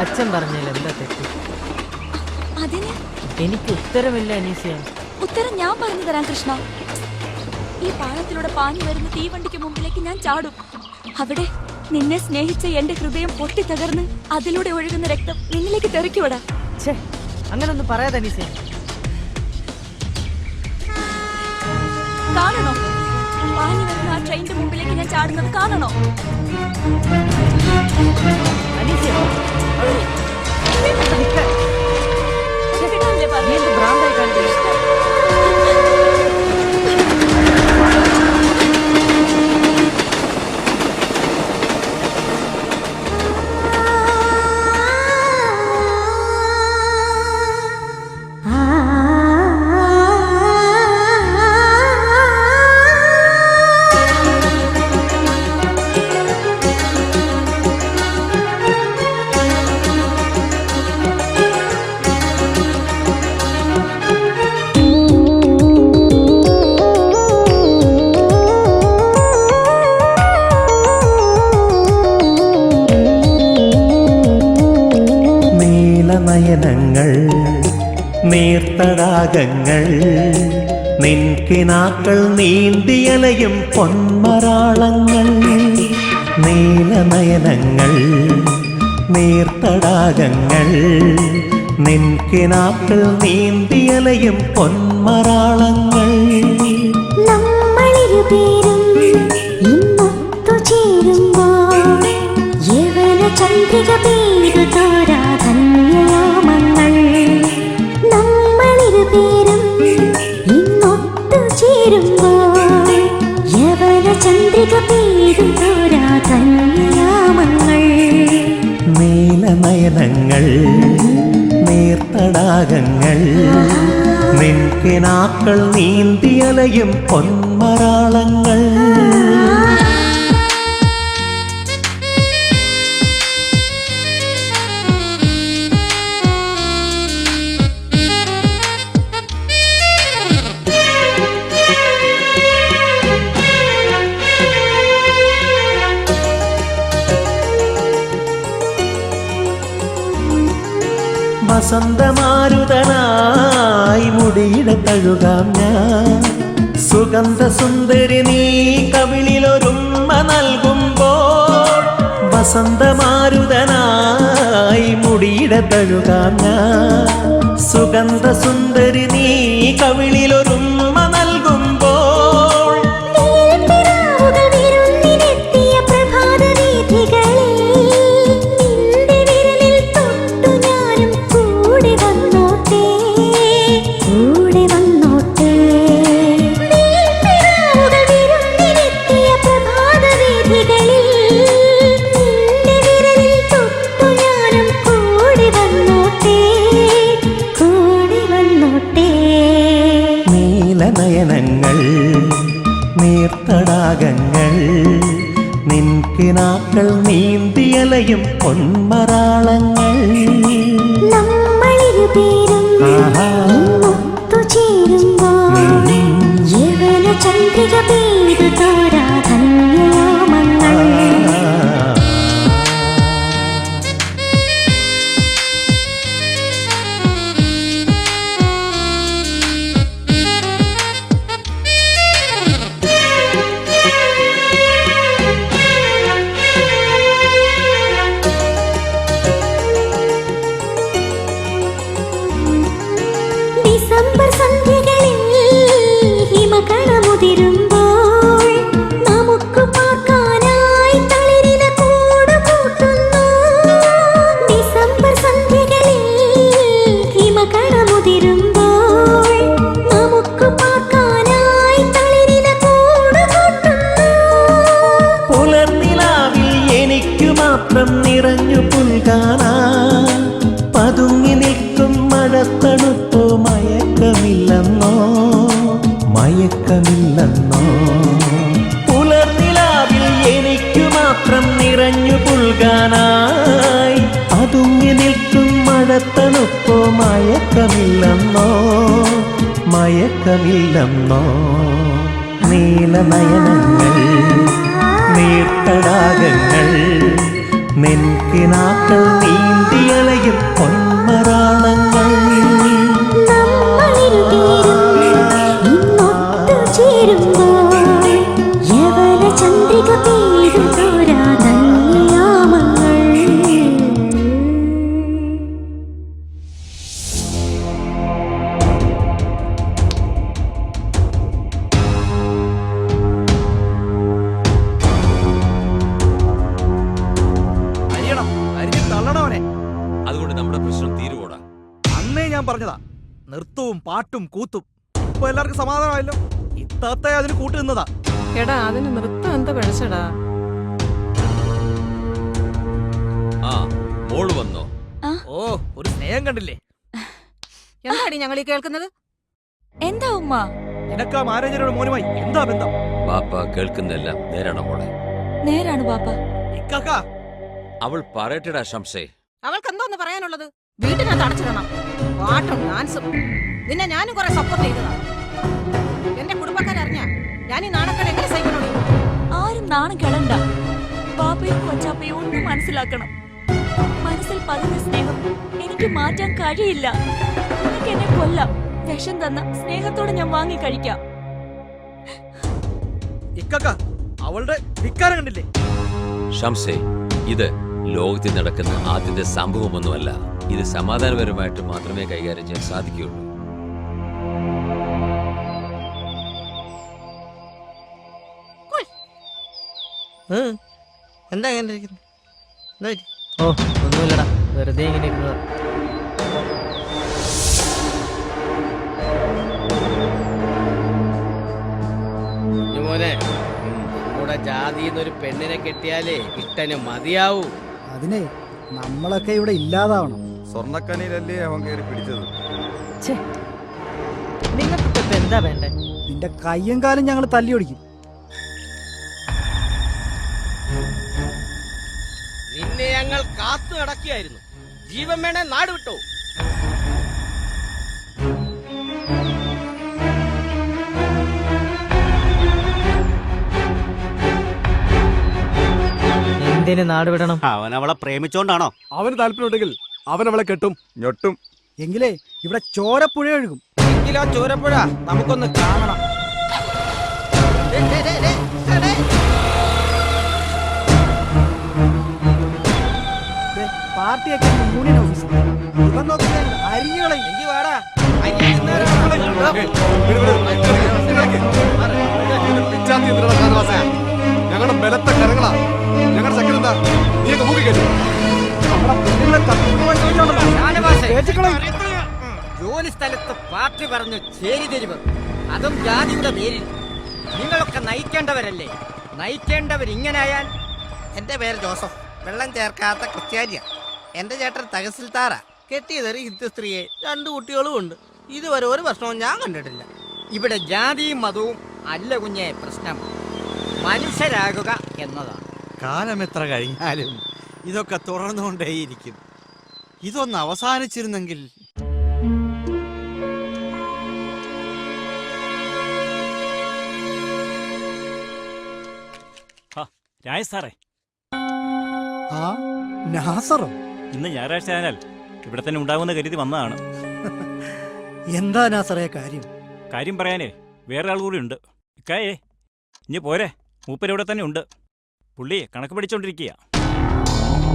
അച്ഛൻ പറഞ്ഞാൽ എന്താ തെറ്റ്? അതിന് എനിക്ക് ഉത്തരമില്ല അനീസ. ഉത്തരം ഞാൻ പറഞ്ഞു തരാം കൃഷ്ണ. ഈ പാളത്തിലൂടെ പാഞ്ഞു വരുന്ന തീവണ്ടിക്ക് മുമ്പിലേക്ക് ഞാൻ ചാടും. അവിടെ നിന്നെ സ്നേഹിച്ച എന്റെ ഹൃദയം പൊട്ടിത്തകർന്ന് അതിലൂടെ ഒഴുകുന്ന രക്തം നിന്നിലേക്ക് തെറിക്കൂടാ. അങ്ങനൊന്നും പറയാതെ അനീസ. കാണണോ? പാഞ്ഞു വരുന്ന ആ ട്രെയിനിന്റെ മുമ്പിലേക്ക് ഞാൻ ചാടുന്നത് കാണണോ? നയനങ്ങൾ നീർത്തടാകങ്ങൾ നിൻകിനാക്കൾ നീന്തിയലയും പൊന്മരാളങ്ങൾ. നീലനയനങ്ങൾ നീർത്തടാകങ്ങൾ നിൻകിനാക്കൾ നീന്തിയലയും പൊന്മരാളങ്ങൾ. നമ്മളിരുപേരും ഇന്നൊത്തു ചേരുമ്പോൾ യവന ചന്ദ്രിക പേരു തോരാ ധന്യയാമങ്ങൾ. നമ്മളിരുപേരും ഇന്നൊത്തു ചേരുമ്പോൾ യവന ചന്ദ്രിക പേരു തോരാ ധന്യയാമങ്ങൾ. നീലനയനങ്ങൾ നീർത്തടാകങ്ങൾ നിൻകിനാക്കൾ നീന്തിയലയും പൊന്മരാളങ്ങൾ. വസന്തമാരുതനായി മുടിയിട തഴുകാം ഞാൻ. സുഗന്ധസുന്ദരി നീ കവിളിലൊരുമ്മ നൽകുമ്പോൾ വസന്തമാരുതനായി തഴുകാൻ ഞാൻ സുഗന്ധ സുന്ദരി നീ കവിളിലൊരുമ്മ നൽകുമ്പോൾ നീലനയനങ്ങൾ നീർത്തടാകങ്ങൾ നിൻകിനാക്കൾ നീന്തിയലയും പൊന്മരാളങ്ങൾ ചന്ദ്രിക പെയ്തു തോരാ ധന്യയാമങ്ങൾ ഡിസംബർ സന്ധ്യകളിൽ ഹിമകണമുതിരുമ്പോൾ നമുക്ക് പാർക്കാനായി തളിരില കൂട് കൂട്ടുന്നു. ഡിസംബർ സന്ധ്യകളിൽ ഹിമകണമുതിരുമ്പോൾ നമുക്ക് പാർക്കാനായി തളിരില കൂട് കൂട്ടുന്നു. പുലർനിലാവിൽ എനിക്കു മാത്രം നിറഞ്ഞു പുൽകാനാ പതുങ്ങി നിൽക്കും മഴത്തണുപ്പോ മയക്കമില്ലെന്നോ മയക്കമില്ലെന്നോ പുലർനിലാവിൽ എനിക്കു മാത്രം നിറഞ്ഞു പുൽകാനായി പതുങ്ങി നിൽക്കും മഴത്തണുപ്പോ മയക്കമില്ലെന്നോ മയക്കമില്ലെന്നോ നീലനയനങ്ങൾ നീർത്തടാകങ്ങൾ നെൻകിനാക്കൾ നീന്തിയലയും പൊന്മരാളങ്ങൾ ചന്ദ്രിക പെയ്തു തോരാ ധന്യയാമങ്ങൾ അരിയണം അരിഞ്ഞ് തള്ളണവനെ. അതുകൊണ്ട് നമ്മുടെ പ്രശ്നം തീരുവോടാ? അന്നേ ഞാൻ പറഞ്ഞതാ നൃത്തവും പാട്ടും കൂത്തും. ഇപ്പൊ എല്ലാവർക്കും സമാധാനമായല്ലോ. ഇത്താത്ത അതിന് കൂട്ടു നിന്നതാ. എടാ അതിന് നൃത്തം എന്താ പിഴച്ചടാ? ആ മോള് വന്നോ? ഓ ഒരു സ്നേഹം കണ്ടില്ലേ? എന്താടി ഞങ്ങൾ ഈ കേൾക്കുന്നത്? എന്താ ഉമ്മ? നിനക്കാ മാനേജറുടെ മോനുമായി എന്താ ബന്ധം? ബാപ്പ കേൾക്കുന്നെല്ലാം നേരാണോ മോളെ? നേരാണ് ബാപ്പ. ഇക്കാക്കാ അവൾ പറയട്ടെടാ ശംസേ. അവൾക്ക് എന്തോന്ന് പറയാനുള്ളത്? വീട്ടിനകത്ത് അടച്ചിടണം. പാട്ടും ഡാൻസും. നിന്നെ ഞാനും കുറെ സപ്പോർട്ട് ചെയ്തതാ. എന്റെ കുടുംബക്കാരറിഞ്ഞ ഞാൻ ഈ നാണക്കേട് എങ്ങനെ സഹിക്കണോ? ആരും നാണം കേളണ്ട. ബാപ്പയും കൊച്ചാപ്പയും ഒന്ന് മനസ്സിലാക്കണം. മനസ്സിൽ പതിഞ്ഞ സ്നേഹം എനിക്ക് മാറ്റാൻ കഴിയില്ല. എനിക്ക് എന്നെ കൊല്ലാം. വിഷം തന്ന സ്നേഹത്തോടെ ഞാൻ വാങ്ങി കഴിക്കാം. ഇക്കാക്ക അവളുടെ വികാരം കണ്ടില്ലേ? ശംസേ, ഇത് ലോകത്തിൽ നടക്കുന്ന ആദ്യത്തെ സംഭവമൊന്നുമല്ല. ഇത് സമാധാനപരമായിട്ട് മാത്രമേ കൈകാര്യം ചെയ്യാൻ സാധിക്കുകയുള്ളൂ. എന്താ അങ്ങനെ ഇരിക്കുന്നെ? എന്താ പറ്റി? ഓ ഒന്നുമില്ലടാ, വെറുതെ ഇങ്ങനെ ഇരുന്നതാ. മോനെ, നമ്മുടെ ജാതിന്നൊരു പെണ്ണിനെ കെട്ടിയാലേ ഇട്ടന് മതിയാവൂ. അതിനെ നമ്മളൊക്കെ ഇവിടെ ഇല്ലാതാവണം. സ്വർണ്ണക്കനിലല്ലേ അവൻ കയറി പിടിച്ചത്. നിങ്ങൾക്ക് ഇപ്പൊ എന്താ വേണ്ടേ? നിന്റെ കയ്യും കാലും ഞങ്ങൾ തല്ലി ഒടിക്കും. നിന്നെ ഞങ്ങൾ കാത്തു കിടക്കുകയായിരുന്നു. ജീവൻ വേണേ നാട് വിട്ടോ. എന്തിന് നാട് വിടണം? അവൻ അവളെ പ്രേമിച്ചോണ്ടാണോ? അവന് താല്പര്യമുണ്ടെങ്കിൽ അവൻ അവളെ കെട്ടും ഞൊട്ടും. എങ്കിലേ ഇവിടെ ചോരപ്പുഴ ഒഴുകും. എങ്കിലാ ചോരപ്പുഴ നമുക്കൊന്ന് കാണണം. പാർട്ടിയൊക്കെ യൂണിയൻ ഓഫീസ് ഞങ്ങളുടെ ബലത്തെ കരങ്ങളാ ഞങ്ങളുടെ ചക്കൻ എന്താ നീയൊക്കെ മൂക്കിക്കഴിഞ്ഞു. ജോലി സ്ഥലത്ത് പാർട്ടി പറഞ്ഞു ചേരി തെരുവ്, അതും ജാതിയുടെ പേരിൽ. നിങ്ങളൊക്കെ നയിക്കേണ്ടവരല്ലേ? നയിക്കേണ്ടവർ ഇങ്ങനായാൽ. എന്റെ പേര് ജോസഫ്, വെള്ളം ചേർക്കാത്ത ക്രിസ്ത്യാനിയ. എന്റെ ചേട്ടൻ തഹസിൽദാറാ. കെട്ടിയതൊരു ഹിന്ദു സ്ത്രീയെ, 2 കുട്ടികളും ഉണ്ട്. ഇതുവരെ ഒരു പ്രശ്നവും ഞാൻ കണ്ടിട്ടില്ല. ഇവിടെ ജാതിയും മതവും അല്ല കുഞ്ഞെ പ്രശ്നം, മനുഷ്യരാകുക എന്നതാണ്. കാലം എത്ര കഴിഞ്ഞാലും ഇതൊക്കെ തുടർന്നുകൊണ്ടേയിരിക്കും. ഇതൊന്ന് അവസാനിച്ചിരുന്നെങ്കിൽ. രായ സാറേ, നാസറോ? ഇന്ന് ഞായറാഴ്ച ആയാൽ ഇവിടെ തന്നെ ഉണ്ടാവുമെന്ന് കരുതി വന്നതാണ്. എന്താ നാസറേ കാര്യം? കാര്യം പറയാനേ വേറെ ആൾ കൂടി ഉണ്ട്. ഇക്കായേ ഇനി പോരെ, മൂപ്പരിവിടെ തന്നെ ഉണ്ട്. പുള്ളി കണക്ക് പഠിച്ചോണ്ടിരിക്കുക.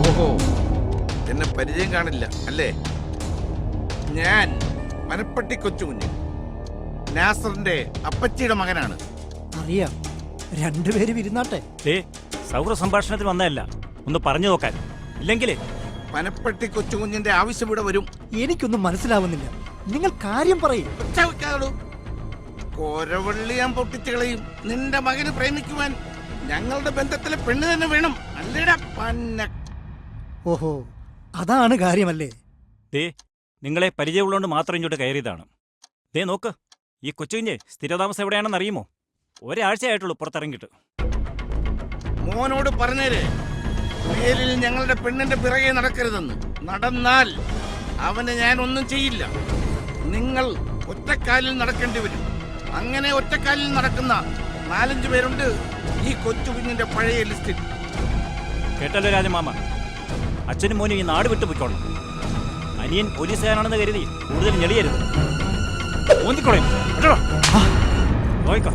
ഓഹോ, എന്നെ പരിചയം കാണില്ല അല്ലേ? ഞാൻ മനപ്പട്ടി കൊച്ചുകുഞ്ഞ്, നാസറിന്റെ അപ്പച്ചിയുടെ മകനാണ്. അറിയാം, രണ്ടുപേരും ഇരുന്നാട്ടെ. സൗഹൃദ സംഭാഷണത്തിൽ വന്നതല്ല, ഒന്ന് പറഞ്ഞു നോക്കാൻ. ഇല്ലെങ്കിലേ മനപ്പട്ടി കൊച്ചുകുഞ്ഞിന്റെ ആവശ്യം ഇവിടെ വരും. എനിക്കൊന്നും മനസ്സിലാവുന്നില്ല. നിങ്ങൾ കാര്യം പറയും. കോരവള്ളി ഞാൻ പൊട്ടിച്ചു കളയും. നിന്റെ മകന് പ്രേമിക്കുവാൻ ഞങ്ങളുടെ ബന്ധത്തിലെ പെണ്ണ് തന്നെ വേണം, അല്ലേടാ പന്ന. ഓഹോ, അതാണ് കാര്യമല്ലേ? നിങ്ങളെ പരിചയമുള്ളതുകൊണ്ട് മാത്രം ഇങ്ങോട്ട് കയറിയതാണ്. നോക്ക്, ഈ കൊച്ചുകുഞ്ഞ് സ്ഥിരതാമസം എവിടെയാണെന്ന് അറിയുമോ? ഒരാഴ്ചയായിട്ടുള്ളൂ പുറത്തിറങ്ങിയിട്ട്. മോനോട് പറഞ്ഞേര്, മേലിൽ ഞങ്ങളുടെ പെണ്ണിന്റെ പിറകെ നടക്കരുതെന്ന്. നടന്നാൽ അവന് ഞാൻ ഒന്നും ചെയ്യില്ല. നിങ്ങൾ ഒറ്റക്കാലിൽ നടക്കേണ്ടി വരും. അങ്ങനെ ഒറ്റക്കാലിൽ നടക്കുന്ന 4-5 പേരുണ്ട് ഈ കൊച്ചു കുഞ്ഞിന്റെ പഴയ ലിസ്റ്റിൽ. കേട്ടല്ലോ രാജമാമ, അച്ഛനും മോനും ഈ നാട് വിട്ടുപോയിക്കോളണം. അനിയൻ പോലീസുകാരാണെന്ന് കരുതി കൂടുതൽ ഞെളിയരുത്. ഓന്തിക്കോളയും കേട്ടോ. നോയിക്കോ.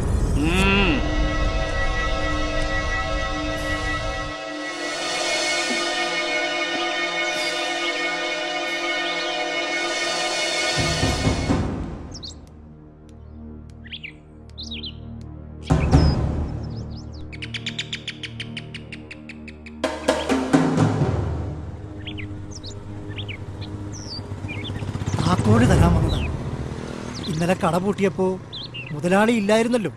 താക്കോല് തരാൻ വന്നതാണ്. ഇന്നലെ കട പൂട്ടിയപ്പോ മുതലാളി ഇല്ലായിരുന്നല്ലോ.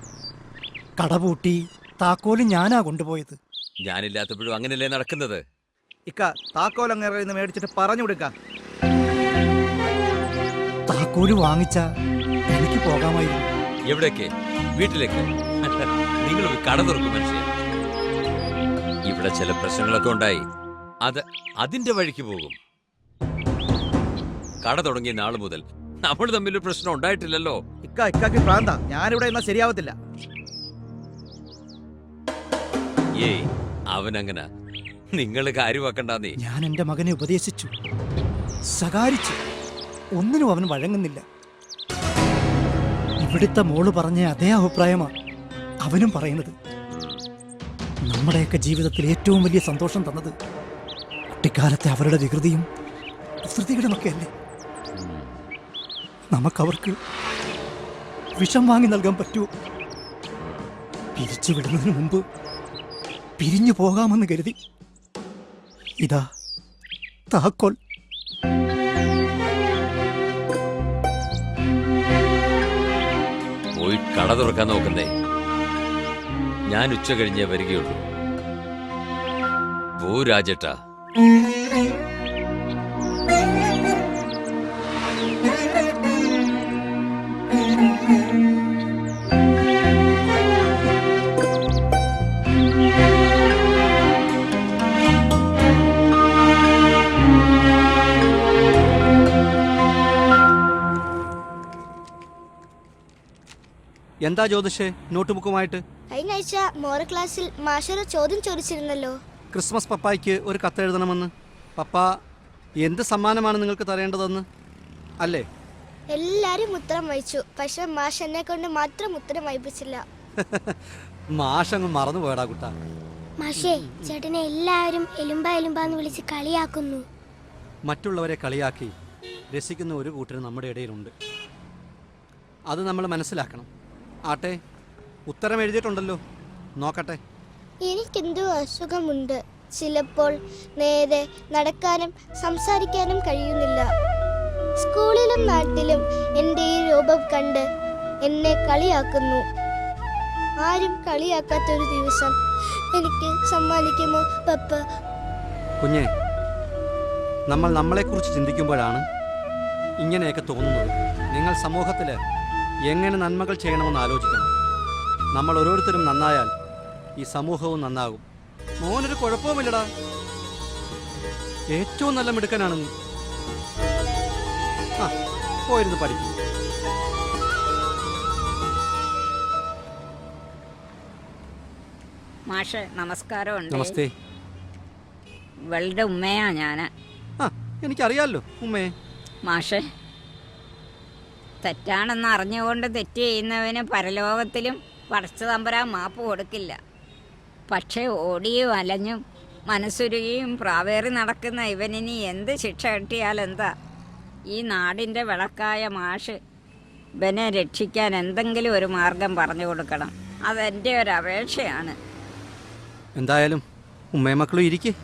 കട പൂട്ടി താക്കോല് ഞാനാ കൊണ്ടുപോയത്. ഞാനില്ലാത്തപ്പോഴും അങ്ങനെയല്ലേ നടക്കുന്നത്? ഇക്ക താക്കോൽ അങ്ങനെ മേടിച്ചിട്ട് പറഞ്ഞു കൊടുക്കാം. താക്കോല് വാങ്ങിച്ച എനിക്ക് പോകാമായിരുന്നു. എവിടേക്ക്? വീട്ടിലേക്ക്. നിങ്ങൾ ഒരു കട തുറക്കും മനുഷ്യൻ. ഇവിടെ ചില പ്രശ്നങ്ങളൊക്കെ ഉണ്ടായി, അതിന്റെ വഴിക്ക് പോകും. കട തുടങ്ങിയ നാൾ മുതൽ നമ്മൾ തമ്മിൽ പ്രശ്നം ഉണ്ടായിട്ടില്ലല്ലോ. ഇക്കാക്ക് പ്രാന്ത. ഞാനിവിടെ എന്നാ ശരിയാവത്തില്ല. ഏയ്, അവനങ്ങനെ നിങ്ങൾ കാര്യമാക്കണ്ടേ. ഞാൻ എന്റെ മകനെ ഉപദേശിച്ചു, ശകാരിച്ചു. ഒന്നിനും അവൻ വഴങ്ങുന്നില്ല. ഇവിടുത്തെ മോള് പറഞ്ഞ അതേ അഭിപ്രായമാണ് അവനും പറയുന്നത്. നമ്മുടെയൊക്കെ ജീവിതത്തിൽ ഏറ്റവും വലിയ സന്തോഷം തന്നത് കുട്ടിക്കാലത്തെ അവരുടെ വികൃതിയും കുസൃതികളുമൊക്കെ അല്ലേ? നമുക്കവർക്ക് വിഷം വാങ്ങി നൽകാൻ പറ്റുമോ? പിരിച്ചു വിടുന്നതിന് മുമ്പ് പിരിഞ്ഞു പോകാമെന്ന് കരുതി ഇതാ താക്കോൽ. പോയി കട തുറക്കാൻ നോക്കുന്നേ. ഞാൻ ഉച്ച കഴിഞ്ഞേ വരികയുള്ളൂ. പോ രാജേട്ടാ. എന്താ ജ്യോതിഷേ നോട്ട് ബുക്കുമായിട്ട്? കഴിഞ്ഞ ആഴ്ച മോറ ക്ലാസ്സിൽ മാഷൊരു ചോദ്യം ചോദിച്ചിരുന്നല്ലോ. ക്രിസ്മസ് പപ്പായ്ക്ക് ഒരു കത്തെഴുതണമെന്ന്. പപ്പ എന്ത് സമ്മാനമാണ് നിങ്ങൾക്ക് തരേണ്ടതെന്ന് അല്ലേ? എല്ലാരും ഉത്തരം വായിച്ചു, പക്ഷെ മാഷ് എന്നെ കൊണ്ട് മാത്രം ഉത്തരം വായിപ്പിച്ചില്ല. മാഷങ്ങ് മറന്നു പോയടാ കുട്ടാ. മാഷേ, ചേട്ടനെ എല്ലാവരും എലുമ്പാന്ന് വിളിച്ച് കളിയാക്കുന്നു. മറ്റുള്ളവരെ കളിയാക്കി രസിക്കുന്ന ഒരു കൂട്ടർ നമ്മുടെ ഇടയിലുണ്ട്. അത് നമ്മൾ മനസ്സിലാക്കണം. ആട്ടെ, ഉത്തരം എഴുതിയിട്ടുണ്ടല്ലോ, നോക്കട്ടെ. എനിക്കെന്തോ അസുഖമുണ്ട്. ചിലപ്പോൾ നേരെ നടക്കാനും സംസാരിക്കാനും കഴിയുന്നില്ല. സ്കൂളിലും നാട്ടിലും എൻ്റെ ഈ രൂപം കണ്ട് എന്നെ കളിയാക്കുന്നു. ആരും കളിയാക്കാത്തൊരു ദിവസം എനിക്ക് സമ്മാനിക്കുമോ പപ്പ? കുഞ്ഞെ, നമ്മൾ നമ്മളെക്കുറിച്ച് ചിന്തിക്കുമ്പോഴാണ് ഇങ്ങനെയൊക്കെ തോന്നുന്നത്. നിങ്ങൾ സമൂഹത്തിൽ എങ്ങനെ നന്മകൾ ചെയ്യണമെന്ന് ആലോചിക്കണം. നമ്മൾ ഓരോരുത്തരും നന്നായാൽ ഈ സമൂഹവും നന്നാകും. മോനൊരു കുഴപ്പവുമില്ലടാ, ഏറ്റവും നല്ല മിടുക്കനാണ് നീ. ആ, പോയിരുന്നു പഠിക്കും. മാഷെ നമസ്കാരമുണ്ട്. നമസ്തേ. ഇവളുടെ ഉമ്മയാ ഞാൻ. ആ, എനിക്കറിയാലോ ഉമ്മയെ. മാഷെ, തെറ്റാണെന്ന് അറിഞ്ഞുകൊണ്ട് തെറ്റ് ചെയ്യുന്നവന് പരലോകത്തിലും പടച്ച തമ്പുരാൻ മാപ്പ് കൊടുക്കില്ല. പക്ഷേ ഓടിയും അലഞ്ഞും മനസ്സുരുകിയും പ്രാവേറി നടക്കുന്ന ഇവനിനി എന്ത് ശിക്ഷ കിട്ടിയാലെന്താ? ഈ നാടിൻ്റെ വിളക്കായ മാഷ് ഇവനെ രക്ഷിക്കാൻ എന്തെങ്കിലും ഒരു മാർഗം പറഞ്ഞു കൊടുക്കണം. അതെൻ്റെ ഒരു അപേക്ഷയാണ്. എന്തായാലും ഉമ്മയും മക്കളും ഇരിക്കേ.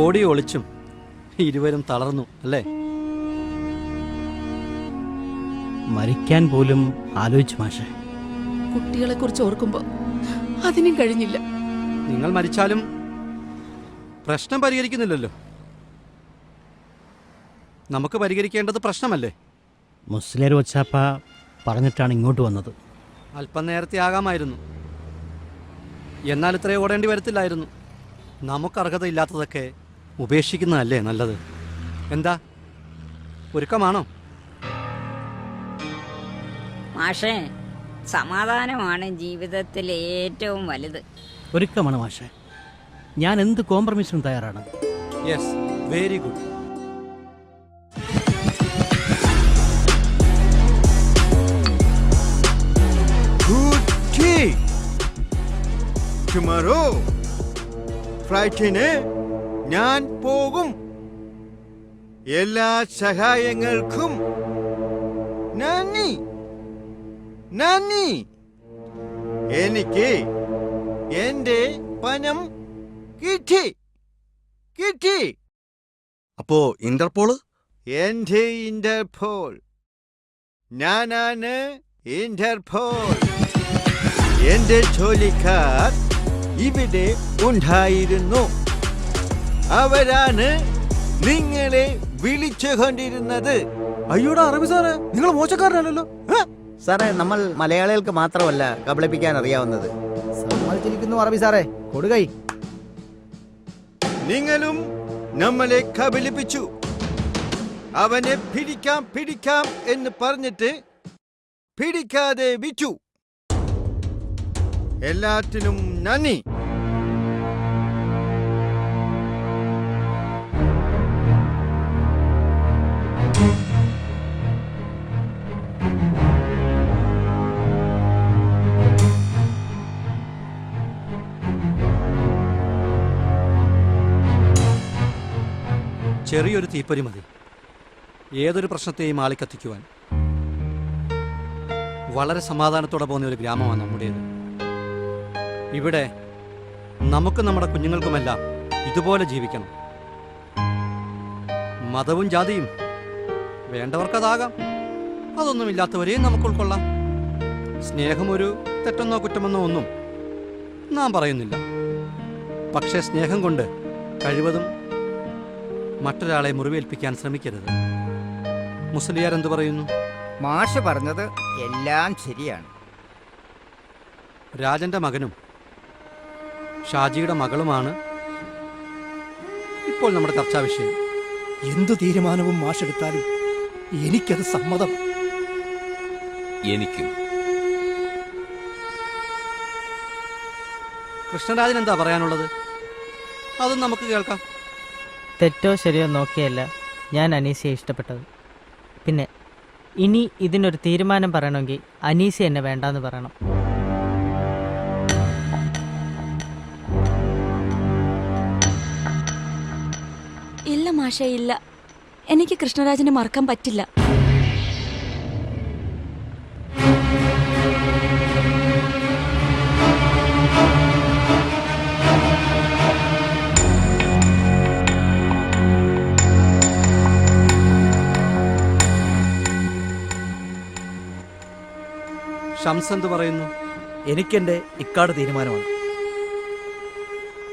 ഓടി ഒളിച്ചും ഇരുവരും തളർന്നു അല്ലേ? മരിക്കാൻ പോലും ആലോചിച്ചു മാഷെ. കുട്ടികളെ കുറിച്ച് ഓർക്കുമ്പോ അതിനും കഴിഞ്ഞില്ല. നിങ്ങൾ മരിച്ചാലും പ്രശ്നം പരിഹരിക്കുന്നില്ലല്ലോ. നമുക്ക് പരിഹരിക്കേണ്ടത് പ്രശ്നമല്ലേ? മുസ്ലിം കൊച്ചാപ്പ പറഞ്ഞിട്ടാണ് ഇങ്ങോട്ട് വന്നത്. അല്പം നേരത്തെ ആകാമായിരുന്നു, എന്നാൽ ഇത്രയും ഓടേണ്ടി വരത്തില്ലായിരുന്നു. നമുക്ക് അർഹതയില്ലാത്തതൊക്കെ ഉപേക്ഷിക്കുന്നതല്ലേ നല്ലത്. എന്താ, ഒരുക്കമാണോ? മാഷേ, സമാധാനമാണ് ജീവിതത്തിൽ ഏറ്റവും വലുത്. ഒരുക്കമാണ് മാഷെ. ഞാൻ എന്ത് കോംപ്രമൈസിനും തയ്യാറാണ്. Yes, very good. ടുമോറോ ഫ്ലൈറ്റിന് ഞാൻ പോകും. എല്ലാ സഹായങ്ങൾക്കും നന്ദി. നന്ദി. എനിക്ക് എന്റെ പണം കിട്ടി. കിട്ടി. അപ്പോ ഇന്റർപോള്? എന്റെ ഇന്റർപോൾ. ഞാനാണ് ഇന്റർപോൾ. എന്റെ ജോലിക്കാർ ഇവിടെ ഉണ്ടായിരുന്നു. അവരാണ് നിങ്ങളെ വിളിച്ചുകൊണ്ടിരുന്നത്. അയ്യോടാ അറബി സാറേ, നിങ്ങൾ മോശക്കാരനല്ലോ. സാറേ, നമ്മൾ മലയാളികൾക്ക് മാത്രമല്ല കബളിപ്പിക്കാൻ അറിയാവുന്നത്. സമ്മതിച്ചിരിക്കുന്നു അറബി സാറേ, കൊടുകൈ. നിങ്ങളും നമ്മളെ കബളിപ്പിച്ചു. അവനെ പിടിക്കാം പിടിക്കാം എന്ന് പറഞ്ഞിട്ട് പിടിക്കാതെ വിറ്റു. എല്ലാത്തിനും നന്ദി. ചെറിയൊരു തീപ്പൊരി മതി ഏതൊരു പ്രശ്നത്തെയും ആളിക്കത്തിക്കുവാൻ. വളരെ സമാധാനത്തോടെ പോകുന്ന ഒരു ഗ്രാമമാണ് നമ്മുടേത്. ഇവിടെ നമുക്ക് നമ്മുടെ കുഞ്ഞുങ്ങൾക്കുമെല്ലാം ഇതുപോലെ ജീവിക്കണം. മതവും ജാതിയും വേണ്ടവർക്കതാകാം, അതൊന്നുമില്ലാത്തവരെയും നമുക്ക് ഉൾക്കൊള്ളാം. സ്നേഹമൊരു തെറ്റെന്നോ കുറ്റമെന്നോ ഒന്നും നാം പറയുന്നില്ല. പക്ഷേ സ്നേഹം കൊണ്ട് കഴിവതും മറ്റൊരാളെ മുറിവേൽപ്പിക്കാൻ ശ്രമിക്കരുത്. മുസ്ലിയാർ എന്തു പറയുന്നു? മാഷ് പറഞ്ഞത് എല്ലാം ശരിയാണ്. രാജന്റെ മകനും ഷാജിയുടെ മകളുമാണ് ഇപ്പോൾ നമ്മുടെ ചർച്ചാ വിഷയം. എന്തു തീരുമാനവും മാഷെടുത്താലും എനിക്കത് സമ്മതം. എനിക്കും. കൃഷ്ണരാജൻ എന്താ പറയാനുള്ളത്? അതും നമുക്ക് കേൾക്കാം. തെറ്റോ ശരിയോ നോക്കിയല്ല ഞാൻ അനീസയെ ഇഷ്ടപ്പെട്ടത്. പിന്നെ ഇനി ഇതിനൊരു തീരുമാനം പറയണമെങ്കിൽ അനീസി എന്നെ വേണ്ടാന്ന് പറയണം. ഇല്ല മാഷേ, ഇല്ല. എനിക്ക് കൃഷ്ണരാജിനെ മറക്കാൻ പറ്റില്ല. ഷംസ് എന്ത് പറയുന്നു? എനിക്കെന്റെ ഇക്കാട് തീരുമാനമാണ്.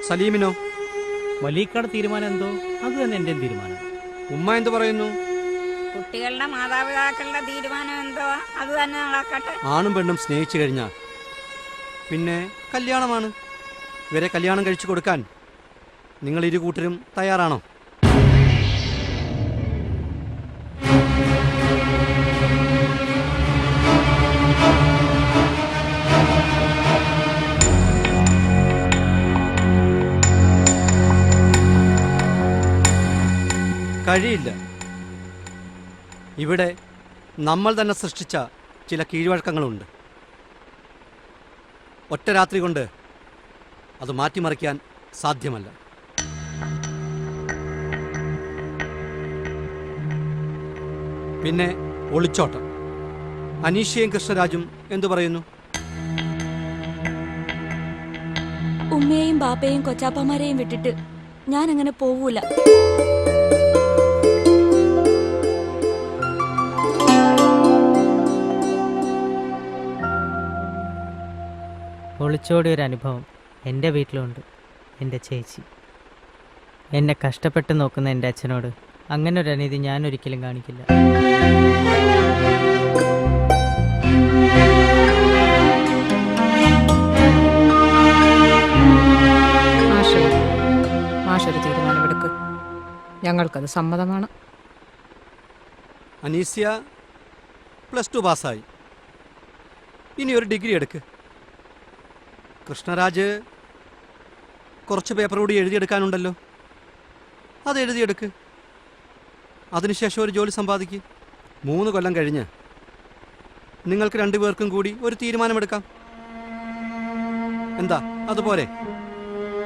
സലീമിനോ? വലിയക്കാട് തീരുമാനം എന്തോ അത് തന്നെ എൻ്റെ തീരുമാനം. ഉമ്മ എന്ത് പറയുന്നു? കുട്ടികളുടെ മാതാപിതാക്കളുടെ തീരുമാനം എന്തോ അത് തന്നെ നടക്കട്ടെ. ആണും പെണ്ണും സ്നേഹിച്ചു കഴിഞ്ഞാൽ പിന്നെ കല്യാണമാണ്. ഇവരെ കല്യാണം കഴിച്ചു കൊടുക്കാൻ നിങ്ങൾ ഇരു കൂട്ടരും തയ്യാറാണോ? കഴിയില്ല. ഇവിടെ നമ്മൾ തന്നെ സൃഷ്ടിച്ച ചില കീഴ്വഴക്കങ്ങളുണ്ട്. ഒറ്റ രാത്രി കൊണ്ട് അത് മാറ്റിമറിക്കാൻ സാധ്യമല്ല. പിന്നെ ഒളിച്ചോട്ടം. അനീഷയും കൃഷ്ണരാജും എന്തു പറയുന്നു? ഉമ്മയെയും ബാപ്പയെയും കൊച്ചാപ്പമാരെയും വിട്ടിട്ട് ഞാൻ അങ്ങനെ പോവൂല. ഒളിച്ചോടിയൊരു അനുഭവം എൻ്റെ വീട്ടിലുണ്ട്. എൻ്റെ ചേച്ചി എന്നെ കഷ്ടപ്പെട്ട് നോക്കുന്ന എൻ്റെ അച്ഛനോട് അങ്ങനെ ഒരു അനീതി ഞാൻ ഒരിക്കലും കാണിക്കില്ല. മാഷൊരു തീരുമാനമെടുക്ക്. ഞങ്ങൾക്കത് സമ്മതമാണ്. അനീസ്യ +2 പാസ്സായി. ഇനി ഒരു ഡിഗ്രി എടുക്ക്. കൃഷ്ണരാജ് കുറച്ച് പേപ്പർ കൂടി എഴുതിയെടുക്കാനുണ്ടല്ലോ, അത് എഴുതിയെടുക്ക്. അതിനുശേഷം ഒരു ജോലി സമ്പാദിക്ക്. 3 കൊല്ലം കഴിഞ്ഞ് നിങ്ങൾക്ക് 2 പേർക്കും കൂടി ഒരു തീരുമാനമെടുക്കാം. എന്താ, അതുപോലെ?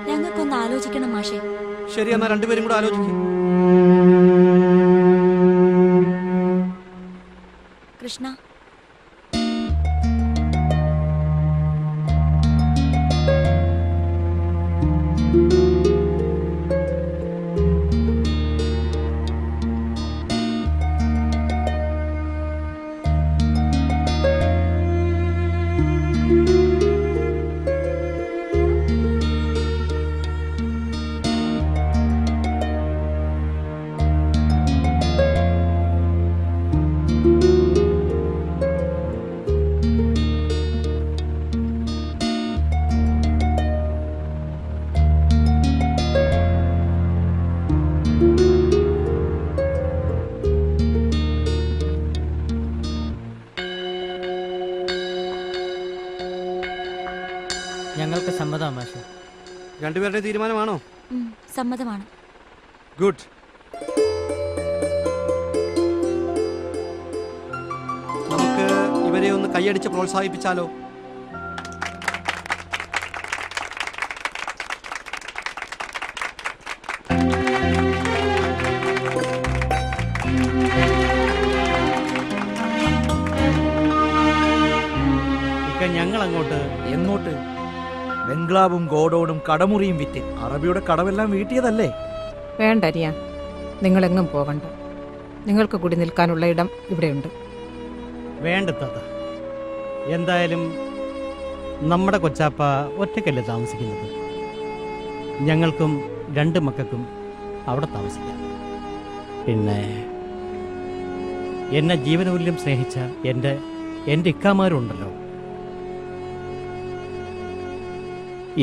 ഞങ്ങൾക്കൊന്ന് ആലോചിക്കണം മാഷേ. ശരി, എന്നാൽ 2 പേരും കൂടെ ആലോചിക്കും. കൃഷ്ണ, ഞങ്ങൾക്ക് സമ്മതമാണ് മാഷേ. 2 പേരുടെ തീരുമാനമാണോ? സമ്മതമാണ്. ഗുഡ്. നമുക്ക് ഇവരെ ഒന്ന് കൈയടിച്ച് പ്രോത്സാഹിപ്പിച്ചാലോ? ഞങ്ങൾ അങ്ങോട്ട് എങ്ങോട്ട്? ബംഗ്ലാവും ഗോഡൌണും കടമുറിയും വിറ്റ് അറബിയുടെ കടവെല്ലാം വീട്ടിയതല്ലേ? വേണ്ട അരിയ, നിങ്ങളെങ്ങും പോകണ്ട. നിങ്ങൾക്ക് കൂടി നിൽക്കാനുള്ള ഇടം ഇവിടെയുണ്ട്. വേണ്ട താത്ത, എന്തായാലും നമ്മുടെ കൊച്ചാപ്പ ഒറ്റയ്ക്കല്ലേ താമസിക്കുന്നത്. ഞങ്ങൾക്കും 2 മക്കൾക്കും അവിടെ താമസിക്കാം. പിന്നെ എന്നെ ജീവനമൂല്യം സ്നേഹിച്ച എൻ്റെ ഇക്കാമാരുണ്ടല്ലോ,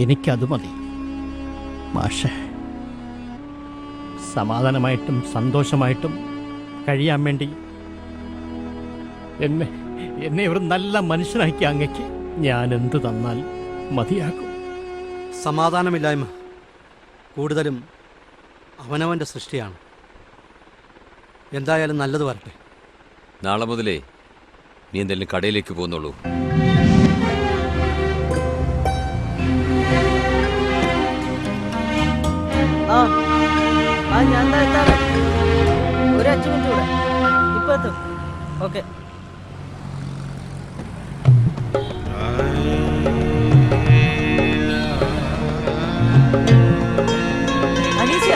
എനിക്കത് മതി മാഷേ. സമാധാനമായിട്ടും സന്തോഷമായിട്ടും കഴിയാൻ വേണ്ടി എന്നെ ഒരു നല്ല മനുഷ്യനാക്കി അങ്ങയ്ക്ക് ഞാൻ എന്ത് തന്നാൽ മതിയാകും. സമാധാനമില്ലായ്മ കൂടുതലും അവനവൻ്റെ സൃഷ്ടിയാണ്. എന്തായാലും നല്ലത് വരട്ടെ. നാളെ മുതലേ നീ എന്തെങ്കിലും കടയിലേക്ക് പോകുന്നുള്ളൂ. ഞാൻ ഒരു 5 മിനിറ്റ് കൂടെ ഇപ്പൊ എത്തും. ഓക്കെ. അനീഷ്യ,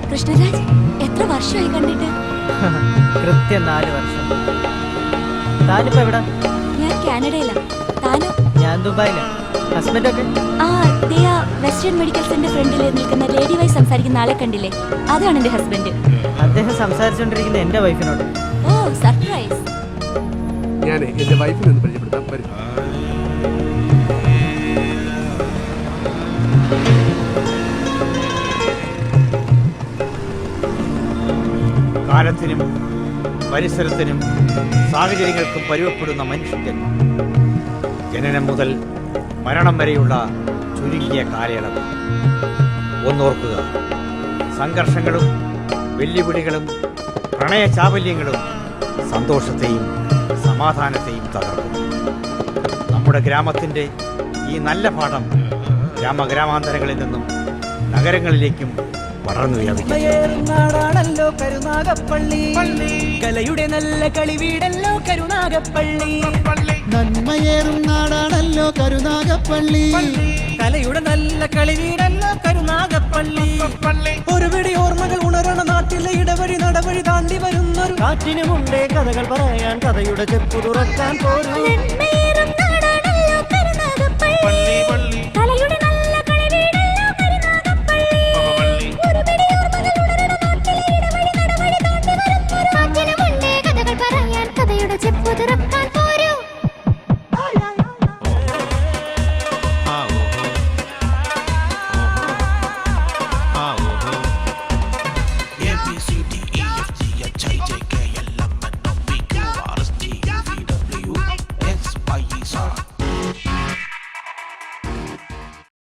കൃഷ്ണരാജ്, എത്ര വർഷമായി കണ്ടിട്ട്? കൃത്യം 4 വർഷം. താനിപ്പോ എവിടെ? ഞാൻ കാനഡയിലാ. താനോ? ഞാൻ ദുബായിലാ. ഹസ്ബൻഡ് ഒക്കെ? ആ, ദിയ വെസ്റ്റേൺ മെഡിക്കൽ സെന്റർ ഫ്രണ്ടിൽ നിൽക്കുന്ന ലേഡി വൈസ് സംസാരിക്കുന്ന ആളെ കണ്ടില്ലേ? അതാണ് എന്റെ ഹസ്ബൻഡ്. അദ്ദേഹം സംസാരിച്ചുകൊണ്ടിരിക്കുന്ന എന്റെ വൈഫിനോട്. ഓ, സർപ്രൈസ്. ഞാൻ എന്റെ വൈഫിനെ ഒന്ന് പരിചയപ്പെടുത്താം. വരൂ. കാലത്തിനും പരിസരത്തിനും സാഹചര്യങ്ങൾക്കും പരുവപ്പെടുന്ന മനുഷ്യൻ ജനനം മുതൽ മരണം വരെയുള്ള ചുരുങ്ങിയ കാലയളവ്. ഒന്നോർക്കുക, സംഘർഷങ്ങളും വെല്ലുവിളികളും പ്രണയചാബല്യങ്ങളും സന്തോഷത്തെയും സമാധാനത്തെയും തകർക്കും. നമ്മുടെ ഗ്രാമത്തിൻ്റെ ഈ നല്ല പാഠം ഗ്രാമാന്തരങ്ങളിൽ നിന്നും നഗരങ്ങളിലേക്കും വളർന്നു നാടാണല്ലോ കരുനാഗപ്പള്ളി, കലയുടെ നല്ല കളിവീടല്ലോ കരുനാഗപ്പള്ളി. നന്മയേറും നാടാണല്ലോ കരുനാഗപ്പള്ളി, കലയുടെ നല്ല കളിവീടല്ലോ കരുനാഗപ്പള്ളി. ഒരുപിടി ഓർമ്മകൾ ഉണരണ നാട്ടിലെ ഇടവഴി നടവഴി താണ്ടി വരുന്നൊരു കാറ്റിനുമുണ്ടേ കഥകൾ പറയാൻ, കഥയുടെ ചെപ്പു തുറക്കാൻ പോരും.